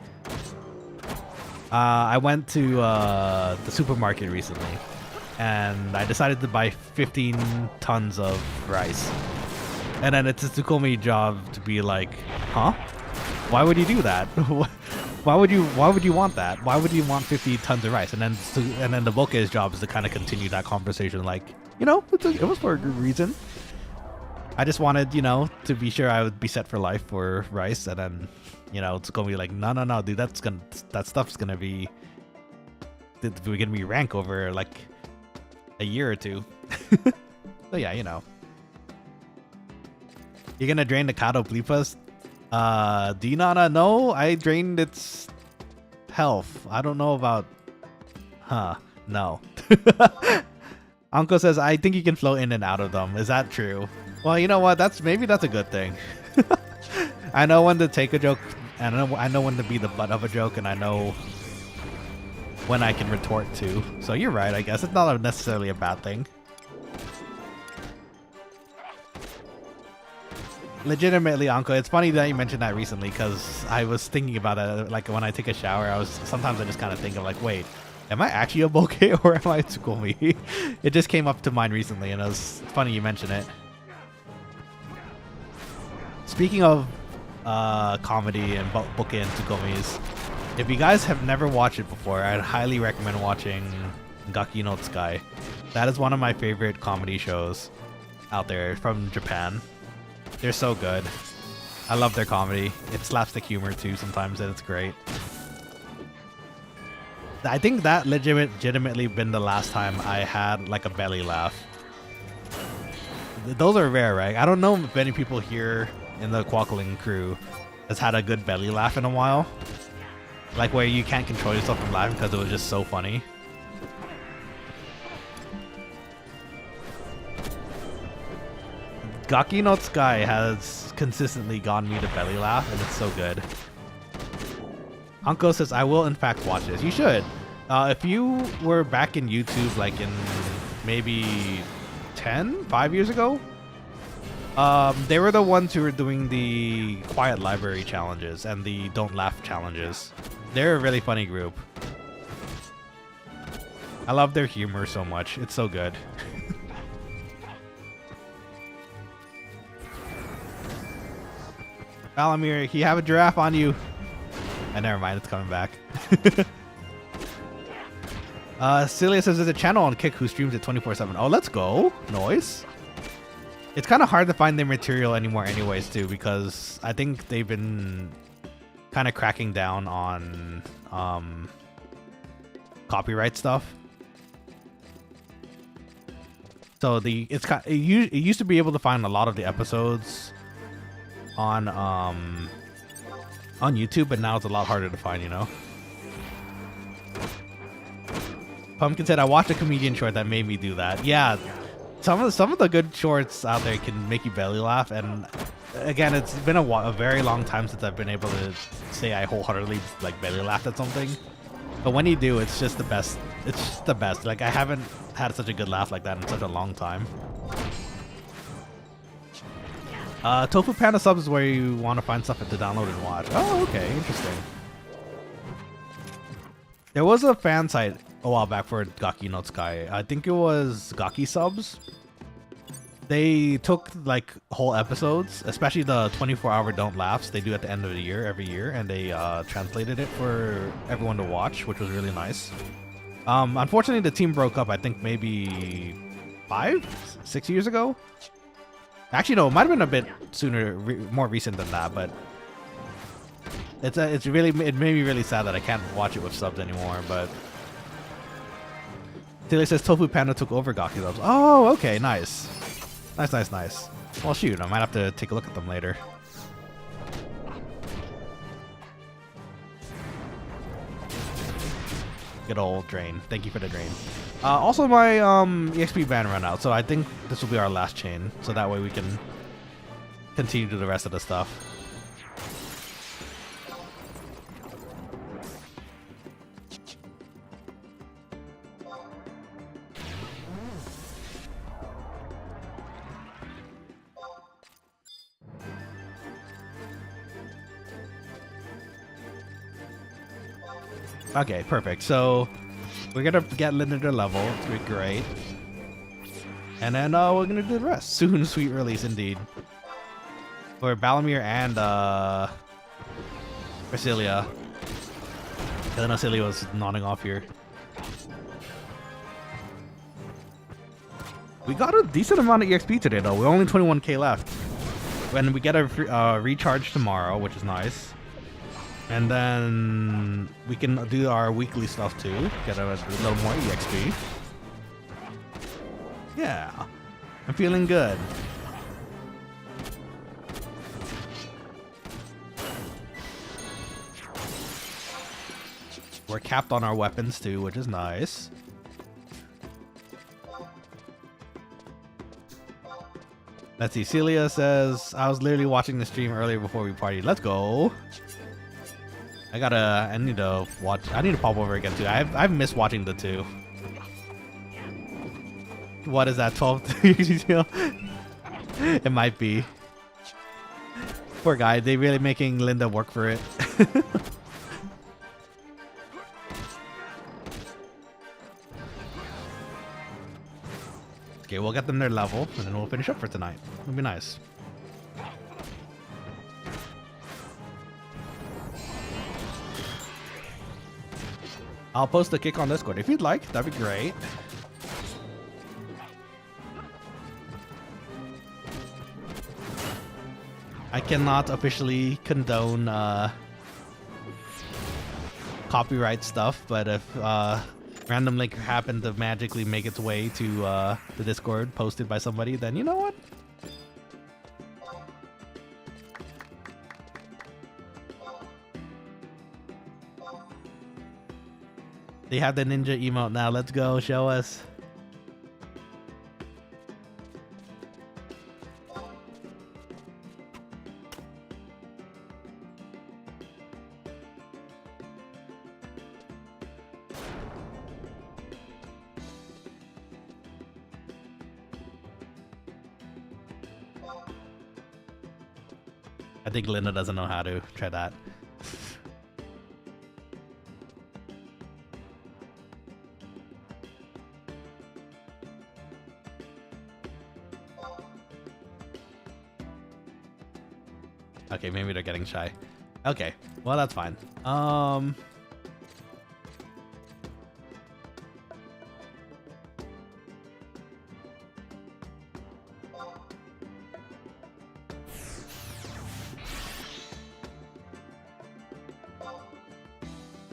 I went to the supermarket recently and I decided to buy 15 tons of rice. And then it's a Tsukomi job to be like, huh? Why would you do that? Why would you want that? Why would you want 50 tons of rice? And then the Boke's job is to kind of continue that conversation, like, you know, it was for a good reason. I just wanted, you know, to be sure I would be set for life for rice, and then, you know, it's gonna be like, no, dude, that stuff's gonna be, we're gonna be rank over like a year or two. So yeah, you know, you're gonna drain the Kato Blipas. Dinana, no, I drained its health. I don't know about, no. Uncle says, I think you can float in and out of them. Is that true? Well, you know what? Maybe that's a good thing. I know when to take a joke, and I know when to be the butt of a joke, and I know when I can retort to. So you're right, I guess. It's not necessarily a bad thing. Legitimately, Anko, it's funny that you mentioned that recently because I was thinking about it. Like when I take a shower, sometimes I just kind of think of like, wait, am I actually a bokeh or am I a Tsukomi? It just came up to mind recently, and it was funny you mentioned it. Speaking of comedy and bokeh and Tsukomis, if you guys have never watched it before, I'd highly recommend watching Gaki no Tsukai. That is one of my favorite comedy shows out there from Japan. They're so good. I love their comedy. It slapstick humor too sometimes, and it's great. I think that legitimately been the last time I had like a belly laugh. Those are rare, right? I don't know if many people here in the Quokkaling crew has had a good belly laugh in a while. Like where you can't control yourself from laughing because it was just so funny. Gaki no Tsukai has consistently gotten me to belly laugh, and it's so good. Anko says, I will in fact watch this. You should. If you were back in YouTube like in maybe 5 years ago, they were the ones who were doing the Quiet Library challenges and the Don't Laugh challenges. They're a really funny group. I love their humor so much. It's so good. Valamir, you have a giraffe on you. Never mind, it's coming back. Celia says there's a channel on Kick who streams it 24/7. Oh, let's go. Noise. It's kind of hard to find their material anymore anyways, too, because I think they've been kind of cracking down on copyright stuff. So it used to be able to find a lot of the episodes on YouTube, but now it's a lot harder to find, you know. Pumpkin said, I watched a comedian short that made me do that. Yeah, some of the good shorts out there can make you belly laugh, and again, it's been a very long time since I've been able to say I wholeheartedly like belly laughed at something. But when you do, it's just the best. It's just the best. Like I haven't had such a good laugh like that in such a long time. Tofu Panda subs is where you want to find stuff to download and watch. Oh, okay, interesting. There was a fan site a while back for Gaki no Tsukai. I think it was Gaki subs. They took like whole episodes, especially the 24-hour Don't Laughs they do at the end of the year every year, and they translated it for everyone to watch, which was really nice. Unfortunately, the team broke up. I think maybe 5-6 years ago. Actually, no, it might have been a bit sooner, more recent than that, but it made me really sad that I can't watch it with subs anymore. But Taylor says Tofu Panda took over Gaki subs. Oh, okay, nice. Nice. Well, shoot, I might have to take a look at them later. Good old drain. Thank you for the drain. Also, my EXP ban ran out, so I think this will be our last chain, so that way we can continue to do the rest of the stuff. Okay, perfect. So we're gonna get Linda to level. It's gonna be great. And then we're gonna do the rest. Soon, sweet release indeed. For Balamir and Brasilia. I know Celia was nodding off here. We got a decent amount of EXP today though. We're only 21k left. When we get a recharge tomorrow, which is nice. And then we can do our weekly stuff too. Get a little more EXP. Yeah. I'm feeling good. We're capped on our weapons too, which is nice. Let's see. Celia says, I was literally watching the stream earlier before we partied. Let's go. I need to watch. I need to pop over again too. I've missed watching the two. What is that? 12? It might be. Poor guy. They really making Linda work for it. Okay, we'll get them their level, and then we'll finish up for tonight. It'll be nice. I'll post a kick on Discord if you'd like. That'd be great. I cannot officially condone copyright stuff, but if random link happened to magically make its way to the Discord posted by somebody, then you know what? They have the ninja emote now. Let's go. Show us. I think Linda doesn't know how to try that. Okay, maybe they're getting shy. Okay, well that's fine.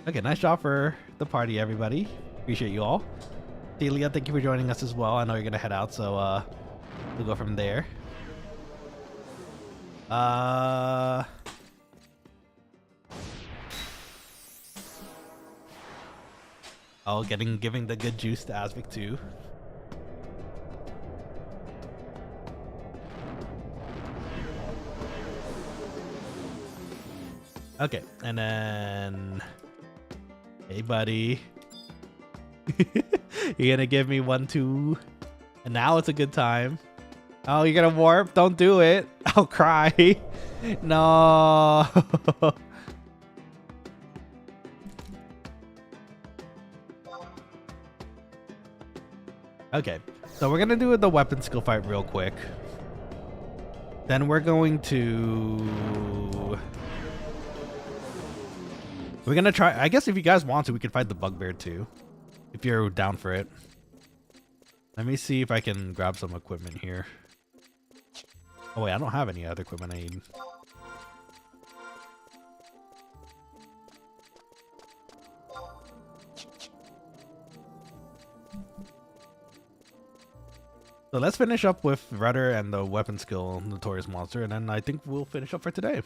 Okay, nice job for the party, everybody. Appreciate you all. Delia, thank you for joining us as well. I know you're gonna head out, so we'll go from there. Oh, giving the good juice to Asvik too. Okay, and then hey buddy. You're gonna give me 1-2, and now it's a good time. Oh, you're gonna warp? Don't do it. I'll cry. No. Okay, so we're gonna do the weapon skill fight real quick. Then we're going to... We're gonna try... I guess if you guys want to, we can fight the bugbear too. If you're down for it. Let me see if I can grab some equipment here. Oh wait, I don't have any other equipment I need. So let's finish up with Rudder and the weapon skill Notorious Monster, and then I think we'll finish up for today.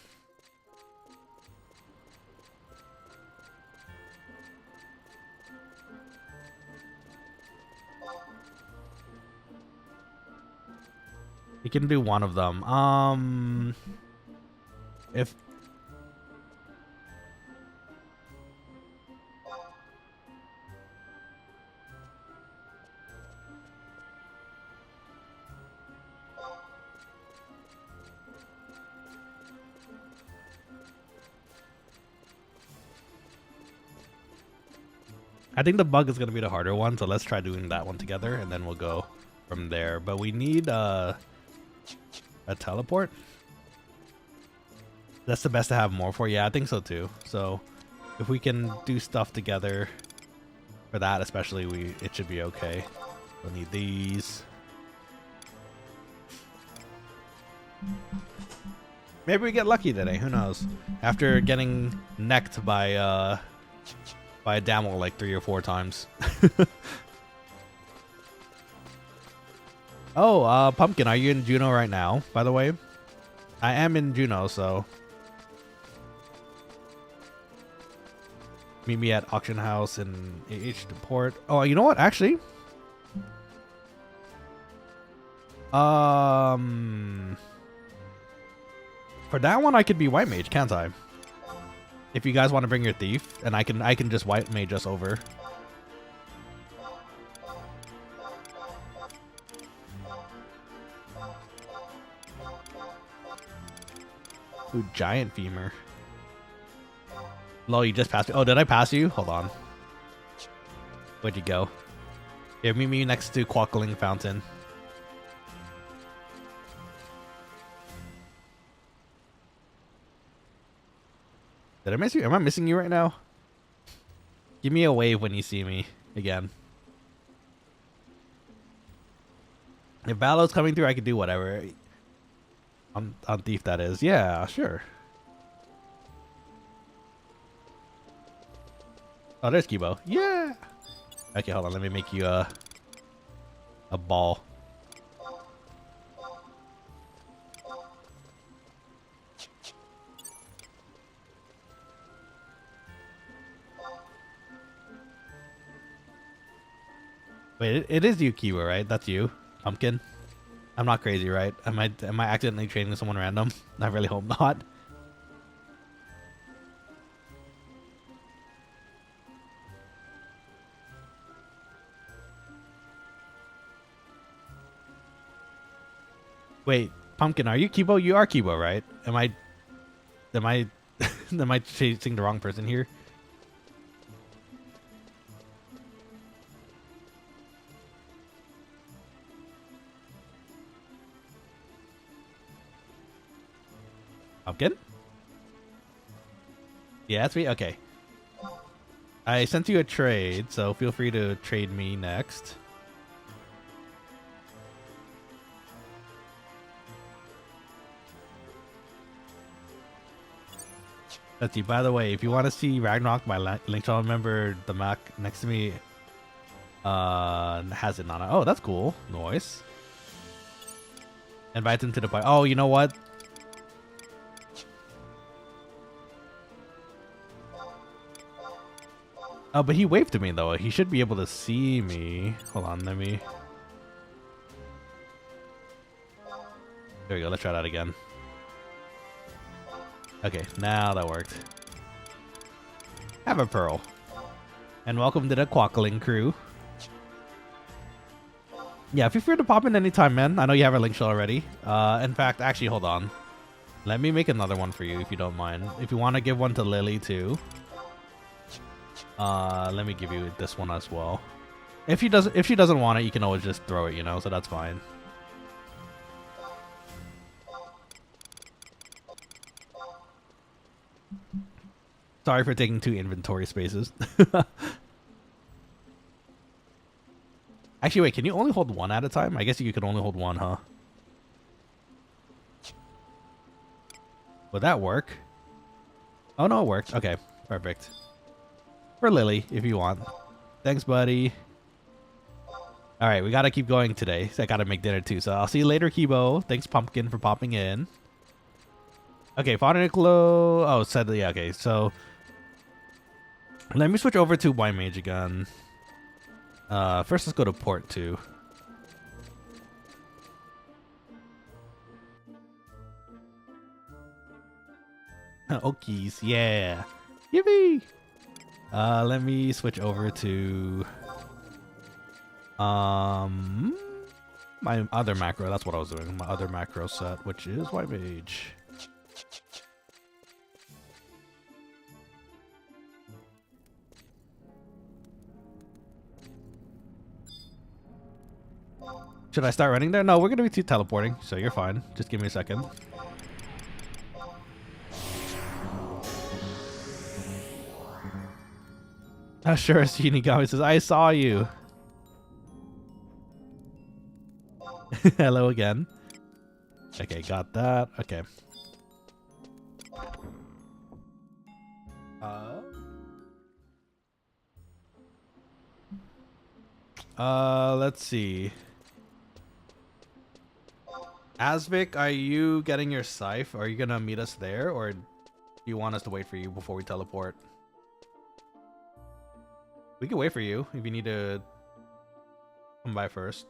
You can do one of them. If I think the bug is going to be the harder one, so let's try doing that one together, and then we'll go from there. But we need a teleport. That's the best to have more for. Yeah, I think so too. So if we can do stuff together for that, especially, it should be okay. We'll need these. Maybe we get lucky today. Who knows? After getting necked by a Damel like 3 or 4 times. Oh, Pumpkin, are you in Jeuno right now, by the way? I am in Jeuno, so meet me at Auction House in AH Port. Oh, you know what? Actually, for that one, I could be White Mage, can't I? If you guys want to bring your thief, and I can just White Mage us over. Ooh, giant femur. Lol, you just passed me. Oh, did I pass you? Hold on. Where'd you go? Here, meet me next to Quokkaling Fountain. Did I miss you? Am I missing you right now? Give me a wave when you see me again. If Valo's coming through, I could do whatever. On Thief, that is. Yeah, sure. Oh, there's Kibo. Yeah! Okay, hold on. Let me make you a ball. Wait, it is you, Kibo, right? That's you, Pumpkin. I'm not crazy, right? Am I accidentally trading someone random? I really hope not. Wait, Pumpkin, are you Kibo? You are Kibo, right? Am I am I chasing the wrong person here? Pumpkin? Yeah, that's me? Okay. I sent you a trade, so feel free to trade me next. Let's see. By the way, if you want to see Ragnarok, my link shall remember the Mac next to me has it on it. Oh, that's cool. Nice. Invite him to the party. Oh, you know what? Oh, but he waved to me though. He should be able to see me. Hold on, let me. There we go. Let's try that again. Okay, now that worked. Have a pearl. And welcome to the Quokkaling crew. Yeah, feel free to pop in anytime, man. I know you have a link shell already. In fact, actually, hold on. Let me make another one for you if you don't mind. If you want to give one to Lily too. Let me give you this one as well. If she doesn't want it, you can always just throw it, you know, so that's fine. Sorry for taking 2 inventory spaces. Actually, wait, can you only hold 1 at a time? I guess you can only hold 1, huh? Would that work? Oh, no, it worked. Okay, perfect. For Lily, if you want. Thanks, buddy. Alright, we gotta keep going today. So I gotta make dinner too. So I'll see you later, Kibo. Thanks, Pumpkin, for popping in. Okay, Father Nicolo. Oh, said yeah, okay, so let me switch over to White Mage again. First let's go to Port 2. Okies, yeah. Yippee! Let me switch over to my other macro. That's what I was doing. My other macro set, which is White Mage. Should I start running there? No, we're gonna be teleporting, so you're fine. Just give me a second. Sure, Shinigami says, I saw you. Hello again. Okay, got that. Okay. Let's see. Asvik, are you getting your scythe? Are you gonna meet us there, or do you want us to wait for you before we teleport? We can wait for you if you need to come by first.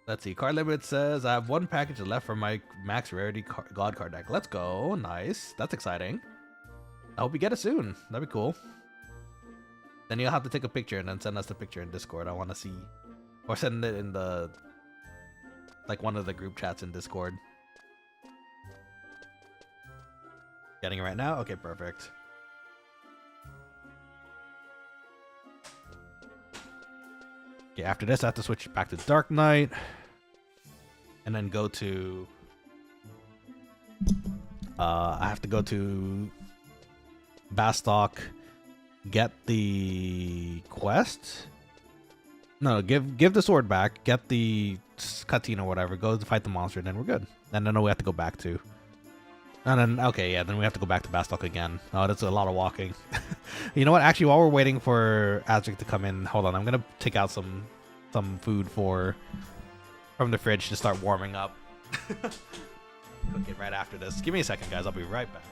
Let's see. Card limit says I have 1 package left for my max rarity god card deck. Let's go. Nice. That's exciting. I hope we get it soon. That'd be cool. Then you'll have to take a picture and then send us the picture in Discord. I want to see Or send it in the like one of the group chats in Discord. Getting it right now? Okay, perfect. Okay, after this I have to switch back to Dark Knight. And then go to I have to go to Bastok, get the quest. No, give the sword back, get the cutscene or whatever, go to fight the monster, and then we're good. And then we have to go back to. And then okay, yeah, then we have to go back to Bastok again. Oh, that's a lot of walking. You know what? Actually, while we're waiting for Azric to come in, hold on. I'm gonna take out some food from the fridge to start warming up. Cook it right after this. Give me a second, guys. I'll be right back.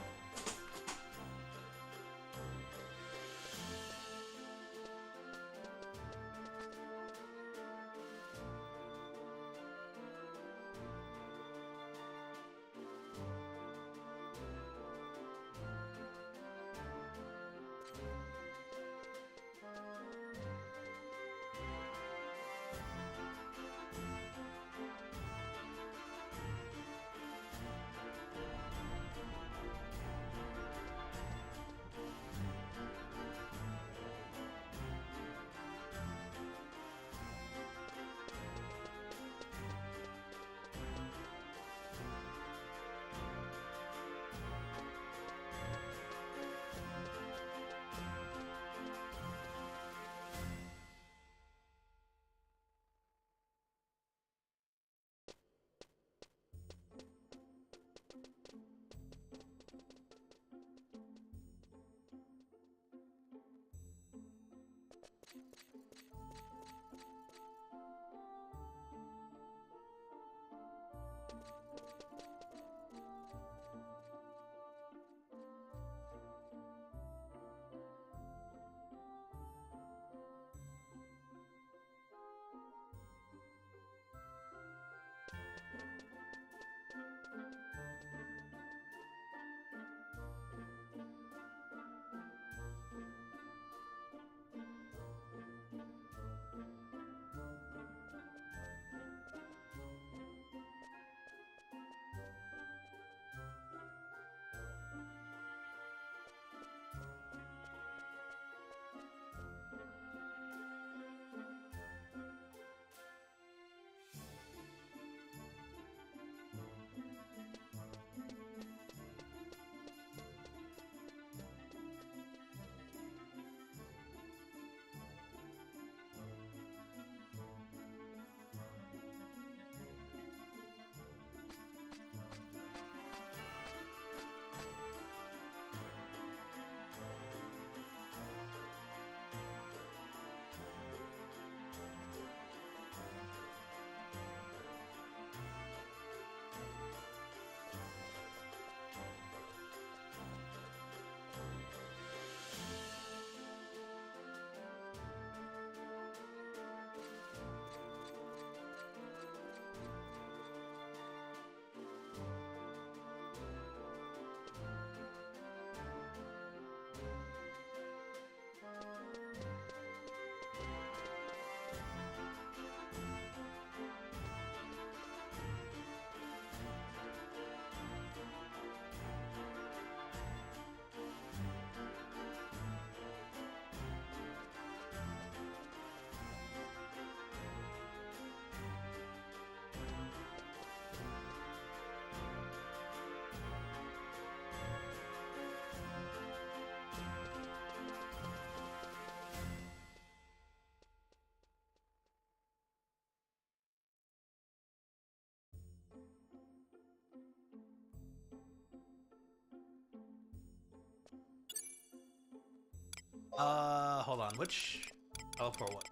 Hold on. Which teleport what?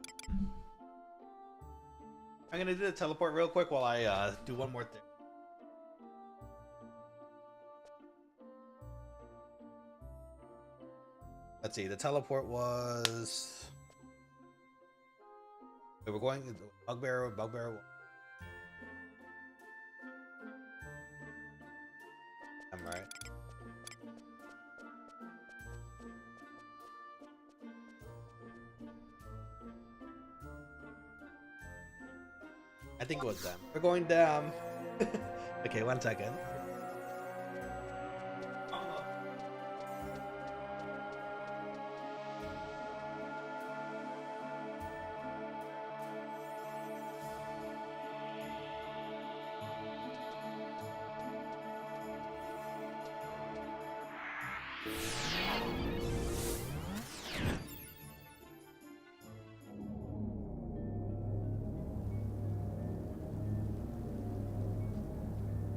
I'm gonna do the teleport real quick while I do one more thing. Let's see. The teleport was. We were going bugbear. I'm right. I think it was them. We're going down. Okay, 1 second.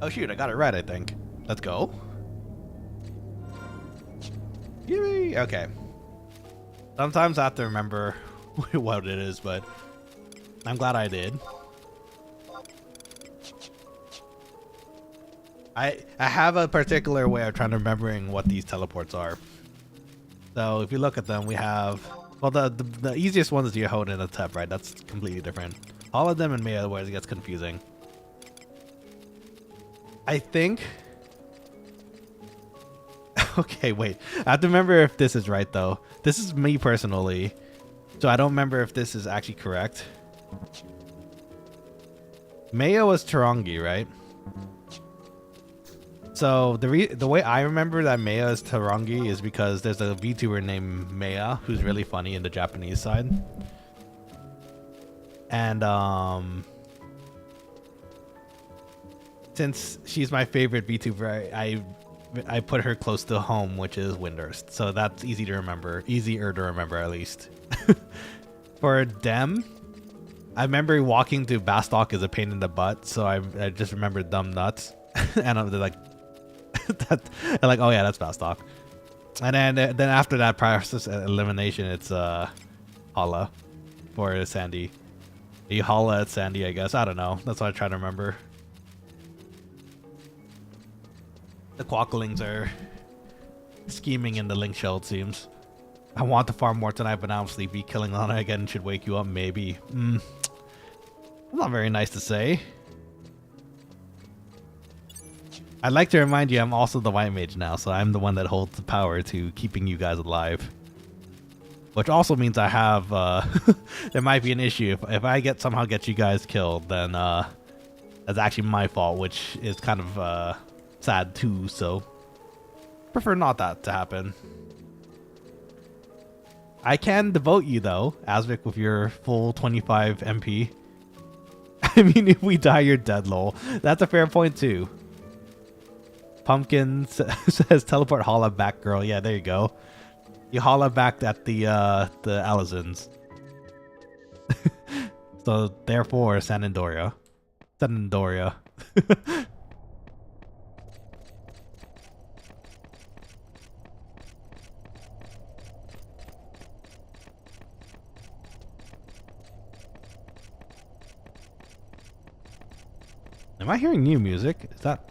Oh shoot, I got it right, I think. Let's go. Yay! Okay. Sometimes I have to remember what it is, but I'm glad I did. I have a particular way of trying to remembering what these teleports are. So if you look at them, we have, well, the easiest one is you hold in a tab, right? That's completely different. All of them in me, otherwise it gets confusing. I think. Okay, wait. I have to remember if this is right though. This is me personally, so I don't remember if this is actually correct. Maya was Tarangi, right? So the way I remember that Maya is Tarangi is because there's a VTuber named Maya who's really funny in the Japanese side, and since she's my favorite VTuber, I put her close to home, which is Windurst. So that's easy to remember, easier to remember at least. For Dem, I remember walking to Bastok is a pain in the butt, so I just remember dumb nuts, and I'm like, I'm like, oh yeah, that's Bastok. And then after that process elimination, it's Holla for Sandy. You holla at Sandy, I guess. I don't know. That's what I try to remember. The Quokkalings are scheming in the link shell, it seems. I want to farm more tonight, but now I'm sleepy. Killing Lana again should wake you up, maybe. Not very nice to say. I'd like to remind you I'm also the white mage now, so I'm the one that holds the power to keeping you guys alive. Which also means I have, there might be an issue. If I somehow get you guys killed, then that's actually my fault, which is kind of sad too, so prefer not that to happen. I can devote you though, Asvik, with your full 25 MP. I mean, if we die, you're dead, lol. That's a fair point too. Pumpkin says teleport holla back, girl. Yeah, there you go. You holla back at the Alizons. So therefore, Sanandoria. Sanandoria. Am I hearing new music? Is that...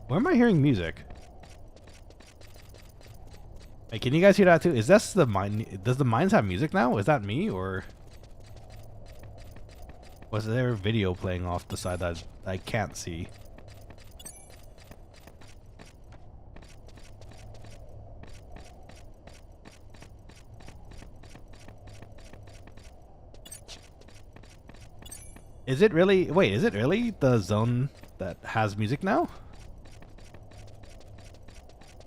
Where am I hearing music? Hey, can you guys hear that too? Is this the mine? Does the mines have music now? Is that me, or was there a video playing off the side that I can't see? Is it really? Wait, is it really the zone that has music now?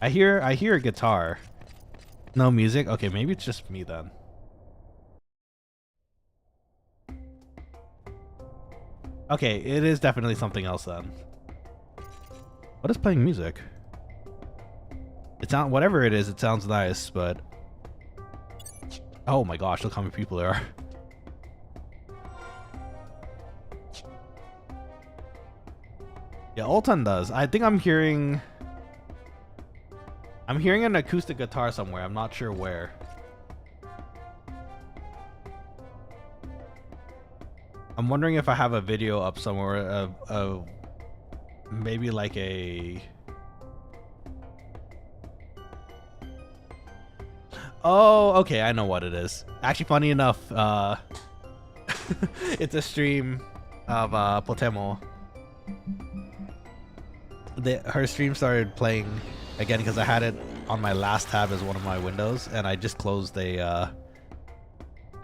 I hear a guitar. No music? Okay, maybe it's just me then. Okay, it is definitely something else then. What is playing music? It's not, whatever it is, it sounds nice, but... Oh my gosh, look how many people there are. Yeah, Ultan does. I think I'm hearing an acoustic guitar somewhere. I'm not sure where. I'm wondering if I have a video up somewhere. Maybe like a... Oh, okay. I know what it is. Actually, funny enough, it's a stream of Potemo. Her stream started playing again because I had it on my last tab as one of my windows, and I just closed a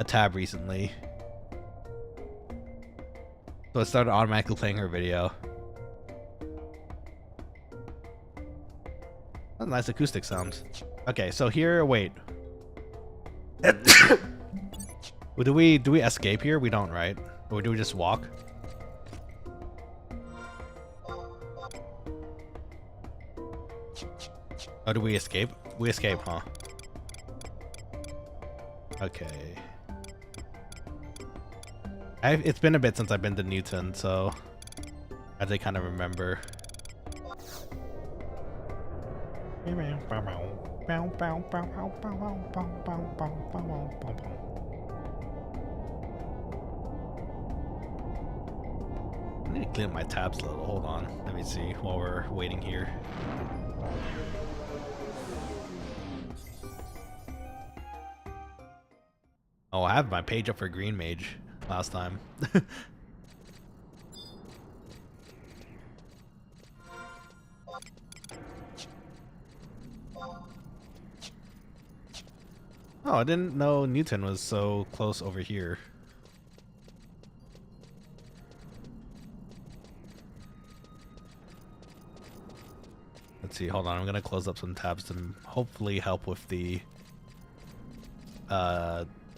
tab recently. So it started automatically playing her video. That's nice acoustic sound. Okay, so here, wait. Do we escape here? We don't, right? Or do we just walk? Oh, do we escape? We escape, huh? Okay. It's been a bit since I've been to Newton, so I have to kind of remember. I need to clean up my tabs a little. Hold on. Let me see while we're waiting here. Oh, I have my page up for Green Mage last time. Oh, I didn't know Newton was so close over here. Let's see, hold on, I'm gonna close up some tabs to hopefully help with the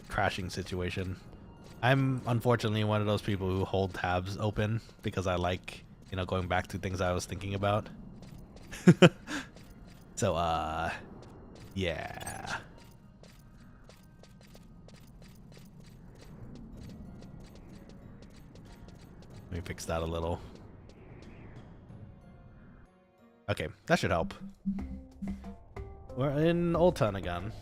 crashing situation. I'm unfortunately one of those people who hold tabs open because I like, you know, going back to things I was thinking about. So, yeah. Let me fix that a little. Okay, that should help. We're in Old Town again.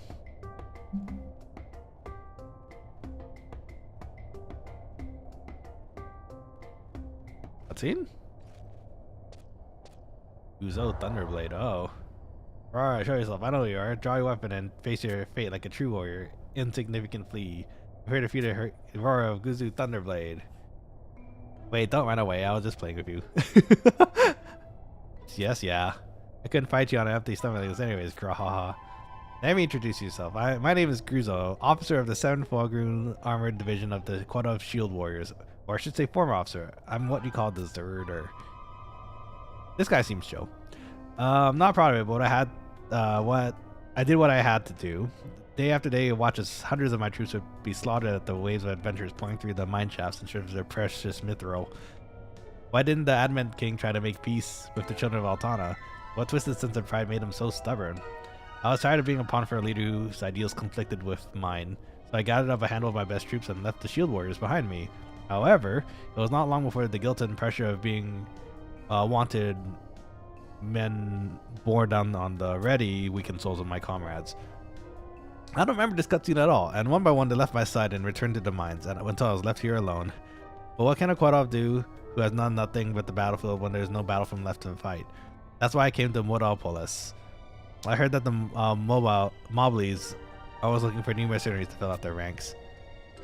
Cutscene? Uzo Thunderblade, oh. Alright, show yourself. I know who you are. Draw your weapon and face your fate like a true warrior. Insignificant flea. Prepare to defeat the roar of Guzu Thunderblade. Wait, don't run away. I was just playing with you. Yes, yeah. I couldn't fight you on an empty stomach like this anyways, grahaha. Let me introduce yourself. My name is Gruzo, officer of the 7th Fulgrim Armored Division of the Quota of Shield Warriors. Or I should say former officer. I'm what you call the deserter. This guy seems chill. I'm not proud of it, but I did what I had to do. Day after day, it watches hundreds of my troops would be slaughtered at the waves of adventurers pouring through the mine shafts in search of their precious mithril. Why didn't the Advent King try to make peace with the children of Altana? What twisted sense of pride made him so stubborn? I was tired of being a pawn for a leader whose ideals conflicted with mine, so I gathered up a handful of my best troops and left the shield warriors behind me. However, it was not long before the guilt and pressure of being wanted men bore down on the already weakened souls of my comrades. I don't remember this cutscene at all, and one by one they left my side and returned to the mines, and until I was left here alone. But what can a Quadov do who has done nothing but the battlefield when there's no battle from left to fight? That's why I came to Modopolis. I heard that the Moblies are always looking for new mercenaries to fill out their ranks.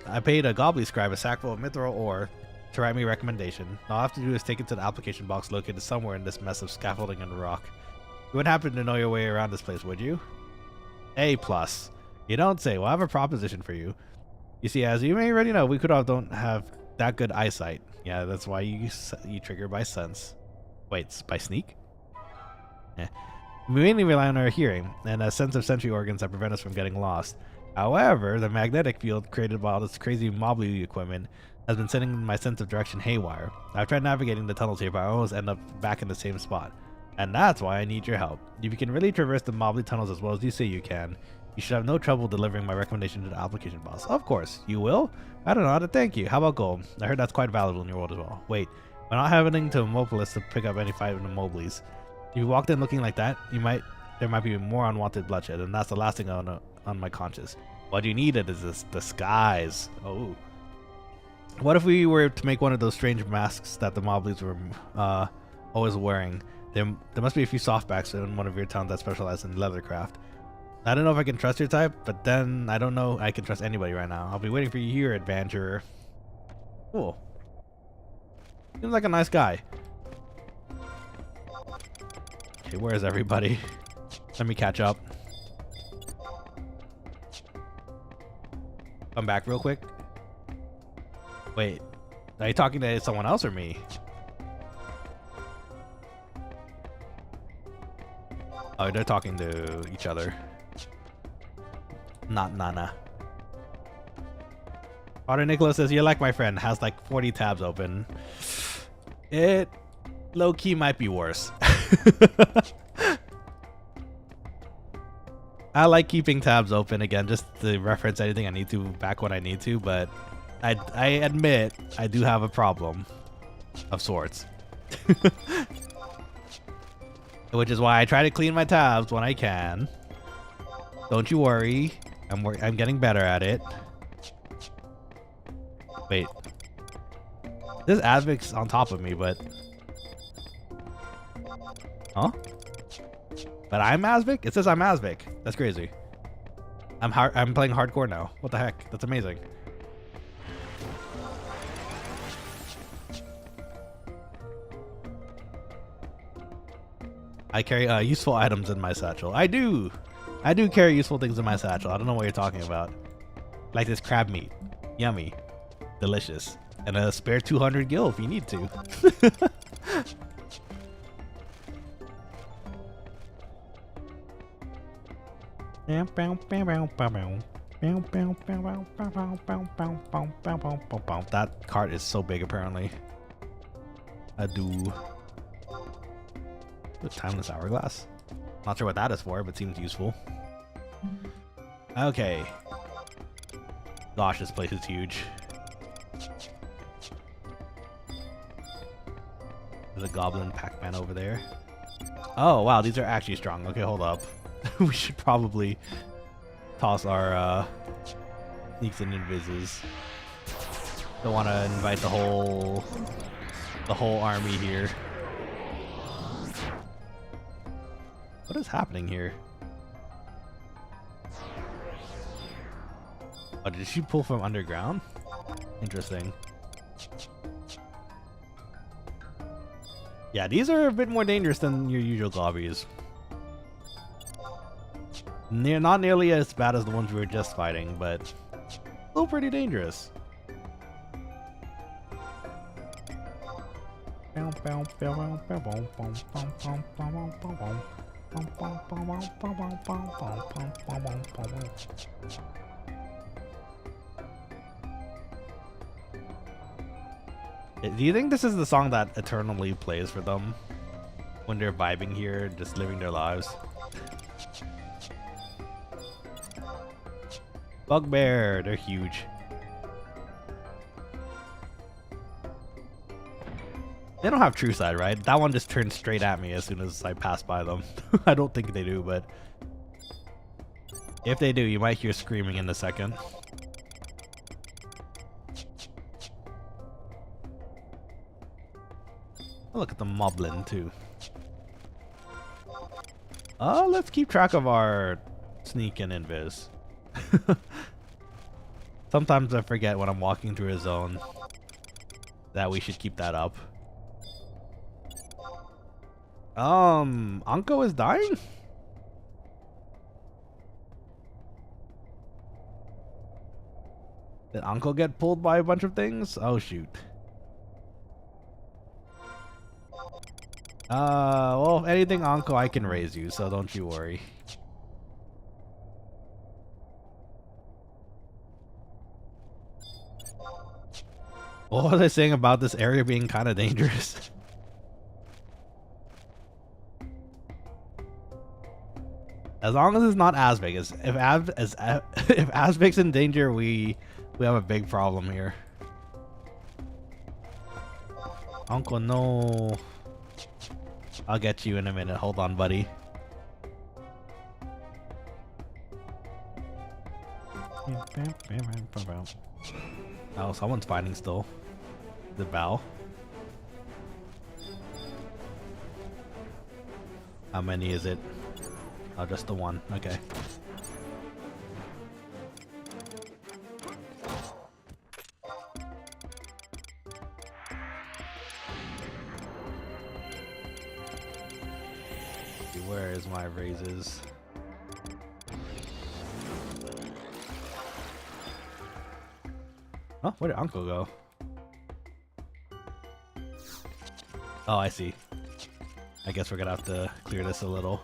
I paid a Gobbly scribe a sackful of mithril ore to write me a recommendation. All I have to do is take it to the application box located somewhere in this mess of scaffolding and rock. You wouldn't happen to know your way around this place, would you? A+. You don't say. Well, I have a proposition for you. You see, as you may already know, we Quadov don't have that good eyesight. Yeah, that's why you trigger by sense. Wait, by sneak? Eh. We mainly rely on our hearing and a sense of sensory organs that prevent us from getting lost. However, the magnetic field created by all this crazy mobbly equipment has been sending my sense of direction haywire. I've tried navigating the tunnels here, but I always end up back in the same spot. And that's why I need your help. If you can really traverse the mobbly tunnels as well as you say you can, you should have no trouble delivering my recommendation to the application boss. Of course, you will? I don't know how to thank you. How about gold? I heard that's quite valuable in your world as well. Wait, we're not having to Mopolis to pick up any fight with the Moblies. If you walked in looking like that, there might be more unwanted bloodshed, and that's the last thing on my conscience. What you needed is this disguise. Oh. What if we were to make one of those strange masks that the Moblies were always wearing? There must be a few softbacks in one of your towns that specialize in leathercraft. I don't know if I can trust your type, but then I don't know I can trust anybody right now. I'll be waiting for you here, adventurer. Cool. Seems like a nice guy. Okay, where is everybody? Let me catch up. Come back real quick. Wait, are you talking to someone else or me? Oh, they're talking to each other. Not Nana. Father Nicholas says, you're like my friend, has like 40 tabs open. It low-key might be worse. I like keeping tabs open again, just to reference anything I need to back when I need to, but I admit I do have a problem of sorts. Which is why I try to clean my tabs when I can. Don't you worry, I'm getting better at it. Wait, this Asvic's on top of me, but huh? But I'm Asvic? It says I'm Asvic. That's crazy. I'm playing hardcore now. What the heck? That's amazing. I carry useful items in my satchel. I do carry useful things in my satchel. I don't know what you're talking about. Like this crab meat. Yummy. Delicious. And a spare 200 gil if you need to. That cart is so big apparently. I do. The timeless hourglass. Not sure what that is for, but seems useful. Okay. Gosh, this place is huge. There's a goblin Pac-Man over there. Oh wow, these are actually strong. Okay, hold up. We should probably toss our sneaks and invises. Don't want to invite the whole army here. What is happening here? Oh, did she pull from underground? Interesting. Yeah, these are a bit more dangerous than your usual gobbies. Not nearly as bad as the ones we were just fighting, but still pretty dangerous. Do you think this is the song that eternally plays for them when they're vibing here, just living their lives? Bugbear, they're huge. They don't have true sight, right? That one just turned straight at me as soon as I passed by them. I don't think they do, but if they do, you might hear screaming in a second. Oh, look at the moblin too. Let's keep track of our sneak and invis. Sometimes I forget when I'm walking through a zone that we should keep that up. Anko is dying? Did Anko get pulled by a bunch of things? Oh shoot. Well, if anything, Anko, I can raise you, so don't you worry. What was I saying about this area being kind of dangerous? As long as it's not Asvik. If Asvik's in danger, we have a big problem here. Uncle, no. I'll get you in a minute. Hold on, buddy. Oh, someone's fighting still. The bow. How many is it? Oh, just the one. Okay. where is my raises? Oh, where did Uncle go? Oh, I see. I guess we're gonna have to clear this a little.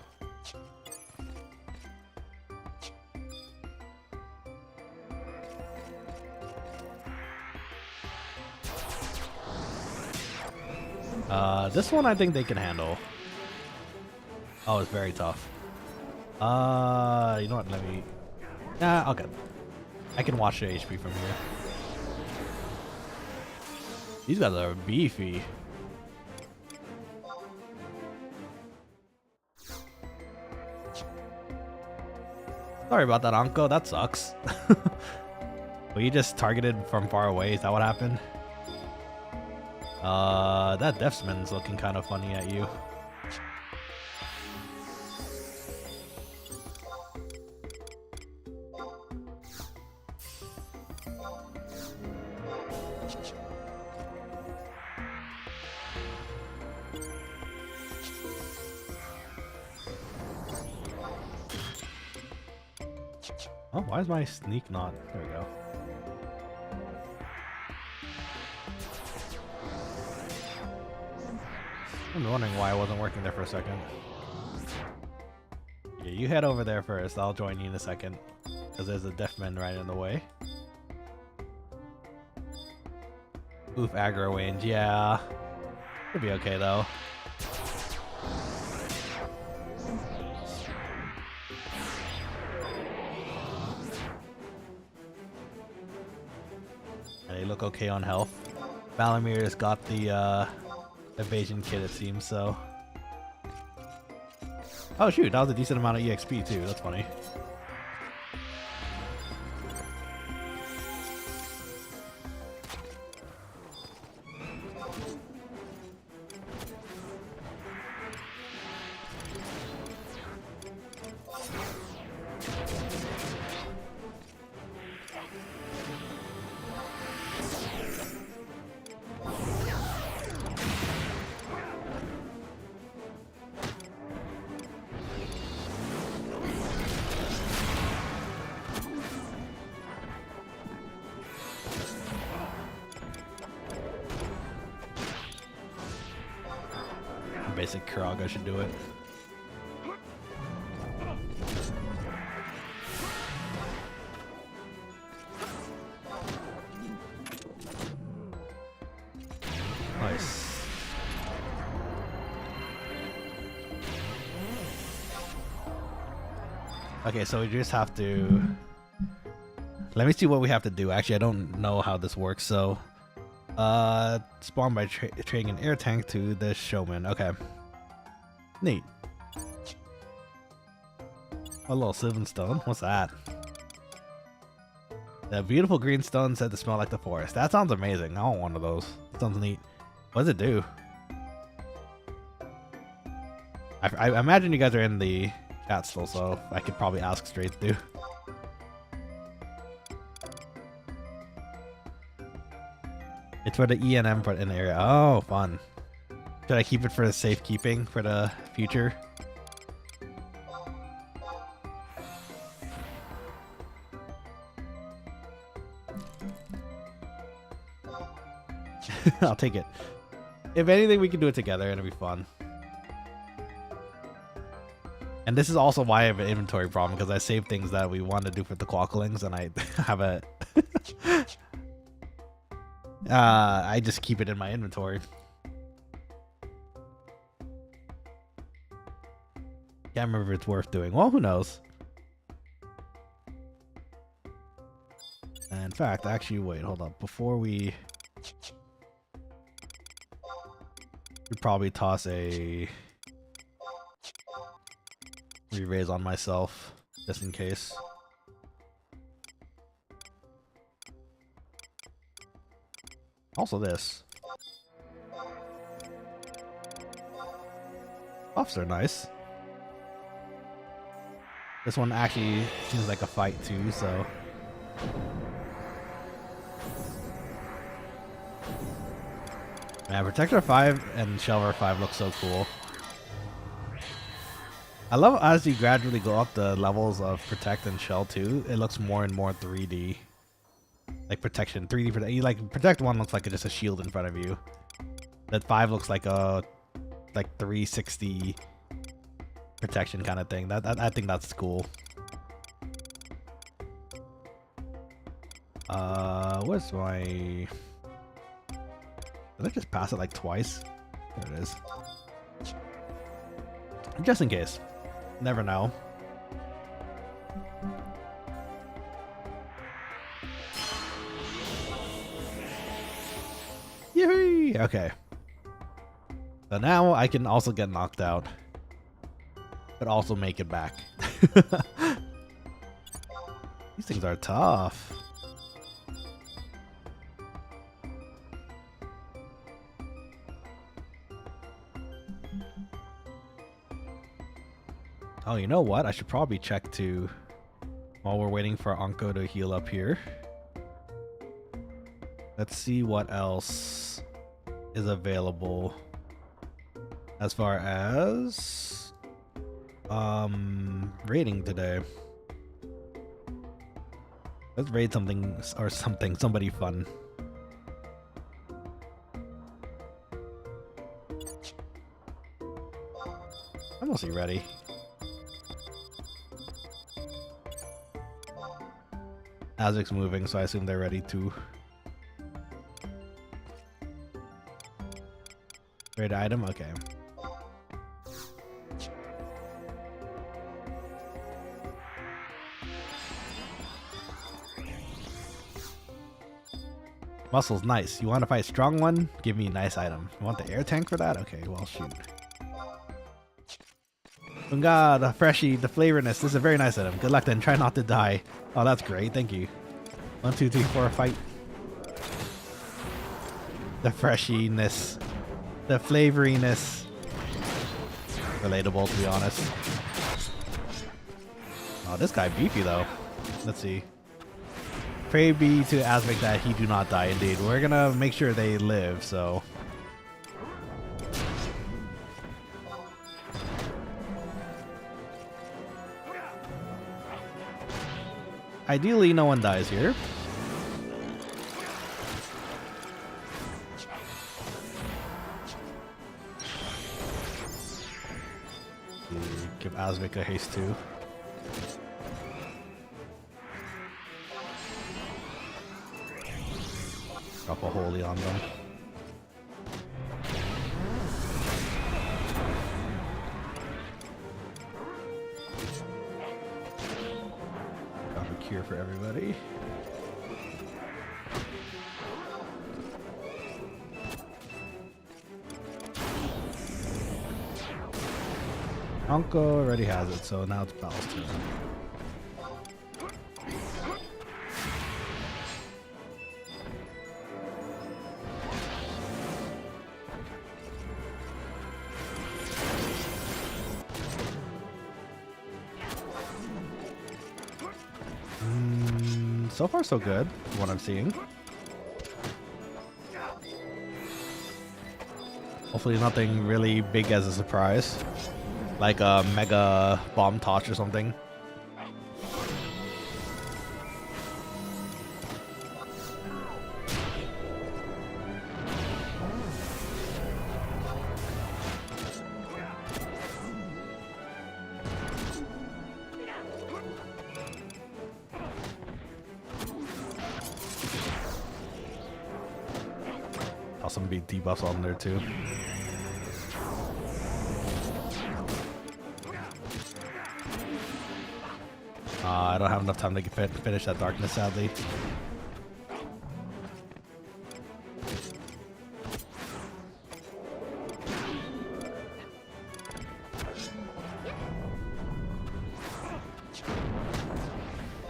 This one I think they can handle. Oh, it's very tough. You know what? Let me. Nah, okay. I can watch the HP from here. These guys are beefy. Sorry about that, Anko. That sucks. Were you just targeted from far away? Is that what happened? That Deathsman's looking kind of funny at you. Oh, why is my sneak not? There we go. I'm wondering why I wasn't working there for a second. Yeah, you head over there first. I'll join you in a second. Because there's a Deathman right in the way. Oof, aggro range. Yeah. It'll be okay though. They look okay on health. Valamir's got the evasion kit, it seems, so. Oh shoot, that was a decent amount of EXP too. That's funny. Basic Kiraga should do it. Nice. Okay, so we just have to... Let me see what we have to do. Actually, I don't know how this works, so... Spawn by trading an air tank to the showman. Okay. Neat. A little sylvan stone. What's that? The beautiful green stone said to smell like the forest. That sounds amazing. I want one of those. That sounds neat. What does it do? I imagine you guys are in the chat still, so I could probably ask straight through. It's for the ENM for in the area. Oh, fun. Should I keep it for the safekeeping for the future? I'll take it. If anything, we can do it together and it'll be fun. And this is also why I have an inventory problem, because I save things that we want to do for the Quokkalings and I have a... I just keep it in my inventory. Can't remember if it's worth doing. Well, who knows? In fact, actually, wait, hold up. Before we probably toss a re-raise on myself, just in case. Also this. Buffs are nice. This one actually seems like a fight too, so. Man, Protector 5 and Shelver 5 look so cool. I love as you gradually go up the levels of protect and shell too, it looks more and more 3D. Like protection, 3D protect. You like protect 1 looks like just a shield in front of you. That 5 looks like a 360 protection kind of thing. I think that's cool. Where's my? Did I just pass it like twice? There it is. Just in case. Never know. Yay! Okay. So now I can also get knocked out, but also make it back. These things are tough. Oh, you know what? I should probably check too while we're waiting for Anko to heal up here. Let's see what else is available as far as raiding today. Let's raid something or somebody fun. I'm mostly ready. Azic's moving, so I assume they're ready too. Raid item? Okay. Muscle's nice. You want to fight strong one? Give me a nice item. You want the air tank for that? Okay, well shoot. Bunga, the freshie, the flavorness. This is a very nice item. Good luck then. Try not to die. Oh, that's great. Thank you. 1, 2, 3, 4, fight. The freshiness. The flavoriness. Relatable, to be honest. Oh, this guy beefy though. Let's see. Pray be to Azmic that he do not die. Indeed, we're gonna make sure they live. So. Ideally, no one dies here. Give Azmic a haste too. Drop a holy on them. Drop a cure for everybody. Anko already has it, so now it's Pal's turn. So far so good, from what I'm seeing. Hopefully nothing really big as a surprise. Like a mega bomb toss or something. Toss some big debuffs on there too. I don't have enough time to finish that darkness, sadly.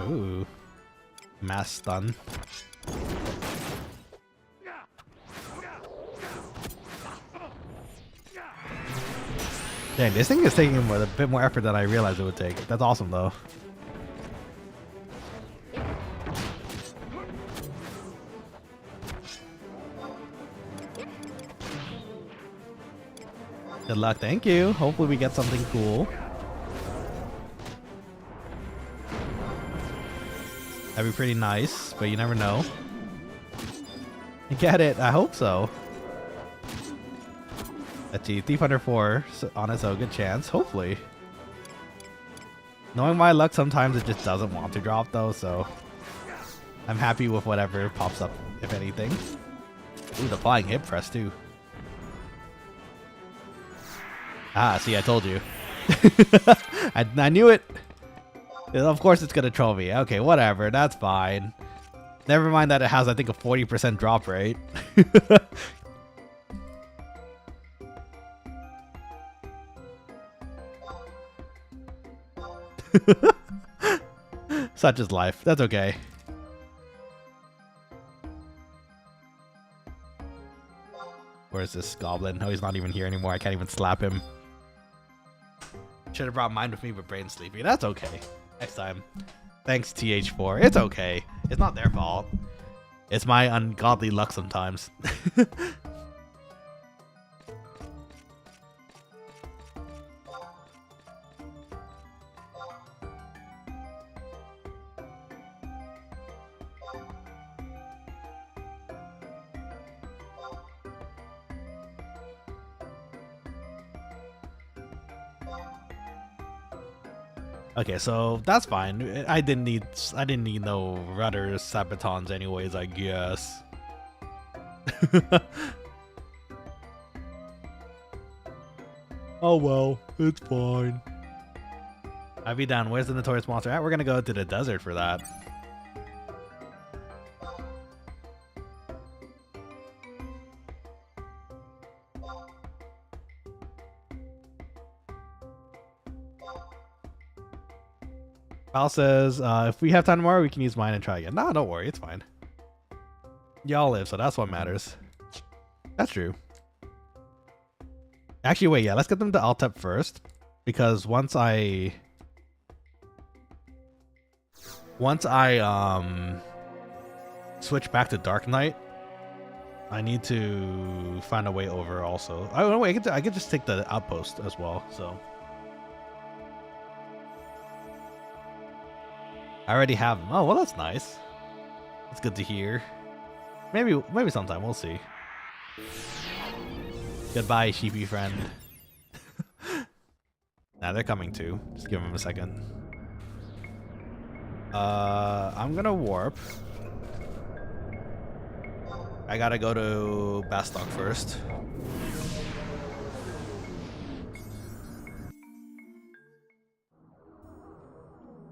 Ooh. Mass stun. Dang, this thing is taking a bit more effort than I realized it would take. That's awesome, though. Good luck, thank you. Hopefully we get something cool. That'd be pretty nice, but you never know. You get it? I hope so. Let's see, Thief Hunter 4 on its own, good chance, hopefully. Knowing my luck, sometimes it just doesn't want to drop though, so I'm happy with whatever pops up, if anything. Ooh, the flying hip press too. Ah, see, I told you. I knew it. Of course it's gonna troll me. Okay, whatever, that's fine. Never mind that it has, I think, a 40% drop rate. Such is life. That's okay. Where's this goblin? Oh, he's not even here anymore. I can't even slap him. Should have brought mine with me, but brain's sleepy. That's okay. Next time. Thanks, TH4. It's okay. It's not their fault. It's my ungodly luck sometimes. Okay, so that's fine. I didn't need no rudders, sabatons anyways, I guess. Oh well, it's fine. I'd be down. Where's the notorious monster at? We're gonna go to the desert for that. Al says, if we have time tomorrow, we can use mine and try again. Nah, don't worry, it's fine. Y'all live, so that's what matters. That's true. Actually, wait, yeah, let's get them to Altep first. Because once I switch back to Dark Knight, I need to find a way over also. Oh, wait, I could just take the outpost as well, so. I already have them. Oh, well, that's nice. That's good to hear. Maybe sometime. We'll see. Goodbye, sheepy friend. Nah, they're coming too. Just give them a second. I'm gonna warp. I gotta go to Bastok first.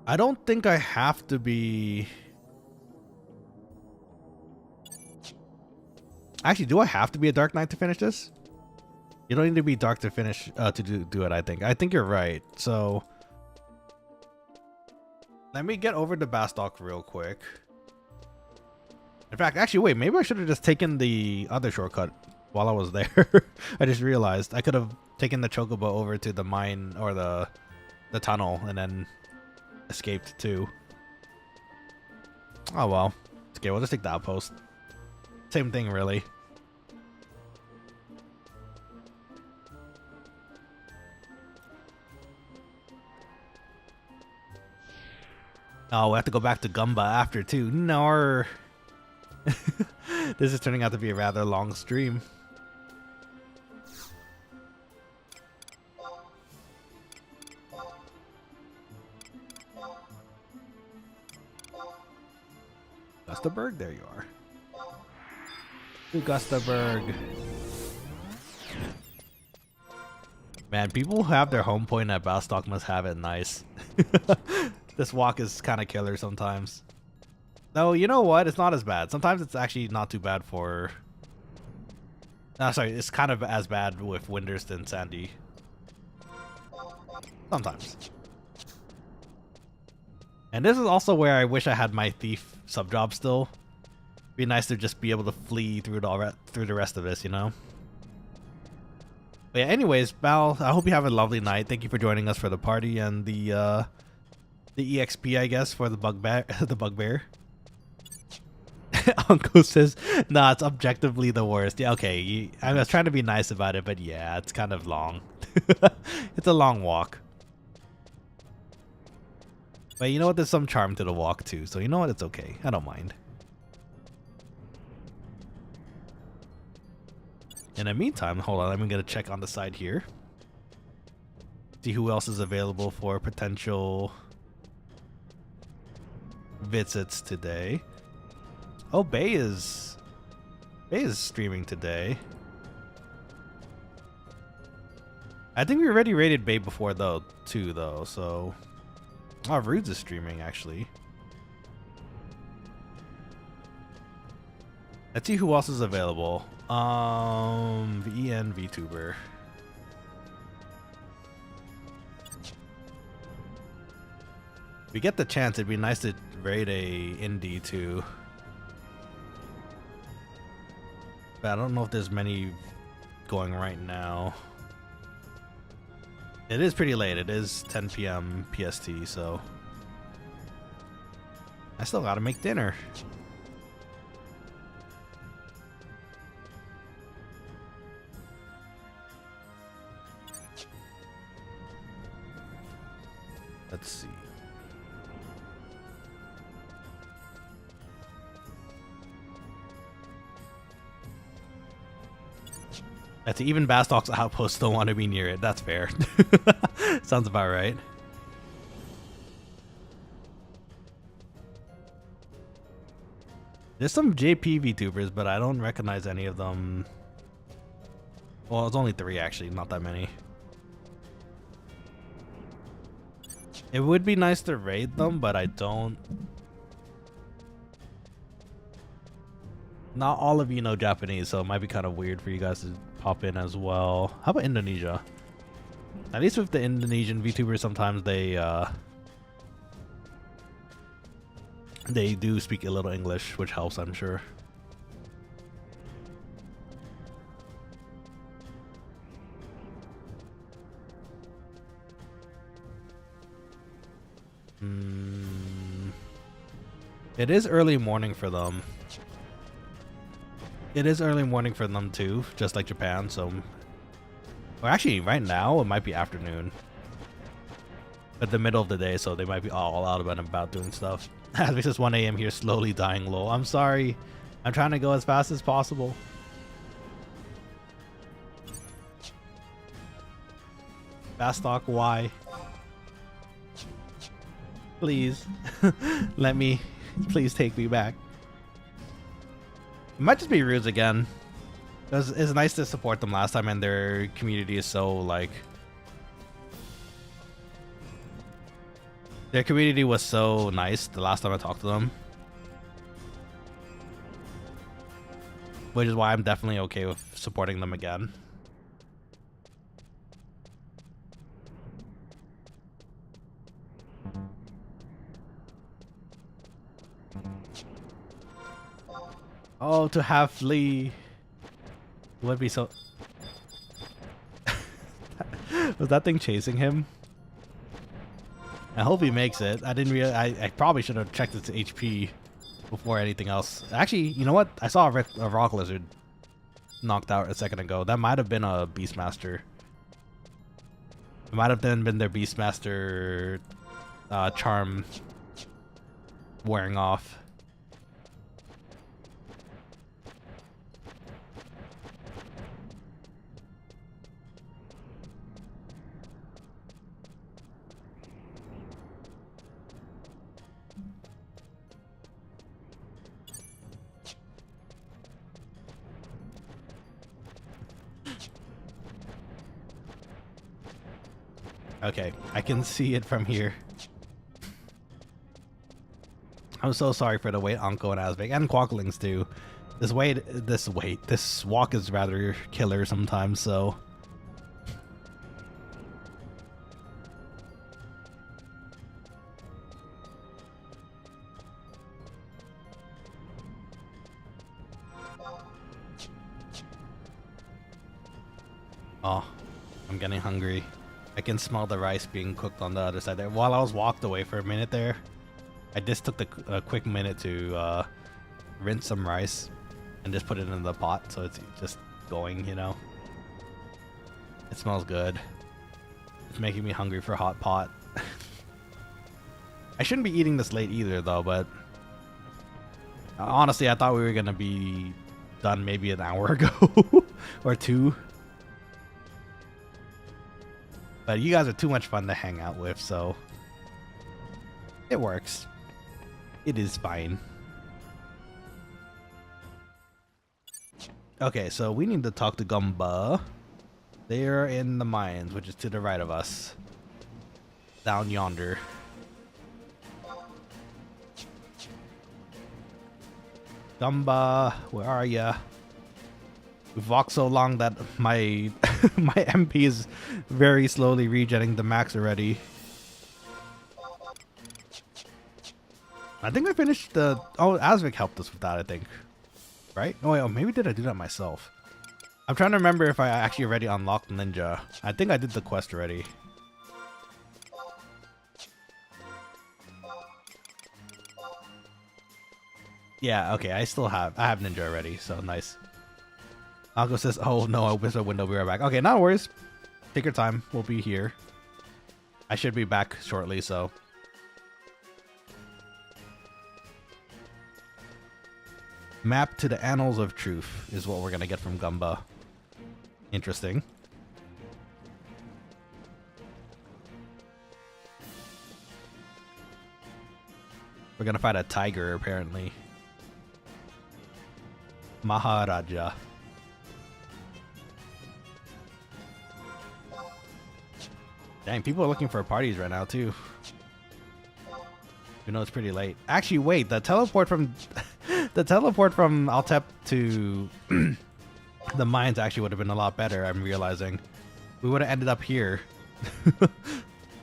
I don't think I have to be... Actually, do I have to be a Dark Knight to finish this? You don't need to be dark to finish to do it, I think. I think you're right. So let me get over to Bastok real quick. In fact, actually, wait, maybe I should have just taken the other shortcut while I was there. I just realized I could have taken the chocobo over to the mine or the tunnel and then escaped too. Oh well. Okay, we'll just take the outpost. Same thing, really. Oh, we have to go back to Gumba after too. No. This is turning out to be a rather long stream. Gustaberg, there you are. To Gustaberg. Man, people who have their home point at Bastok must have it nice. This walk is kind of killer sometimes. Though, you know what? It's not as bad. Sometimes it's actually not too bad for... No, sorry, it's kind of as bad with Windurst and Sandy. Sometimes. And this is also where I wish I had my thief sub-job still. Be nice to just be able to flee through the rest of this, you know? But yeah, anyways, Bal, I hope you have a lovely night. Thank you for joining us for the party and the EXP, I guess, for the bugbear. Uncle says, nah, it's objectively the worst. Yeah, okay, I was trying to be nice about it, but yeah, it's kind of long. It's a long walk. But you know what? There's some charm to the walk too. So you know what? It's okay. I don't mind. In the meantime, hold on. I'm gonna check on the side here. See who else is available for potential visits today. Oh, Bay is streaming today. I think we already rated Bay before though, too, though. So, oh, Rudes is streaming actually. Let's see who else is available. VEN VTuber. If we get the chance, it'd be nice to raid a indie too. But I don't know if there's many going right now. It is pretty late. It is 10 p.m. PST, so I still gotta make dinner. Let's see. That's even Bastok's outpost don't want to be near it. That's fair. Sounds about right. There's some JP VTubers, but I don't recognize any of them. Well, it's only 3 actually, not that many. It would be nice to raid them, but I don't. Not all of you know Japanese, so it might be kind of weird for you guys to pop in as well. How about Indonesia? At least with the Indonesian VTubers, sometimes they do speak a little English, which helps, I'm sure. It is early morning for them. It is early morning for them too, just like Japan, so... Well, actually, right now, it might be afternoon. At the middle of the day, so they might be all out and about doing stuff. It's just 1 a.m. here, slowly dying low. I'm sorry. I'm trying to go as fast as possible. Bastok, why? Please. Let me... Please take me back. It might just be Rudes again. It's nice to support them last time, and their community is so, like... Their community was so nice the last time I talked to them. Which is why I'm definitely okay with supporting them again. Oh, to have Lee would be so... Was that thing chasing him? I hope he makes it. I didn't realize... I probably should have checked its HP before anything else. Actually, you know what? I saw a rock lizard knocked out a second ago. That might have been a Beastmaster. It might have then been their Beastmaster charm wearing off. Okay, I can see it from here. I'm so sorry for the wait, Anko and Asbig, and Quokkalings too. This walk is rather killer sometimes, so... Oh, I'm getting hungry. I can smell the rice being cooked on the other side there. While I was walked away for a minute there, I just took a quick minute to rinse some rice and just put it in the pot so it's just going, you know. It smells good. It's making me hungry for hot pot. I shouldn't be eating this late either, though, but honestly, I thought we were gonna be done maybe an hour ago or two. But you guys are too much fun to hang out with, so it works. It is fine. Okay, so we need to talk to Gumba. They're in the mines, which is to the right of us. Down yonder. Gumba, where are ya? We've walked so long that my my MP is very slowly regenerating the max already. I think I finished the... Oh, Asvik helped us with that, I think. Right? Oh, wait, oh, maybe did I do that myself? I'm trying to remember if I actually already unlocked Ninja. I think I did the quest already. Yeah, okay, I have Ninja already, so nice. Algo says, oh no, I opened the window, be right back. Okay, no worries. Take your time, we'll be here. I should be back shortly, so... Map to the Annals of Truth is what we're gonna get from Gumba. Interesting. We're gonna fight a tiger, apparently. Maharaja. Dang, people are looking for parties right now, too. You know it's pretty late. Actually, wait, the teleport from... the teleport from Altep to the mines actually would have been a lot better, I'm realizing. We would have ended up here. A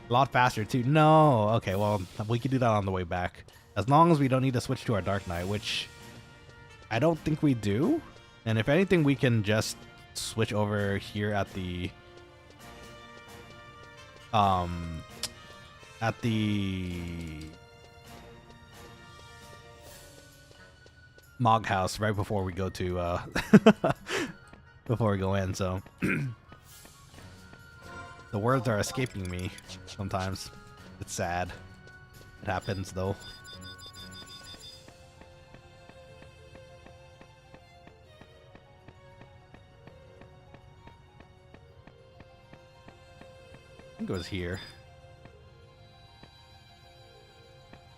lot faster, too. No! Okay, well, we could do that on the way back. As long as we don't need to switch to our Dark Knight, which I don't think we do. And if anything, we can just switch over here at the... Mog house right before we go to before we go in, so the words are escaping me sometimes. It's sad. It happens though. I think it was here.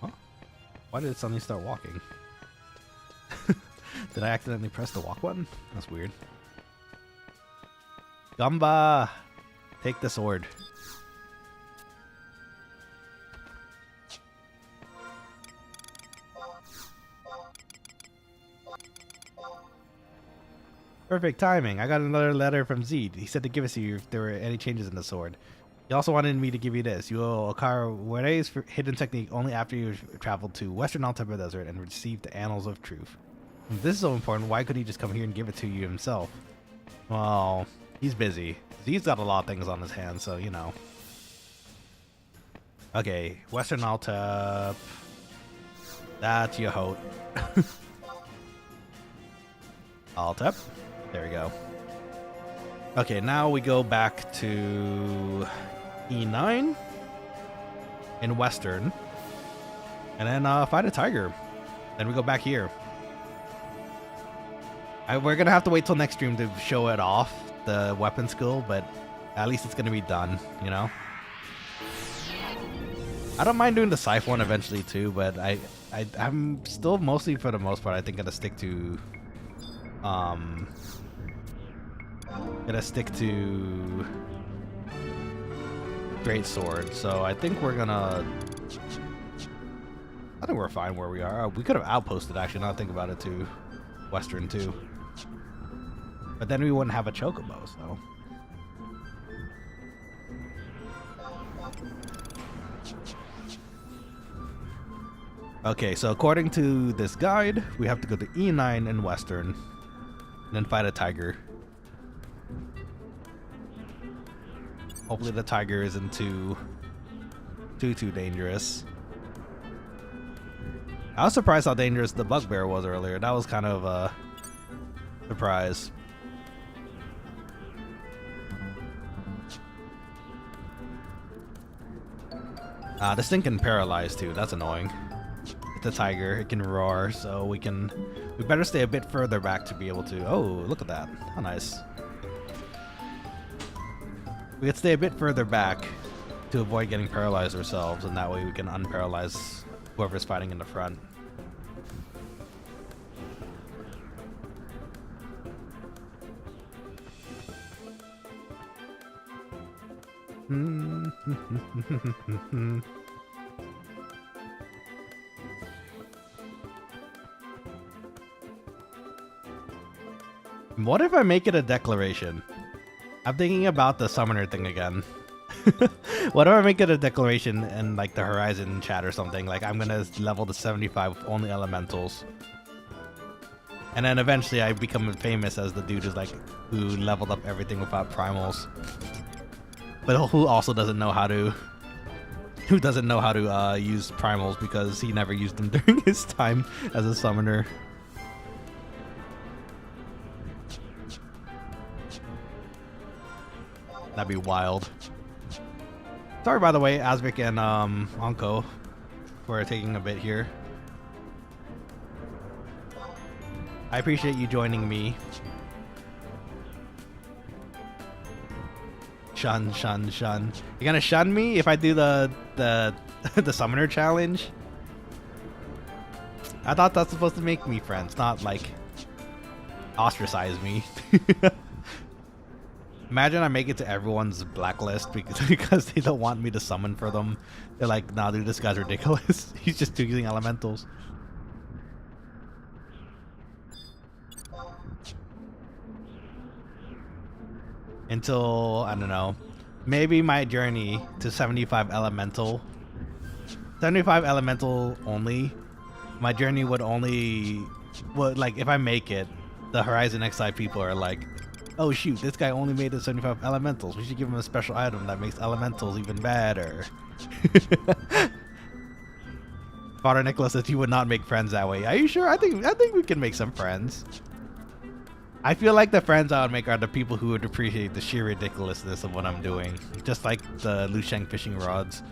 Huh? Why did it suddenly start walking? Did I accidentally press the walk button? That's weird. Gumba! Take the sword. Perfect timing. I got another letter from Zed. He said to give it to you if there were any changes in the sword. He also wanted me to give you this. You will acquire Were's hidden technique only after you've traveled to Western Alteba Desert and received the Annals of Truth. If this is so important, why couldn't he just come here and give it to you himself? Well, he's busy. He's got a lot of things on his hands, so, you know. Okay, Western Altep. That's Yahot. Altep. There we go. Okay, now we go back to E9 in Western. And then fight a tiger. Then we go back here. We're going to have to wait till next stream to show it off, the weapon skill, but at least it's going to be done, you know? I don't mind doing the scythe one eventually too, but I'm still mostly, for the most part, I think going to stick to... Great Sword, so I think we're gonna... I think we're fine where we are. We could have outposted, actually, now that I think about it, to Western too. But then we wouldn't have a chocobo, so... Okay, so according to this guide, we have to go to E9 in Western, and then fight a tiger. Hopefully the tiger isn't too dangerous. I was surprised how dangerous the bugbear was earlier. That was kind of a surprise. This thing can paralyze too. That's annoying. It's a tiger. It can roar, so we better stay a bit further back to be able to. Oh, look at that! How nice. We could stay a bit further back to avoid getting paralyzed ourselves, and that way we can unparalyze whoever's fighting in the front. What if I make it a declaration? I'm thinking about the summoner thing again. What if I make it a declaration in like the Horizon chat or something? Like I'm gonna level to 75 with only elementals. And then eventually I become famous as the dude who leveled up everything without primals. But who also doesn't know how to use primals because he never used them during his time as a summoner. That'd be wild. Sorry, by the way, Asvik and Onko, for taking a bit here. I appreciate you joining me. Shun. You're gonna shun me if I do the the summoner challenge? I thought that's supposed to make me friends, not like ostracize me. Imagine I make it to everyone's blacklist because they don't want me to summon for them. They're like, nah, dude, this guy's ridiculous. He's just using elementals. Until, I don't know, maybe my journey to 75 elemental only, my journey would only, like if I make it, the Horizon XI people are like, oh shoot, this guy only made it 75 elementals. We should give him a special item that makes elementals even better. Father Nicholas says he would not make friends that way. Are you sure? I think we can make some friends. I feel like the friends I would make are the people who would appreciate the sheer ridiculousness of what I'm doing. Just like the Lusheng fishing rods.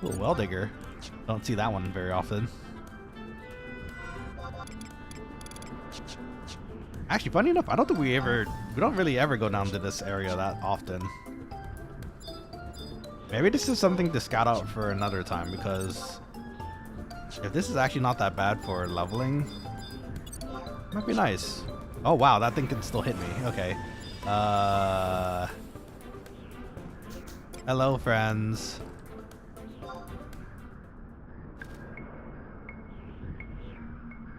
Ooh, well digger. Don't see that one very often. Actually, funny enough, I don't think we don't really ever go down to this area that often. Maybe this is something to scout out for another time, because if this is actually not that bad for leveling, it might be nice. Oh wow, that thing can still hit me. Okay. Hello, friends.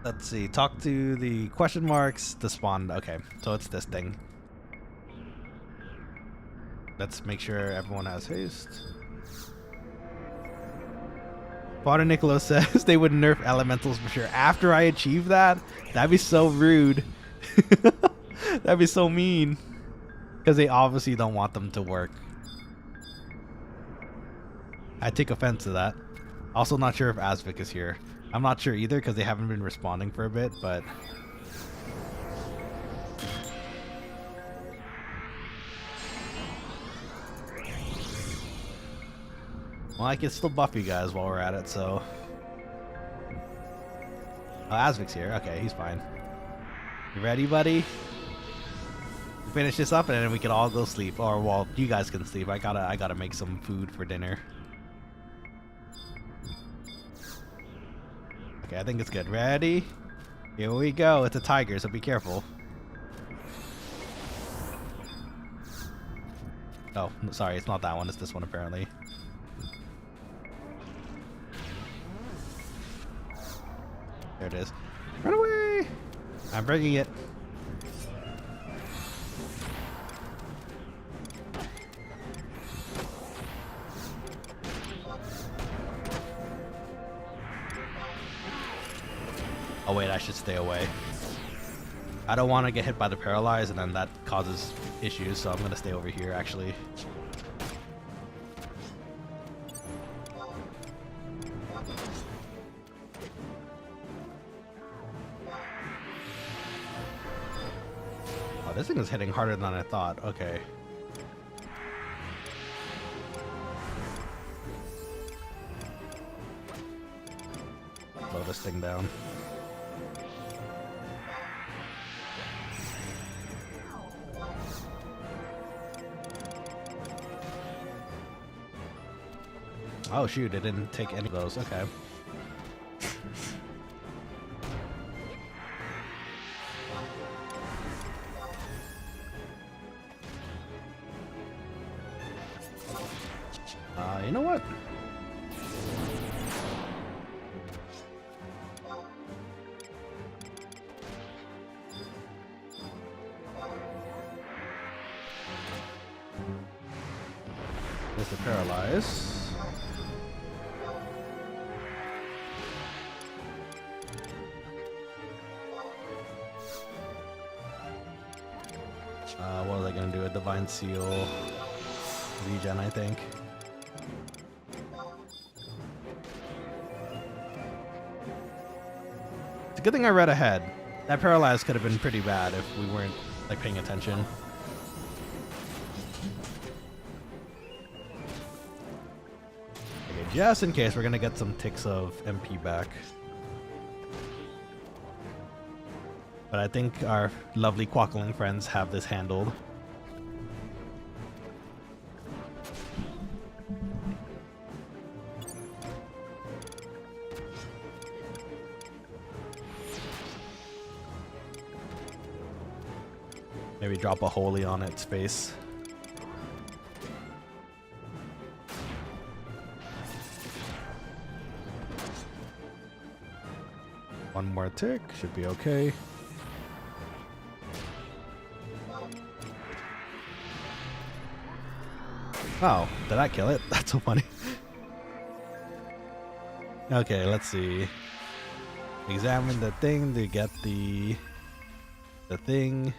Let's see. Talk to the question marks to spawn. Okay, so it's this thing. Let's make sure everyone has haste. Father Nicholas says they would nerf elementals for sure. After I achieve that? That'd be so rude. That'd be so mean. Because they obviously don't want them to work. I take offense to that. Also not sure if Asvik is here. I'm not sure either because they haven't been responding for a bit, but... well, I can still buff you guys while we're at it, so... oh, Asvik's here. Okay, he's fine. You ready, buddy? Finish this up and then we can all go sleep. Or, well, you guys can sleep. I gotta make some food for dinner. Okay, I think it's good. Ready? Here we go. It's a tiger, so be careful. Oh, sorry, it's not that one. It's this one, apparently. There it is. Run away! I'm bringing it. Oh wait, I should stay away. I don't want to get hit by the paralyze and then that causes issues, so I'm going to stay over here actually. Oh, this thing is hitting harder than I thought. Okay. thing down. Oh shoot, it didn't take any of those. Okay. You know what? There's the paralyze. What was I gonna do? A divine seal regen, I think. It's a good thing I read ahead. That paralyze could have been pretty bad if we weren't like paying attention. Okay, just in case, we're gonna get some ticks of MP back. But I think our lovely Quokkaling friends have this handled. Maybe drop a holy on its face. One more tick, should be okay. Oh, did I kill it? That's so funny. Okay, let's see. Examine the thing to get the thing.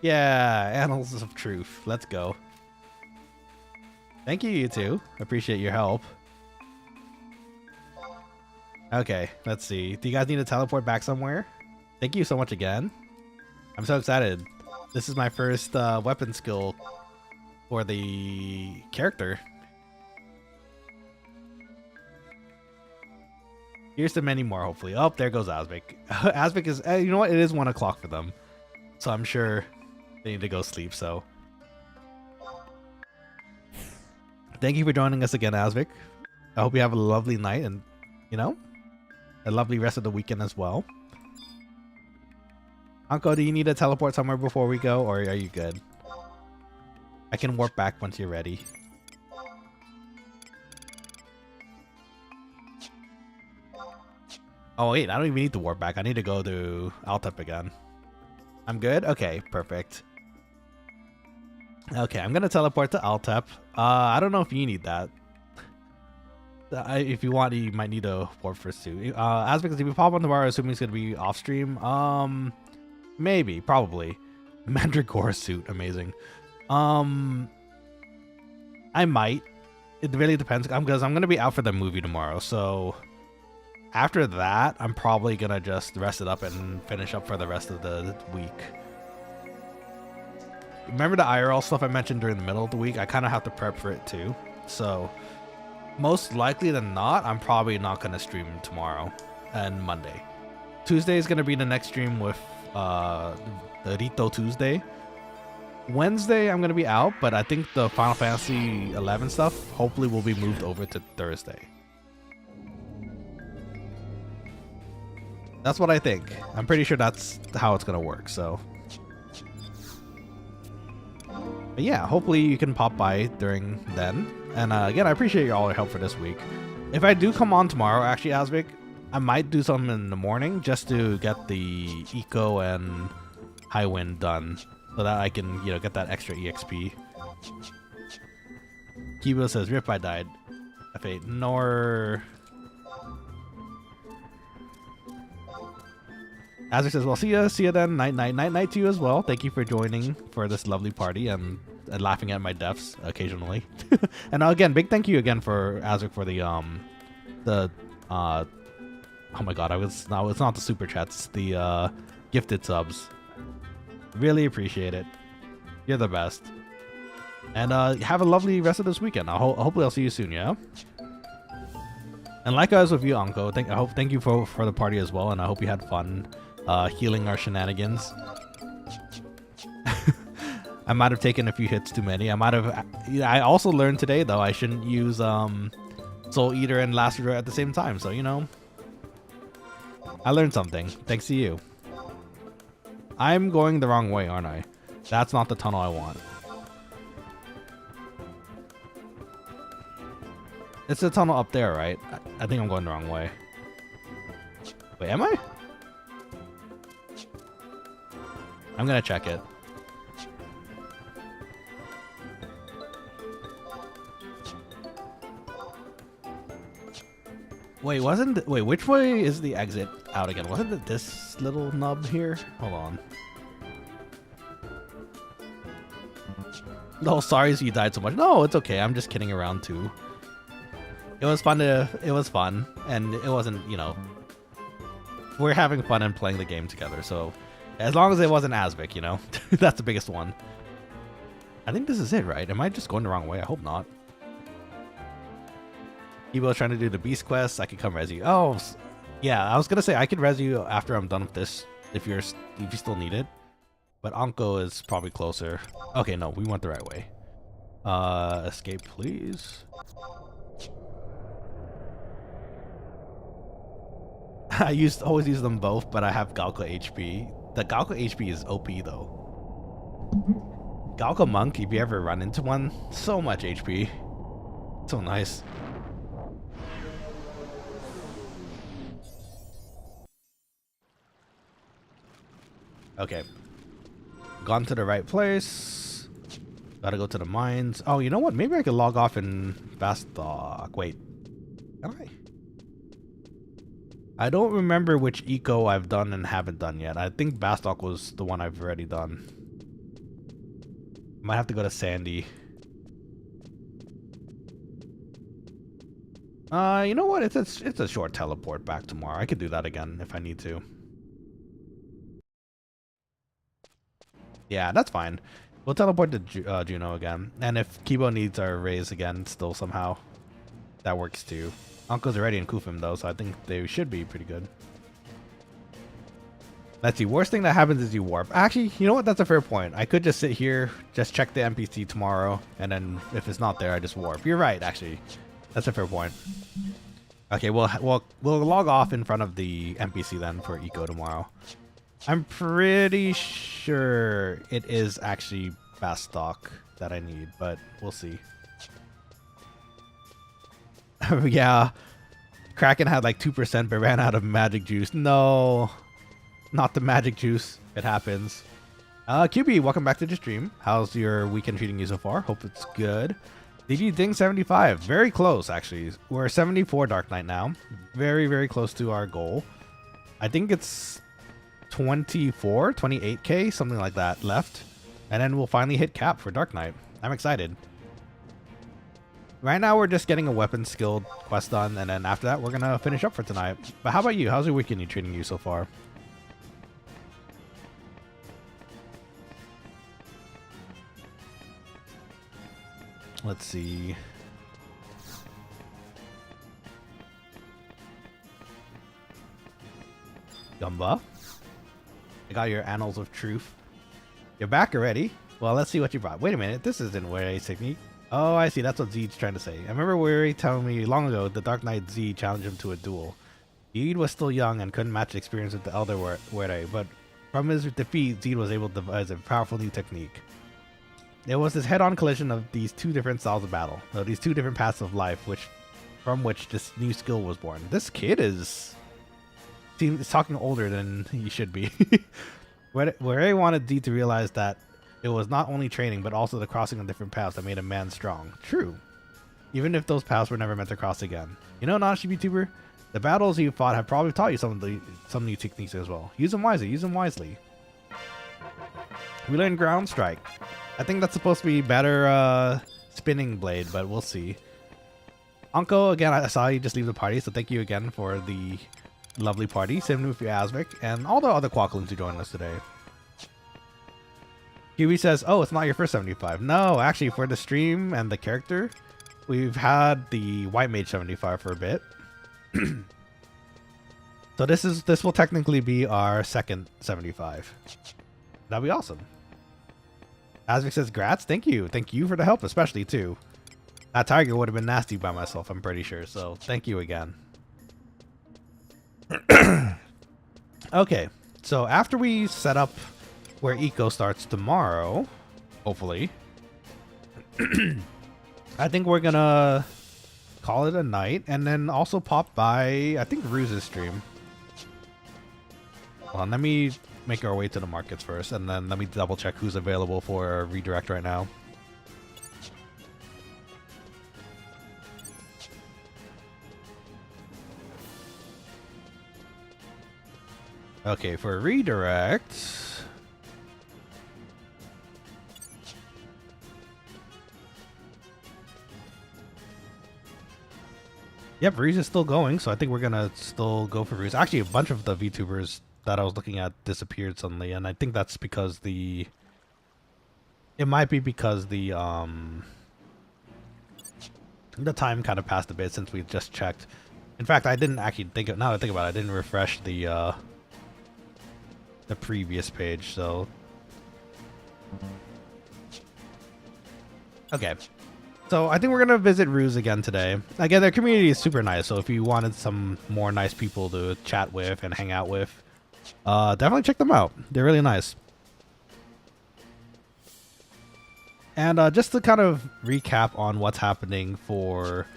Yeah, Annals of Truth. Let's go. Thank you, you two. Appreciate your help. Okay, let's see. Do you guys need to teleport back somewhere? Thank you so much again. I'm so excited. This is my first weapon skill for the character. Here's to many more, hopefully. Oh, there goes Asvik. Asvik is, you know what? It is 1 o'clock for them. So I'm sure they need to go sleep, so. Thank you for joining us again, Asvik. I hope you have a lovely night and, you know, a lovely rest of the weekend as well. Anko, do you need to teleport somewhere before we go, or are you good? I can warp back once you're ready. Oh wait, I don't even need to warp back. I need to go to Altep again. I'm good? Okay, perfect. Okay, I'm gonna teleport to Altep. I don't know if you need that. If you want, you might need a warp for suit. As because if you pop on tomorrow, assuming it's gonna be off stream. Maybe, probably. Mandragora suit, amazing. I might. It really depends, because I'm gonna be out for the movie tomorrow. So after that, I'm probably gonna just rest it up and finish up for the rest of the week. Remember the IRL stuff I mentioned during the middle of the week? I kind of have to prep for it too. So most likely than not, I'm probably not gonna stream tomorrow and Monday. Tuesday is gonna be the next stream with the Rito Tuesday. Wednesday I'm gonna be out, but I think the Final Fantasy 11 stuff hopefully will be moved over to Thursday. That's what I think. I'm pretty sure that's how it's gonna work. So, but yeah, hopefully you can pop by during then. And again, I appreciate all your help for this week. If I do come on tomorrow, actually, Asvik, I might do something in the morning just to get the Eco and High Wind done, so that I can, you know, get that extra EXP. Kibo says, "Rip, I died." F8 nor. Asvik says, "Well, see ya then. Night to you as well. Thank you for joining for this lovely party and laughing at my deaths occasionally." And again, big thank you again for Asvik for the oh my god, it's not the super chats, the gifted subs. Really appreciate it. You're the best. And have a lovely rest of this weekend. Hopefully I'll see you soon, yeah? And likewise with you, Anko. Thank you for the party as well, and I hope you had fun healing our shenanigans. I might have taken a few hits too many. I also learned today though I shouldn't use Soul Eater and Last Resort at the same time, so you know. I learned something, thanks to you. I'm going the wrong way, aren't I? That's not the tunnel I want. It's the tunnel up there, right? I think I'm going the wrong way. Wait, am I? I'm gonna check it. Wait, which way is the exit out again? Wasn't it this little nub here? Hold on. No, sorry you died so much. No, it's okay. I'm just kidding around too. It was fun, and it wasn't, you know, we're having fun and playing the game together, so as long as it wasn't Asvik, you know, that's the biggest one. I think this is it, right? Am I just going the wrong way? I hope not. Evo's trying to do the beast quest. I could come res you. Oh, yeah, I was gonna say I could res you after I'm done with this if you still need it, but Anko is probably closer. Okay, no, we went the right way. Escape, please. I always use them both, but I have Galka HP. The Galka HP is OP though. Galka Monk, if you ever run into one, so much HP. So nice. Okay. Gone to the right place. Gotta go to the mines. Oh, you know what? Maybe I could log off in Bastok. Wait. Can I? I don't remember which eco I've done and haven't done yet. I think Bastok was the one I've already done. Might have to go to Sandy. You know what? It's a short teleport back tomorrow. I could do that again if I need to. Yeah, that's fine. We'll teleport to Jeuno again. And if Kibo needs our raise again still somehow, that works too. Uncle's already in Kufim though, so I think they should be pretty good. Let's see, worst thing that happens is you warp. Actually, you know what? That's a fair point. I could just sit here, just check the NPC tomorrow, and then if it's not there, I just warp. You're right, actually. That's a fair point. Okay, we'll log off in front of the NPC then for eco tomorrow. I'm pretty sure it is actually Bastok that I need, but we'll see. Yeah, Kraken had like 2% but ran out of magic juice. No, not the magic juice. It happens. QB, welcome back to the stream. How's your weekend treating you so far? Hope it's good. DG Ding 75. Very close, actually. We're 74 Dark Knight now. Very, very close to our goal. I think it's 28k, something like that left. And then we'll finally hit cap for Dark Knight. I'm excited. Right now, we're just getting a weapon skill quest done, and then after that, we're going to finish up for tonight. But how about you? How's your weekend treating you so far? Let's see. Gumba. I got your Annals of Truth. You're back already? Well, let's see what you brought. Wait a minute. This isn't Ware's technique. Oh, I see. That's what Zed's trying to say. I remember Were telling me long ago the Dark Knight Zed challenged him to a duel. Zed was still young and couldn't match the experience with the Elder Were, but from his defeat, Zed was able to devise a powerful new technique. It was this head-on collision of these two different styles of battle, these two different paths of life, from which this new skill was born. This kid is talking older than he should be. Where wanted Zed to realize that it was not only training, but also the crossing of different paths that made a man strong. True. Even if those paths were never meant to cross again. You know, Nanashi VTuber, the battles you fought have probably taught you some new techniques as well. Use them wisely. Use them wisely. We learned Ground Strike. I think that's supposed to be better spinning blade, but we'll see. Anko, again, I saw you just leave the party, so thank you again for the lovely party. Same with you, Asvik, and all the other Quokkalings who joined us today. Huey says, "Oh, it's not your first 75." No, actually, for the stream and the character, we've had the White Mage 75 for a bit. So this will technically be our second 75. That'd be awesome. Asvik says, "Grats, thank you for the help, especially too. That tiger would have been nasty by myself, I'm pretty sure. So thank you again." Okay, so after we set up where Eco starts tomorrow, hopefully, I think we're gonna call it a night and then also pop by, I think, Ruse's stream. Hold on, let me make our way to the markets first, and then let me double check who's available for a redirect right now. Okay, for a redirect, yep, Ruse is still going, so I think we're gonna still go for Ruse. Actually, a bunch of the VTubers that I was looking at disappeared suddenly, and I think that's because it might be because the time kind of passed a bit since we just checked. In fact, I didn't actually now that I think about it, I didn't refresh the previous page, so okay. So I think we're gonna visit Ruse again today. Again, their community is super nice, so if you wanted some more nice people to chat with and hang out with, definitely check them out. They're really nice. And just to kind of recap on what's happening for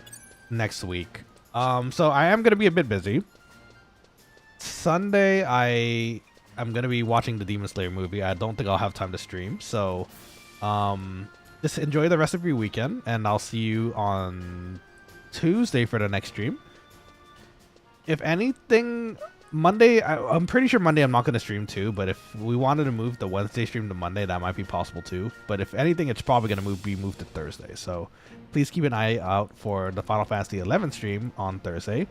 next week. So I am gonna be a bit busy. Sunday, I'm gonna be watching the Demon Slayer movie. I don't think I'll have time to stream, so just enjoy the rest of your weekend, and I'll see you on Tuesday for the next stream. If anything, Monday, I'm pretty sure Monday I'm not gonna stream too, but if we wanted to move the Wednesday stream to Monday, that might be possible too. But if anything, it's probably gonna be moved to Thursday. So please keep an eye out for the Final Fantasy 11 stream on Thursday,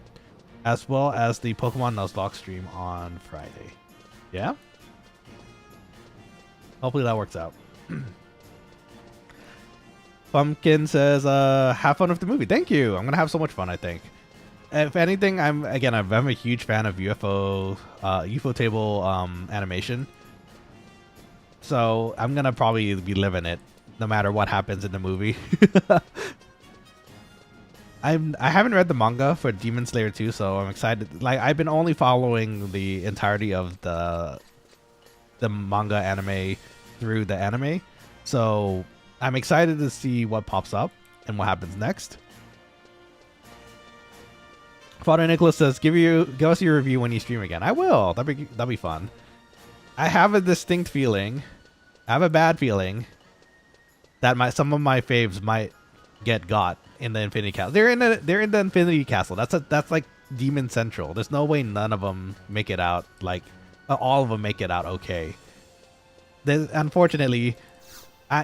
as well as the Pokemon Nuzlocke stream on Friday. Yeah? Hopefully that works out. Pumpkin says, have fun with the movie. Thank you. I'm going to have so much fun, I think. If anything, I'm a huge fan of UFO table animation. So I'm going to probably be living it no matter what happens in the movie. I haven't read the manga for Demon Slayer 2, so I'm excited. Like, I've been only following the entirety of the manga anime through the anime, so I'm excited to see what pops up and what happens next. Father Nicholas says, "Give us your review when you stream again." I will. That'd be fun. I have a distinct feeling, I have a bad feeling that some of my faves might got in the Infinity Castle. They're in the Infinity Castle. That's like Demon Central. There's no way none of them make it out. Like all of them make it out okay. Unfortunately,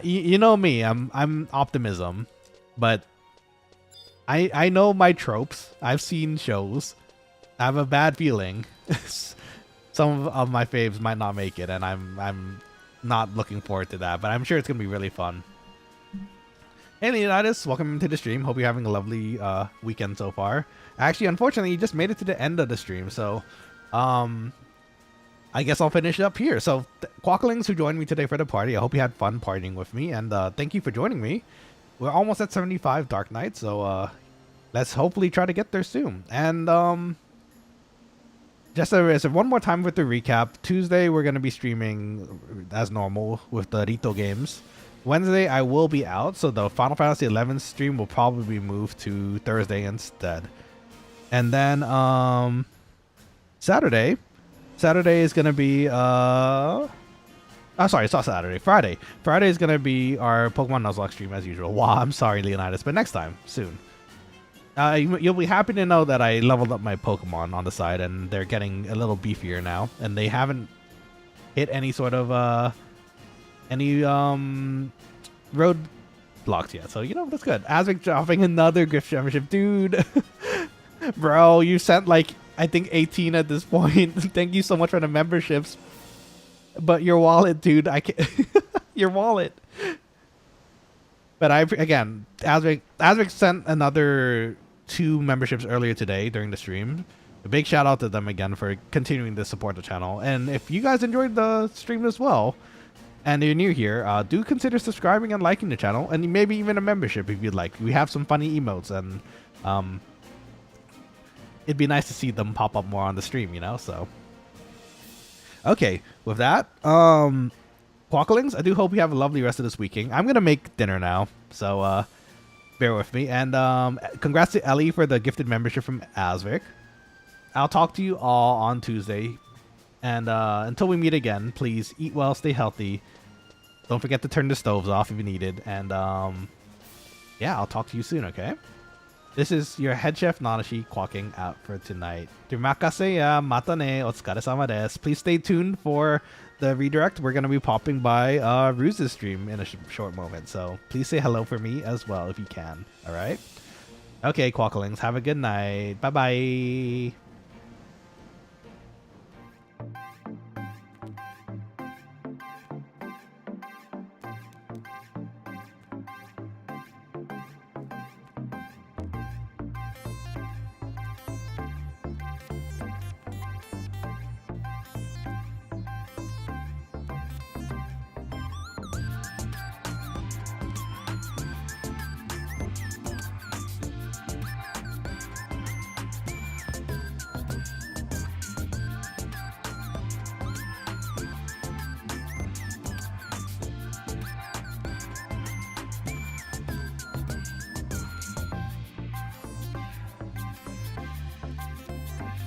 you know me. I'm optimism, but I know my tropes. I've seen shows. I have a bad feeling some of my faves might not make it, and I'm not looking forward to that. But I'm sure it's gonna be really fun. Hey Leonidas, welcome to the stream. Hope you're having a lovely weekend so far. Actually, unfortunately, you just made it to the end of the stream, so I guess I'll finish it up here. So, Quokkalings who joined me today for the party, I hope you had fun partying with me, and thank you for joining me. We're almost at 75 Dark Knight, so let's hopefully try to get there soon. And just one more time with the recap. Tuesday, we're going to be streaming as normal with the Rito games. Wednesday, I will be out, so the Final Fantasy 11 stream will probably be moved to Thursday instead. And then Saturday is going to be sorry, it's not Saturday. Friday is going to be our Pokemon Nuzlocke stream as usual. Wow, I'm sorry, Leonidas, but next time, soon. You'll be happy to know that I leveled up my Pokemon on the side, and they're getting a little beefier now, and they haven't hit any sort of road blocks yet. So, that's good. Asvik dropping another gift membership. Dude, bro, you sent like, I think 18 at this point. Thank you so much for the memberships. But your wallet, dude, I can't. Your wallet. But again, Asric sent another 2 memberships earlier today during the stream. A big shout out to them again for continuing to support the channel. And if you guys enjoyed the stream as well, and you're new here, do consider subscribing and liking the channel, and maybe even a membership if you'd like. We have some funny emotes, and it'd be nice to see them pop up more on the stream, you know. So, okay, with that, Quokkalings, I do hope you have a lovely rest of this weekend. I'm gonna make dinner now, so bear with me. And congrats to Ellie for the gifted membership from Asvik. I'll talk to you all on Tuesday. And until we meet again, please eat well, stay healthy. Don't forget to turn the stoves off if you need it. And yeah, I'll talk to you soon, okay? This is your head chef Nanashi quacking out for tonight. Terima kasih ya, mata ne, otsukaresama desu. Please stay tuned for the redirect. We're going to be popping by Ruse's stream in a short moment. So please say hello for me as well if you can, alright? Okay, Quokkalings, have a good night. Bye-bye.